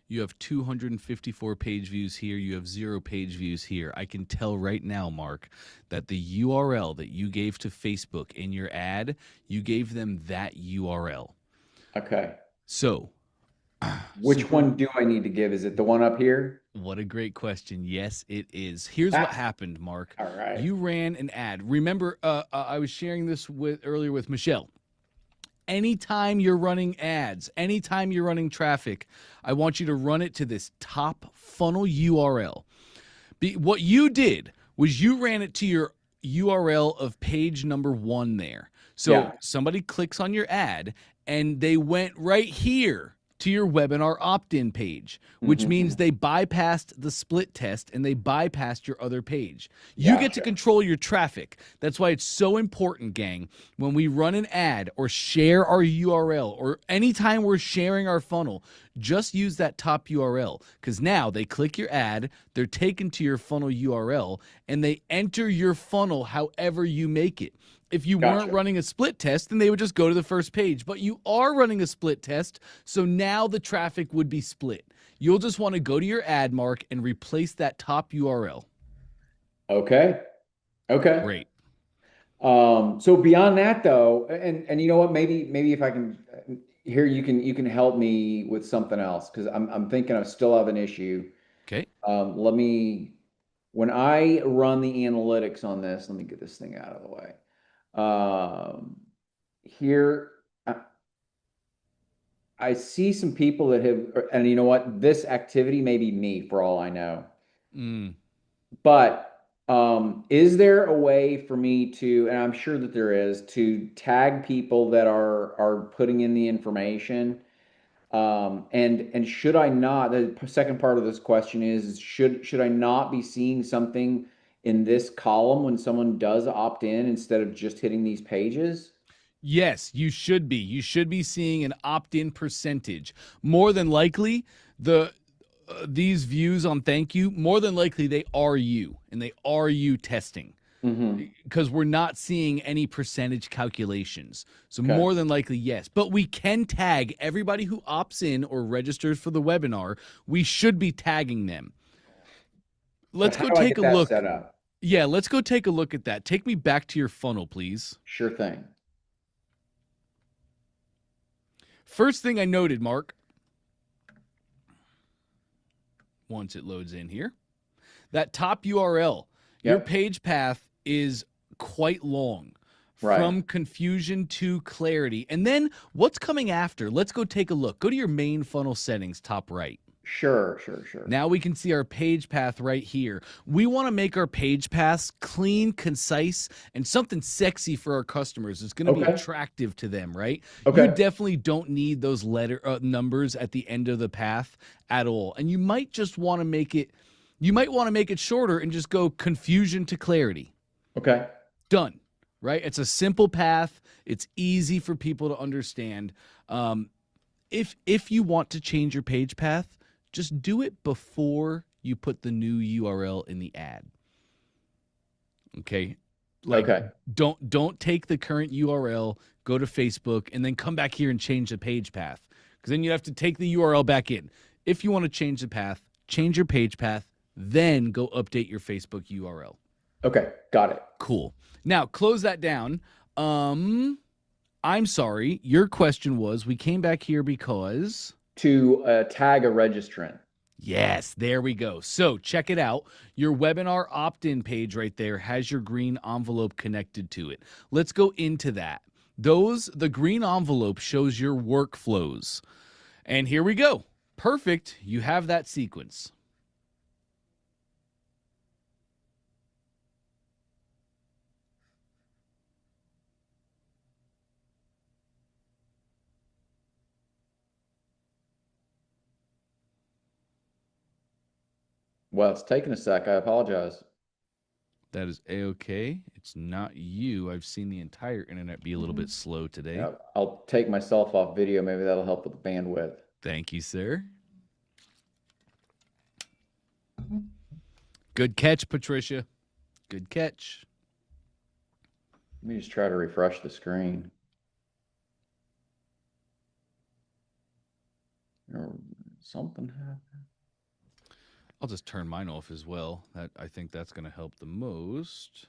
You have 254 page views here. You have 0 page views here. I can tell right now, Mark, that the URL that you gave to Facebook in your ad, you gave them that URL. Okay. So, which one do I need to give? Is it the one up here? What a great question. Yes, it is. Here's what happened, Mark. All right. You ran an ad. Remember, I was sharing this earlier with Michelle. Anytime you're running ads, anytime you're running traffic, I want you to run it to this top funnel URL. What you did was you ran it to your URL of page number 1 there. So somebody clicks on your ad and they went right here to your webinar opt-in page, which means they bypassed the split test and they bypassed your other page. You get to control your traffic. That's why it's so important, gang. When we run an ad or share our URL or anytime we're sharing our funnel, just use that top URL because now they click your ad, they're taken to your funnel URL, and they enter your funnel however you make it. If you weren't running a split test, then they would just go to the first page. But you are running a split test, so now the traffic would be split. You'll just want to go to your ad, Mark, and replace that top URL. Okay. Great. So beyond that, though, and you know what? Maybe if I can here, you can help me with something else because I'm thinking I still have an issue. Okay. When I run the analytics on this, let me get this thing out of the way. Here, I see some people that have, and you know what? This activity may be me for all I know. But is there a way for me to, and I'm sure that there is, to tag people that are putting in the information? And should I not, the second part of this question is should I not be seeing something in this column when someone does opt in instead of just hitting these pages? Yes, you should be. You should be seeing an opt-in percentage. More than likely, these views on thank you, more than likely they are you, and they are you testing. Because we're not seeing any percentage calculations. So more than likely, yes. But we can tag everybody who opts in or registers for the webinar. We should be tagging them. Let's go take a look. Set up? Yeah, let's go take a look at that. Take me back to your funnel, please. Sure thing. First thing I noted, Mark, once it loads in here, that top URL, your page path is quite long. From confusion to clarity. And then what's coming after? Let's go take a look. Go to your main funnel settings, top right. Sure. Now we can see our page path right here. We want to make our page paths clean, concise, and something sexy for our customers. It's going to be attractive to them, right? Okay. You definitely don't need those letter numbers at the end of the path at all. And you might just want to make it, shorter and just go confusion to clarity. Okay. Done, right? It's a simple path. It's easy for people to understand. If you want to change your page path, just do it before you put the new URL in the ad. Okay? Don't take the current URL, go to Facebook, and then come back here and change the page path. Because then you have to take the URL back in. If you want to change the path, change your page path, then go update your Facebook URL. Okay, got it. Cool. Now, close that down. I'm sorry. Your question was, we came back here because... To tag a registrant. Yes, there we go. So check it out. Your webinar opt-in page right there has your green envelope connected to it. Let's go into that. The green envelope shows your workflows. And here we go. Perfect. You have that sequence. Well, it's taking a sec. I apologize. That is A-okay. It's not you. I've seen the entire internet be a little bit slow today. Yeah, I'll take myself off video. Maybe that'll help with the bandwidth. Thank you, sir. Good catch, Patricia. Good catch. Let me just try to refresh the screen. Something happened. I'll just turn mine off as well. I think that's going to help the most.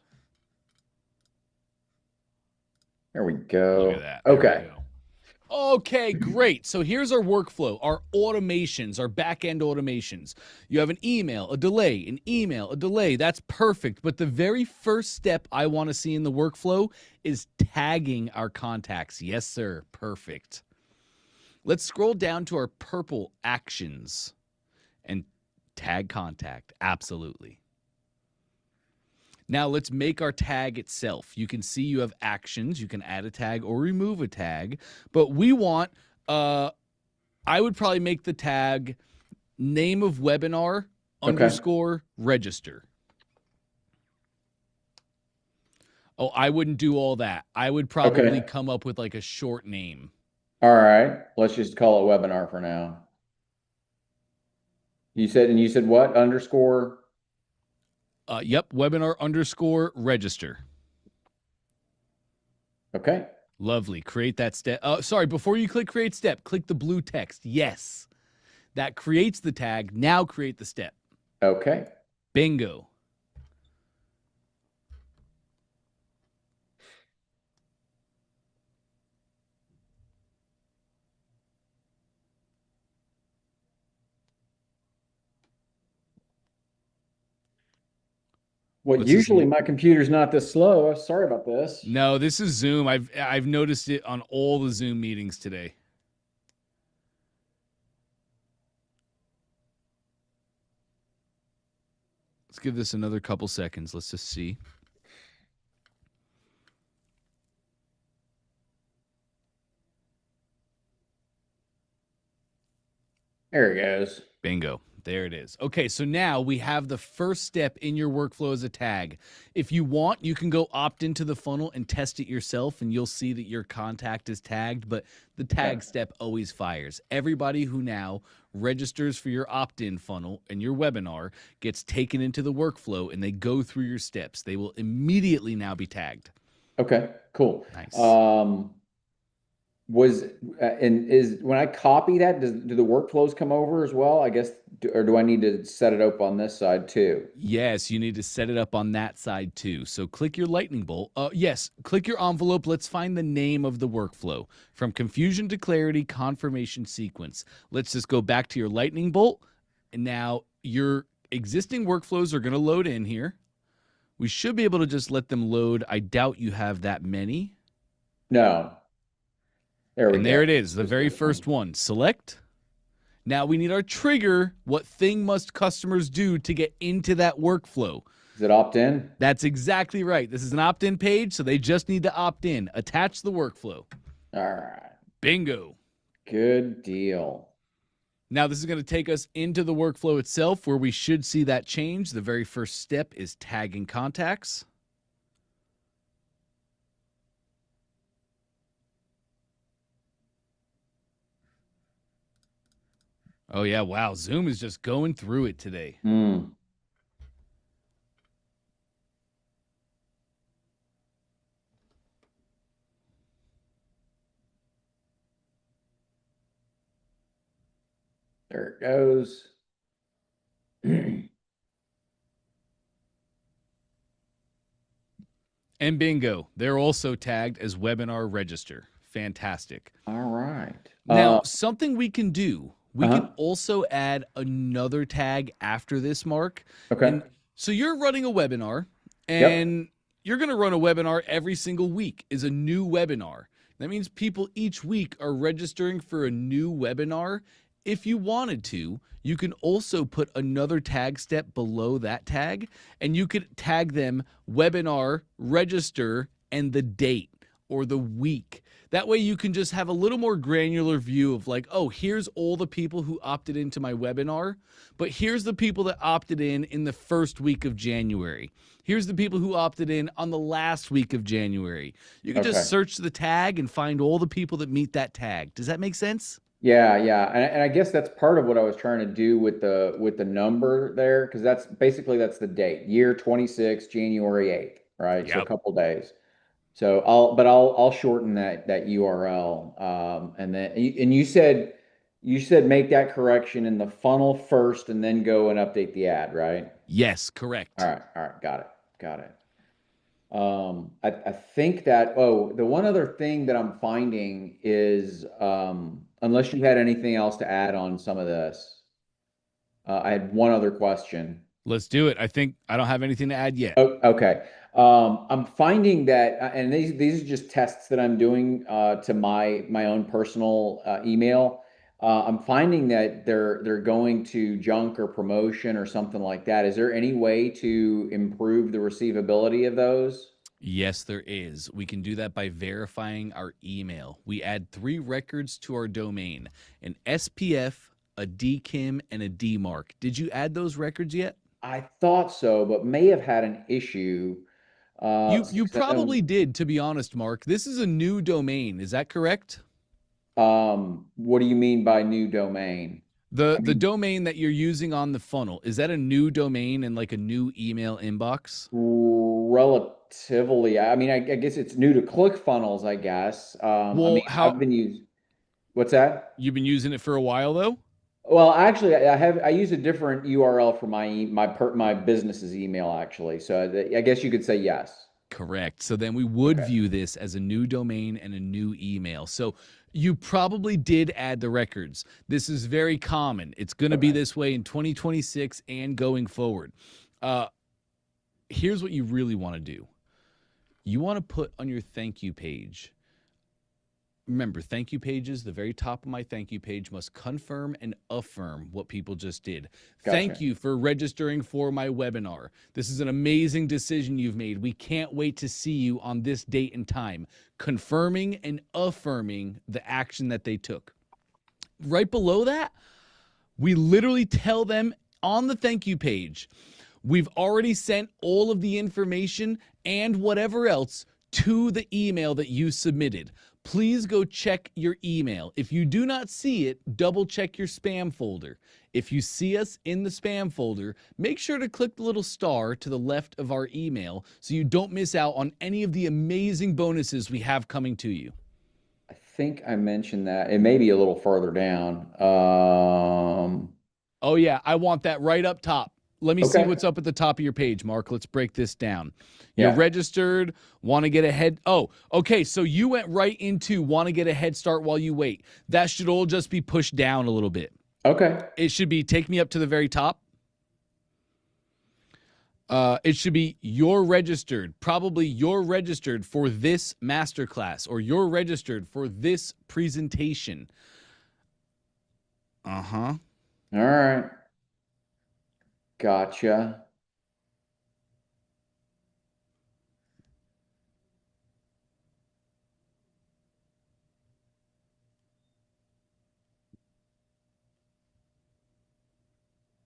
There we go. Look at that. Okay. Okay, great. So here's our workflow, our automations, our back-end automations. You have an email, a delay, an email, a delay. That's perfect. But the very first step I want to see in the workflow is tagging our contacts. Yes, sir. Perfect. Let's scroll down to our purple actions and tag contact. Absolutely. Now let's make our tag itself. You can see you have actions. You can add a tag or remove a tag, but we want, I would probably make the tag name of webinar underscore register. Oh, I wouldn't do all that. I would probably come up with like a short name. All right. Let's just call it webinar for now. You said what? Underscore? Yep. Webinar underscore register. Okay. Lovely. Create that step. Sorry, before you click create step, click the blue text. Yes. That creates the tag. Now create the step. Okay. Bingo. Well, usually my computer's not this slow. Sorry about this. No, this is Zoom. I've noticed it on all the Zoom meetings today. Let's give this another couple seconds. Let's just see. There it goes. Bingo. There it is. Okay, so now we have the first step in your workflow as a tag. If you want, you can go opt into the funnel and test it yourself, and you'll see that your contact is tagged, but the tag step always fires. Everybody who now registers for your opt-in funnel and your webinar gets taken into the workflow, and they go through your steps. They will immediately now be tagged. Okay, cool. Nice. When I copy that, do the workflows come over as well? I guess, or do I need to set it up on this side too? Yes, you need to set it up on that side too. So click your lightning bolt. Yes, click your envelope. Let's find the name of the workflow. From confusion to clarity, confirmation sequence. Let's just go back to your lightning bolt. And now your existing workflows are going to load in here. We should be able to just let them load. I doubt you have that many. No. There we go. And there it is, the very first one. Select. Now we need our trigger. What thing must customers do to get into that workflow? Is it opt-in? That's exactly right. This is an opt-in page, so they just need to opt in. Attach the workflow. All right. Bingo. Good deal. Now this is going to take us into the workflow itself where we should see that change. The very first step is tagging contacts. Oh yeah, wow. Zoom is just going through it today. There it goes. And bingo, they're also tagged as webinar register. Fantastic. All right. Now, something we can do, we can also add another tag after this, Mark. Okay. And so you're running a webinar, and you're going to run a webinar every single week is a new webinar. That means people each week are registering for a new webinar. If you wanted to, you can also put another tag step below that tag, and you could tag them webinar, register, and the date or the week. That way you can just have a little more granular view of like, oh, here's all the people who opted into my webinar, but here's the people that opted in the first week of January. Here's the people who opted in on the last week of January. You can just search the tag and find all the people that meet that tag. Does that make sense? Yeah, and I guess that's part of what I was trying to do with the number there, because that's the date, year 26, January 8th, right? Yep. So a couple days. So I'll shorten that URL, and then you said make that correction in the funnel first, and then go and update the ad, right? Yes, correct. All right, got it. I think that the one other thing that I'm finding is unless you had anything else to add on some of this, I had one other question. Let's do it. I think I don't have anything to add yet. Oh, okay. I'm finding that, and these are just tests that I'm doing to my own personal email. I'm finding that they're going to junk or promotion or something like that. Is there any way to improve the receivability of those? Yes, there is. We can do that by verifying our email. We add 3 records to our domain, an SPF, a DKIM, and a DMARC. Did you add those records yet? I thought so, but may have had an issue. You probably did, to be honest, Mark. This is a new domain. Is that correct? What do you mean by new domain? The domain that you're using on the funnel, is that a new domain and like a new email inbox? Relatively. I mean, I guess it's new to ClickFunnels, I guess. I've been using. What's that? You've been using it for a while though? Well, actually, I use a different URL for my business's email, actually. So I guess you could say yes. Correct. So then we would view this as a new domain and a new email. So you probably did add the records. This is very common. It's going to be this way in 2026 and going forward. Here's what you really want to do. You want to put on your thank you page. Remember, thank you pages, the very top of my thank you page must confirm and affirm what people just did. Gotcha. Thank you for registering for my webinar. This is an amazing decision you've made. We can't wait to see you on this date and time. Confirming and affirming the action that they took. Right below that, we literally tell them on the thank you page, we've already sent all of the information and whatever else to the email that you submitted. Please go check your email. If you do not see it, double check your spam folder. If you see us in the spam folder, make sure to click the little star to the left of our email so you don't miss out on any of the amazing bonuses we have coming to you. I think I mentioned that. It may be a little further down. Oh yeah, I want that right up top. Let me see what's up at the top of your page, Mark. Let's break this down. You're registered, want to get a head. Oh, okay. So you went right into want to get a head start while you wait. That should all just be pushed down a little bit. Okay. It should be take me up to the very top. It should be you're registered. Probably you're registered for this masterclass or you're registered for this presentation. Uh-huh. All right. Gotcha.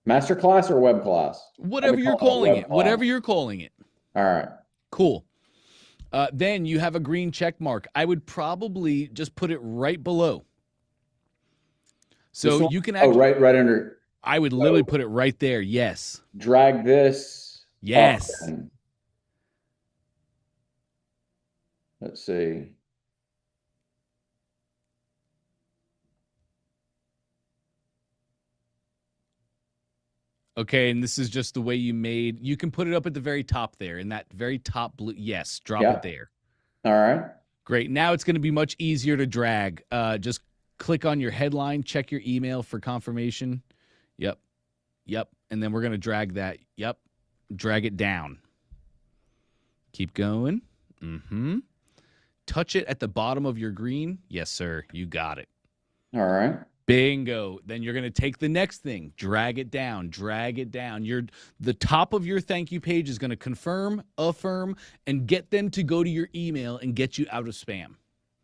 Master class or web class? Whatever you're calling it. Whatever you're calling it. All right. Cool. Then you have a green check mark. I would probably just put it right below. So you can actually right under. I would literally put it right there. Yes. Drag this. Yes. Up. Let's see. Okay, and this is just the way you made. You can put it up at the very top there, in that very top blue. Yes, drop it there. All right. Great. Now it's going to be much easier to drag. Just click on your headline, check your email for confirmation. Yep. And then we're going to drag that. Yep. Drag it down. Keep going. Touch it at the bottom of your green. Yes, sir. You got it. All right. Bingo. Then you're going to take the next thing, drag it down. The top of your thank you page is going to confirm, affirm, and get them to go to your email and get you out of spam.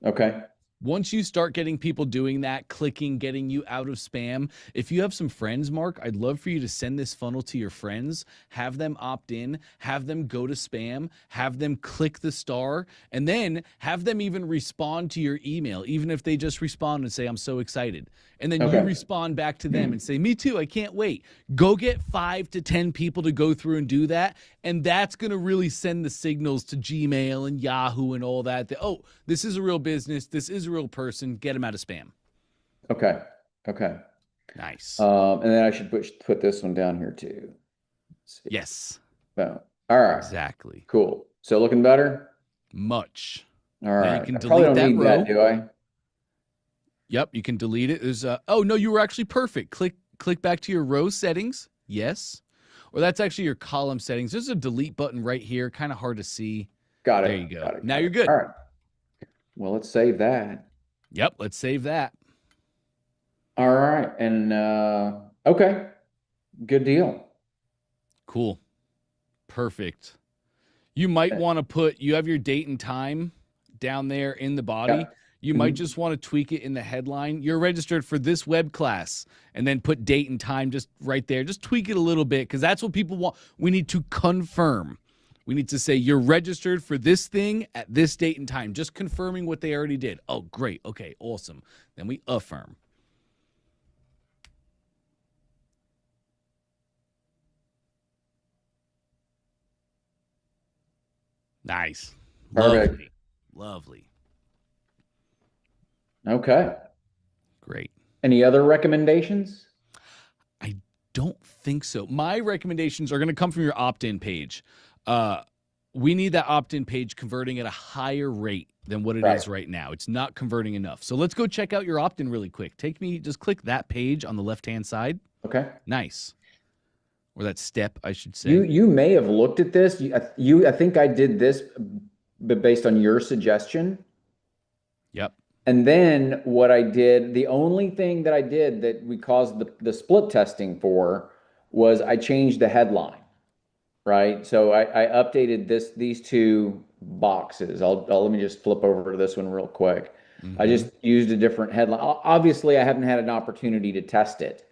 Okay. Once you start getting people doing that, clicking, getting you out of spam, if you have some friends, Mark, I'd love for you to send this funnel to your friends, have them opt in, have them go to spam, have them click the star, and then have them even respond to your email, even if they just respond and say, I'm so excited. And then you respond back to them and say, me too, I can't wait. Go get 5 to 10 people to go through and do that. And that's going to really send the signals to Gmail and Yahoo and all that. Oh, this is a real business. This is a real person. Get them out of spam. Okay. Nice. And then I should put this one down here too. Yes. Boom. All right. Exactly. Cool. So looking better? Much. All right. Now you can I probably delete don't that need row. that, do I? Yep, you can delete it. There's oh no, you were actually perfect. Click back to your row settings. Yes. Or that's actually your column settings. There's a delete button right here. Kind of hard to see. Got it. There you go. Now you're good. All right. Well, let's save that. Yep, let's save that. All right. And okay. Good deal. Cool. Perfect. You might want to you have your date and time down there in the body. Yep. You might just want to tweak it in the headline. You're registered for this web class, and then put date and time just right there. Just tweak it a little bit, because that's what people want. We need to confirm. We need to say you're registered for this thing at this date and time. Just confirming what they already did. Oh, great. Okay, awesome. Then we affirm. Nice. Perfect. Lovely. Okay. Great. Any other recommendations? I don't think so. My recommendations are going to come from your opt-in page. We need that opt-in page converting at a higher rate than what it is right now. It's not converting enough. So let's go check out your opt-in really quick. Just click that page on the left-hand side. Okay. Nice. Or that step, I should say. You may have looked at this. I think I did this based on your suggestion. Yep. And then what I did, the only thing that I did that we caused the split testing for was I changed the headline, right? So I updated these two boxes. Let me just flip over to this one real quick. I just used a different headline. Obviously, I haven't had an opportunity to test it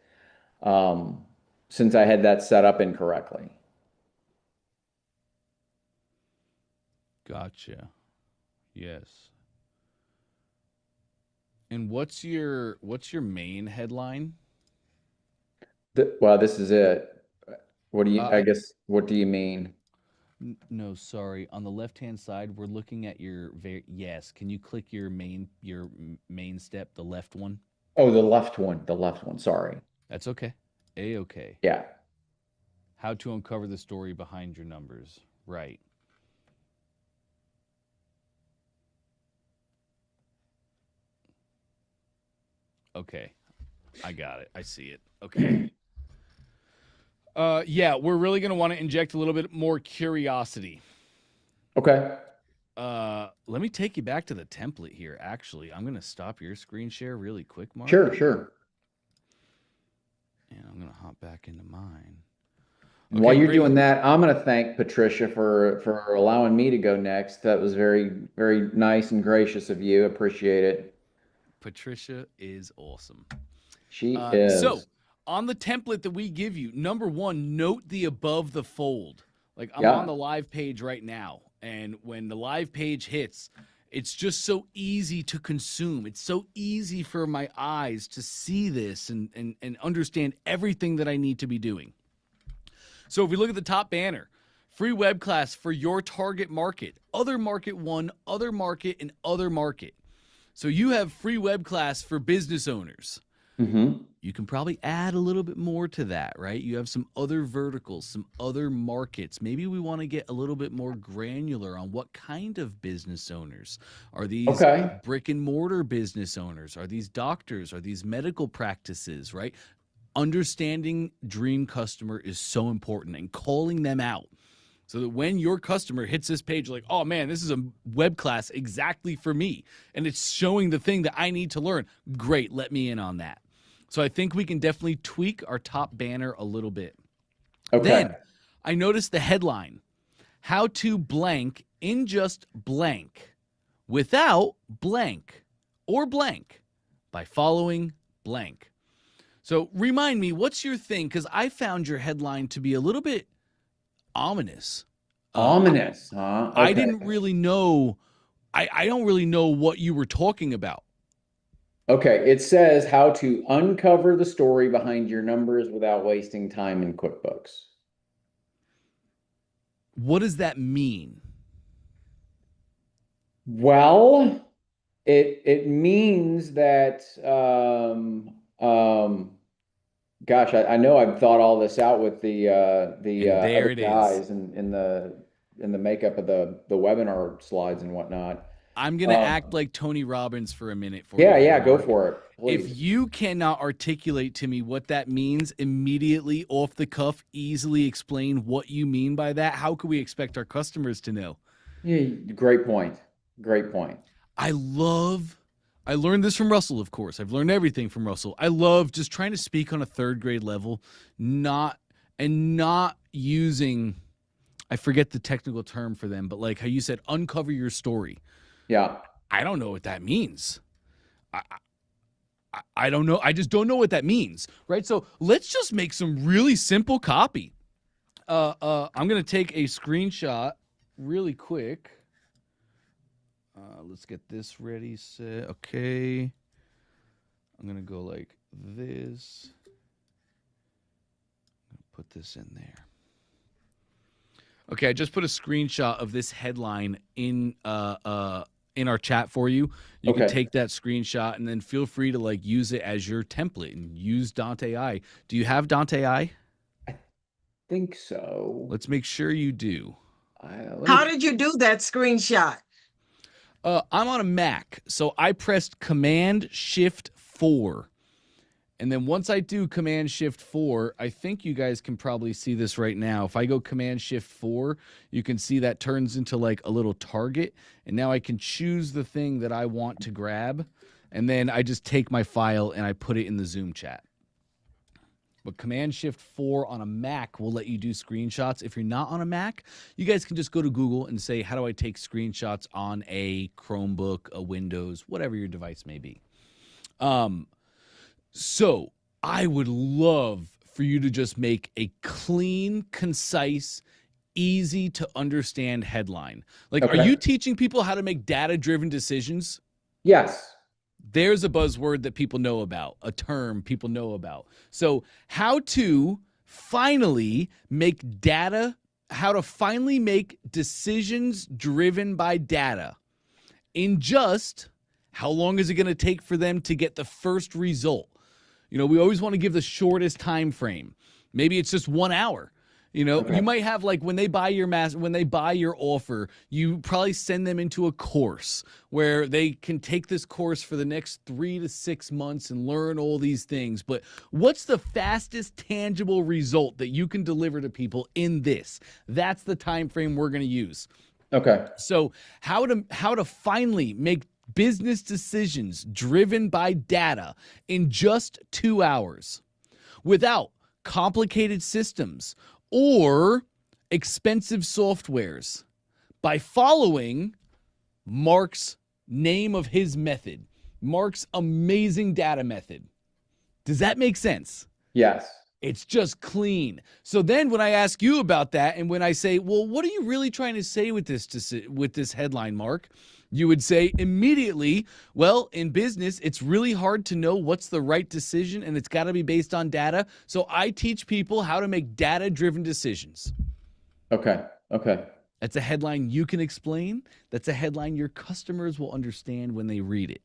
since I had that set up incorrectly. Gotcha. Yes. And what's your main headline? Well, this is it. What do you? I guess. What do you mean? No, sorry. On the left-hand side, we're looking at your yes. Can you click your main step, the left one? Oh, the left one. The left one. Sorry. That's okay. A-okay. Yeah. How to uncover the story behind your numbers. Right. Okay. I got it. I see it. Okay. Yeah, we're really going to want to inject a little bit more curiosity. Okay. Let me take you back to the template here. Actually, I'm going to stop your screen share really quick, Mark. Sure. And I'm going to hop back into mine. And while you're great. doing that, I'm going to thank Patricia for allowing me to go next. That was very, very nice and gracious of you. Appreciate it. Patricia is awesome. She is. So on the template that we give you, number one, note the above the fold. Like I'm on the live page right now. And when the live page hits, it's just so easy to consume. It's so easy for my eyes to see this and understand everything that I need to be doing. So if we look at the top banner, free web class for your target market, other market one, other market, and other market. So you have free web class for business owners. Mm-hmm. You can probably add a little bit more to that, right? You have some other verticals, some other markets. Maybe we want to get a little bit more granular on what kind of business owners. Are these brick and mortar business owners? Are these doctors? Are these medical practices, right? Understanding dream customer is so important, and calling them out so that when your customer hits this page, like, oh man, this is a web class exactly for me, and it's showing the thing that I need to learn. Great, let me in on that. So I think we can definitely tweak our top banner a little bit. Okay. Then I noticed the headline, how to blank in just blank without blank or blank by following blank. So remind me, what's your thing? Because I found your headline to be a little bit ominous. Ominous, huh? Okay. I didn't really know. I don't really know what you were talking about. Okay, it says how to uncover the story behind your numbers without wasting time in QuickBooks. What does that mean? Well, it means that gosh, I know I've thought all this out with the other guys in the makeup of the webinar slides and whatnot. I'm going to act like Tony Robbins for a minute for you. Yeah, go for it. Please. If you cannot articulate to me what that means immediately off the cuff, easily explain what you mean by that, how can we expect our customers to know? Yeah, great point. Great point. I learned this from Russell, of course. I've learned everything from Russell. I love just trying to speak on a third grade level, not using, I forget the technical term for them, but like how you said, uncover your story. Yeah. I don't know what that means. I don't know. I just don't know what that means, right? So let's just make some really simple copy. I'm going to take a screenshot really quick. Let's get this ready, set. Okay. I'm going to go like this. Put this in there. Okay, I just put a screenshot of this headline in our chat for you. You can take that screenshot and then feel free to like use it as your template and use Dante I. Do you have Dante I? I think so. Let's make sure you do. How did you do that screenshot? I'm on a Mac, so I pressed Command-Shift-4. And then once I do Command-Shift-4, I think you guys can probably see this right now. If I go Command-Shift-4, you can see that turns into like a little target. And now I can choose the thing that I want to grab. And then I just take my file and I put it in the Zoom chat. But Command-Shift-4 on a Mac will let you do screenshots. If you're not on a Mac, you guys can just go to Google and say, how do I take screenshots on a Chromebook, a Windows, whatever your device may be. So I would love for you to just make a clean, concise, easy to understand headline. Like, are you teaching people how to make data-driven decisions? Yes. There's a buzzword that people know about, a term people know about. So how to finally make decisions driven by data in just how long is it going to take for them to get the first result? You know, we always want to give the shortest time frame. Maybe it's just 1 hour. You know, you might have like when they buy your offer, you probably send them into a course where they can take this course for the next 3 to 6 months and learn all these things. But what's the fastest tangible result that you can deliver to people in this? That's the time frame we're going to use. Okay. So how to finally make business decisions driven by data in just 2 hours. without complicated systems or expensive softwares by following Mark's name of his method, Mark's amazing data method. Does that make sense? Yes. It's just clean. So then when I ask you about that, and when I say, well, what are you really trying to say with this headline, Mark? You would say immediately, well, in business, it's really hard to know what's the right decision, and it's got to be based on data. So I teach people how to make data-driven decisions. Okay. That's a headline you can explain. That's a headline your customers will understand when they read it.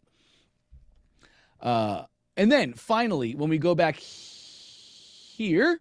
And then finally, when we go back here,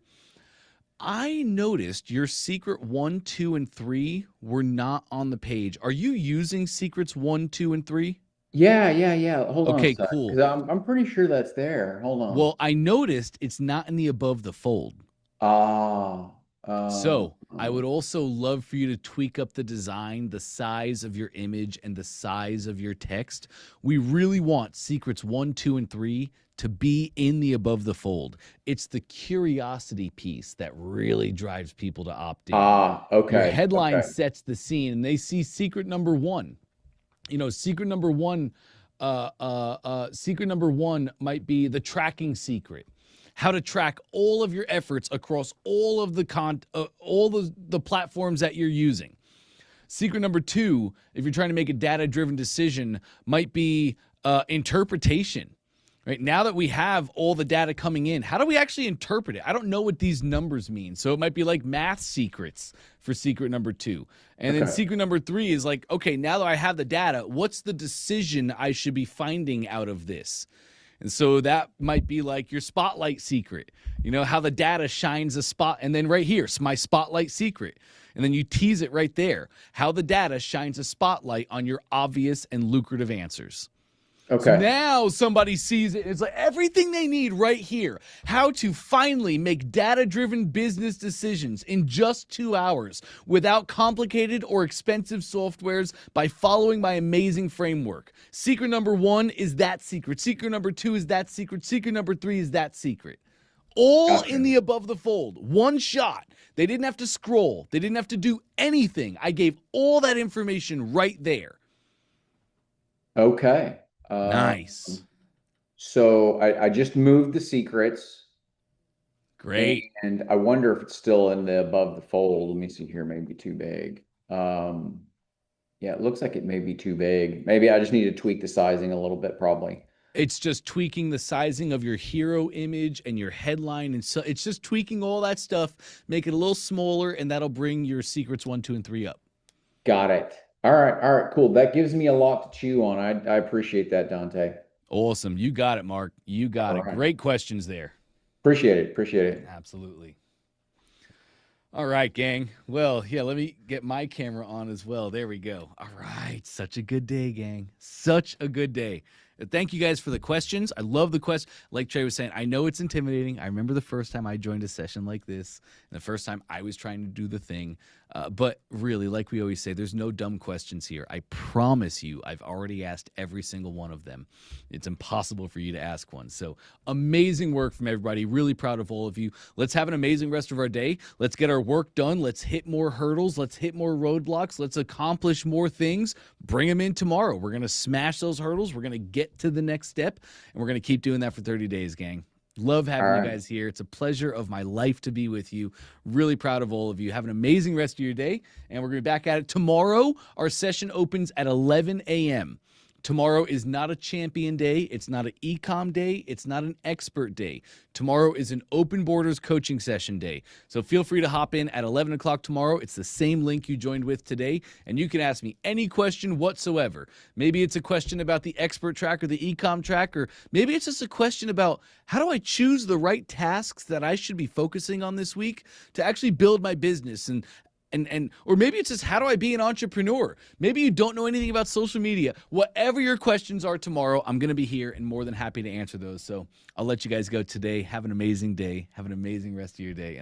I noticed your secret 1, 2, and 3 were not on the page. Are you using secrets 1, 2, and 3? Yeah. Hold on a Okay, sec, cool. 'cause I'm pretty sure that's there. Hold on. Well, I noticed it's not in the above the fold. So I would also love for you to tweak up the design, the size of your image, and the size of your text. We really want secrets 1, 2, and 3 to be in the above the fold. It's the curiosity piece that really drives people to opt in. Okay. Your headline okay. sets the scene, and they see secret number 1. You know, secret number 1 might be the tracking secret. How to track all of your efforts across all of the the platforms that you're using. Secret number 2, if you're trying to make a data-driven decision, might be interpretation. Right now that we have all the data coming in, how do we actually interpret it? I don't know what these numbers mean. So it might be like math secrets for secret number 2. And then secret number 3 is like, okay, now that I have the data, what's the decision I should be finding out of this? And so that might be like your spotlight secret, you know, how the data shines a spot. And then right here, my spotlight secret. And then you tease it right there, how the data shines a spotlight on your obvious and lucrative answers. Okay. So now somebody sees it. It's like everything they need right here. How to finally make data-driven business decisions in just 2 hours without complicated or expensive softwares by following my amazing framework. Secret number 1 is that secret. Secret number 2 is that secret. Secret number 3 is that secret. All in the above the fold. One shot. They didn't have to scroll. They didn't have to do anything. I gave all that information right there. Okay. Nice. So I just moved the secrets. Great. And I wonder if it's still in the above the fold. Let me see here. Maybe too big. Yeah, it looks like it may be too big. Maybe I just need to tweak the sizing a little bit, probably. It's just tweaking the sizing of your hero image and your headline. And so it's just tweaking all that stuff, make it a little smaller, and that'll bring your secrets 1, 2, and 3 up. Got it. All right, cool. That gives me a lot to chew on. I appreciate that, Dante. Awesome. You got it, Mark. You got it. Right. Great questions there. Appreciate it. Absolutely. All right, gang. Well, yeah, let me get my camera on as well. There we go. All right. Such a good day, gang. Such a good day. Thank you guys for the questions. I love the question. Like Trey was saying, I know it's intimidating. I remember the first time I joined a session like this, and the first time I was trying to do the thing. But really, like we always say, there's no dumb questions here. I promise you, I've already asked every single one of them. It's impossible for you to ask one. So amazing work from everybody. Really proud of all of you. Let's have an amazing rest of our day. Let's get our work done. Let's hit more hurdles. Let's hit more roadblocks. Let's accomplish more things. Bring them in tomorrow. We're going to smash those hurdles. We're going to get to the next step, and we're going to keep doing that for 30 days, gang. Love having you guys here. It's a pleasure of my life to be with you. Really proud of all of you. Have an amazing rest of your day, and we're going to be back at it tomorrow. Our session opens at 11 a.m. Tomorrow is not a champion day. It's not an Ecom day. It's not an expert day. Tomorrow is an open borders coaching session day. So feel free to hop in at 11 o'clock tomorrow. It's the same link you joined with today, and you can ask me any question whatsoever. Maybe it's a question about the expert track or the Ecom track, or maybe it's just a question about how do I choose the right tasks that I should be focusing on this week to actually build my business, and or maybe it's just how do I be an entrepreneur? Maybe you don't know anything about social media. Whatever your questions are tomorrow, I'm going to be here and more than happy to answer those. So I'll let you guys go today. Have an amazing day. Have an amazing rest of your day.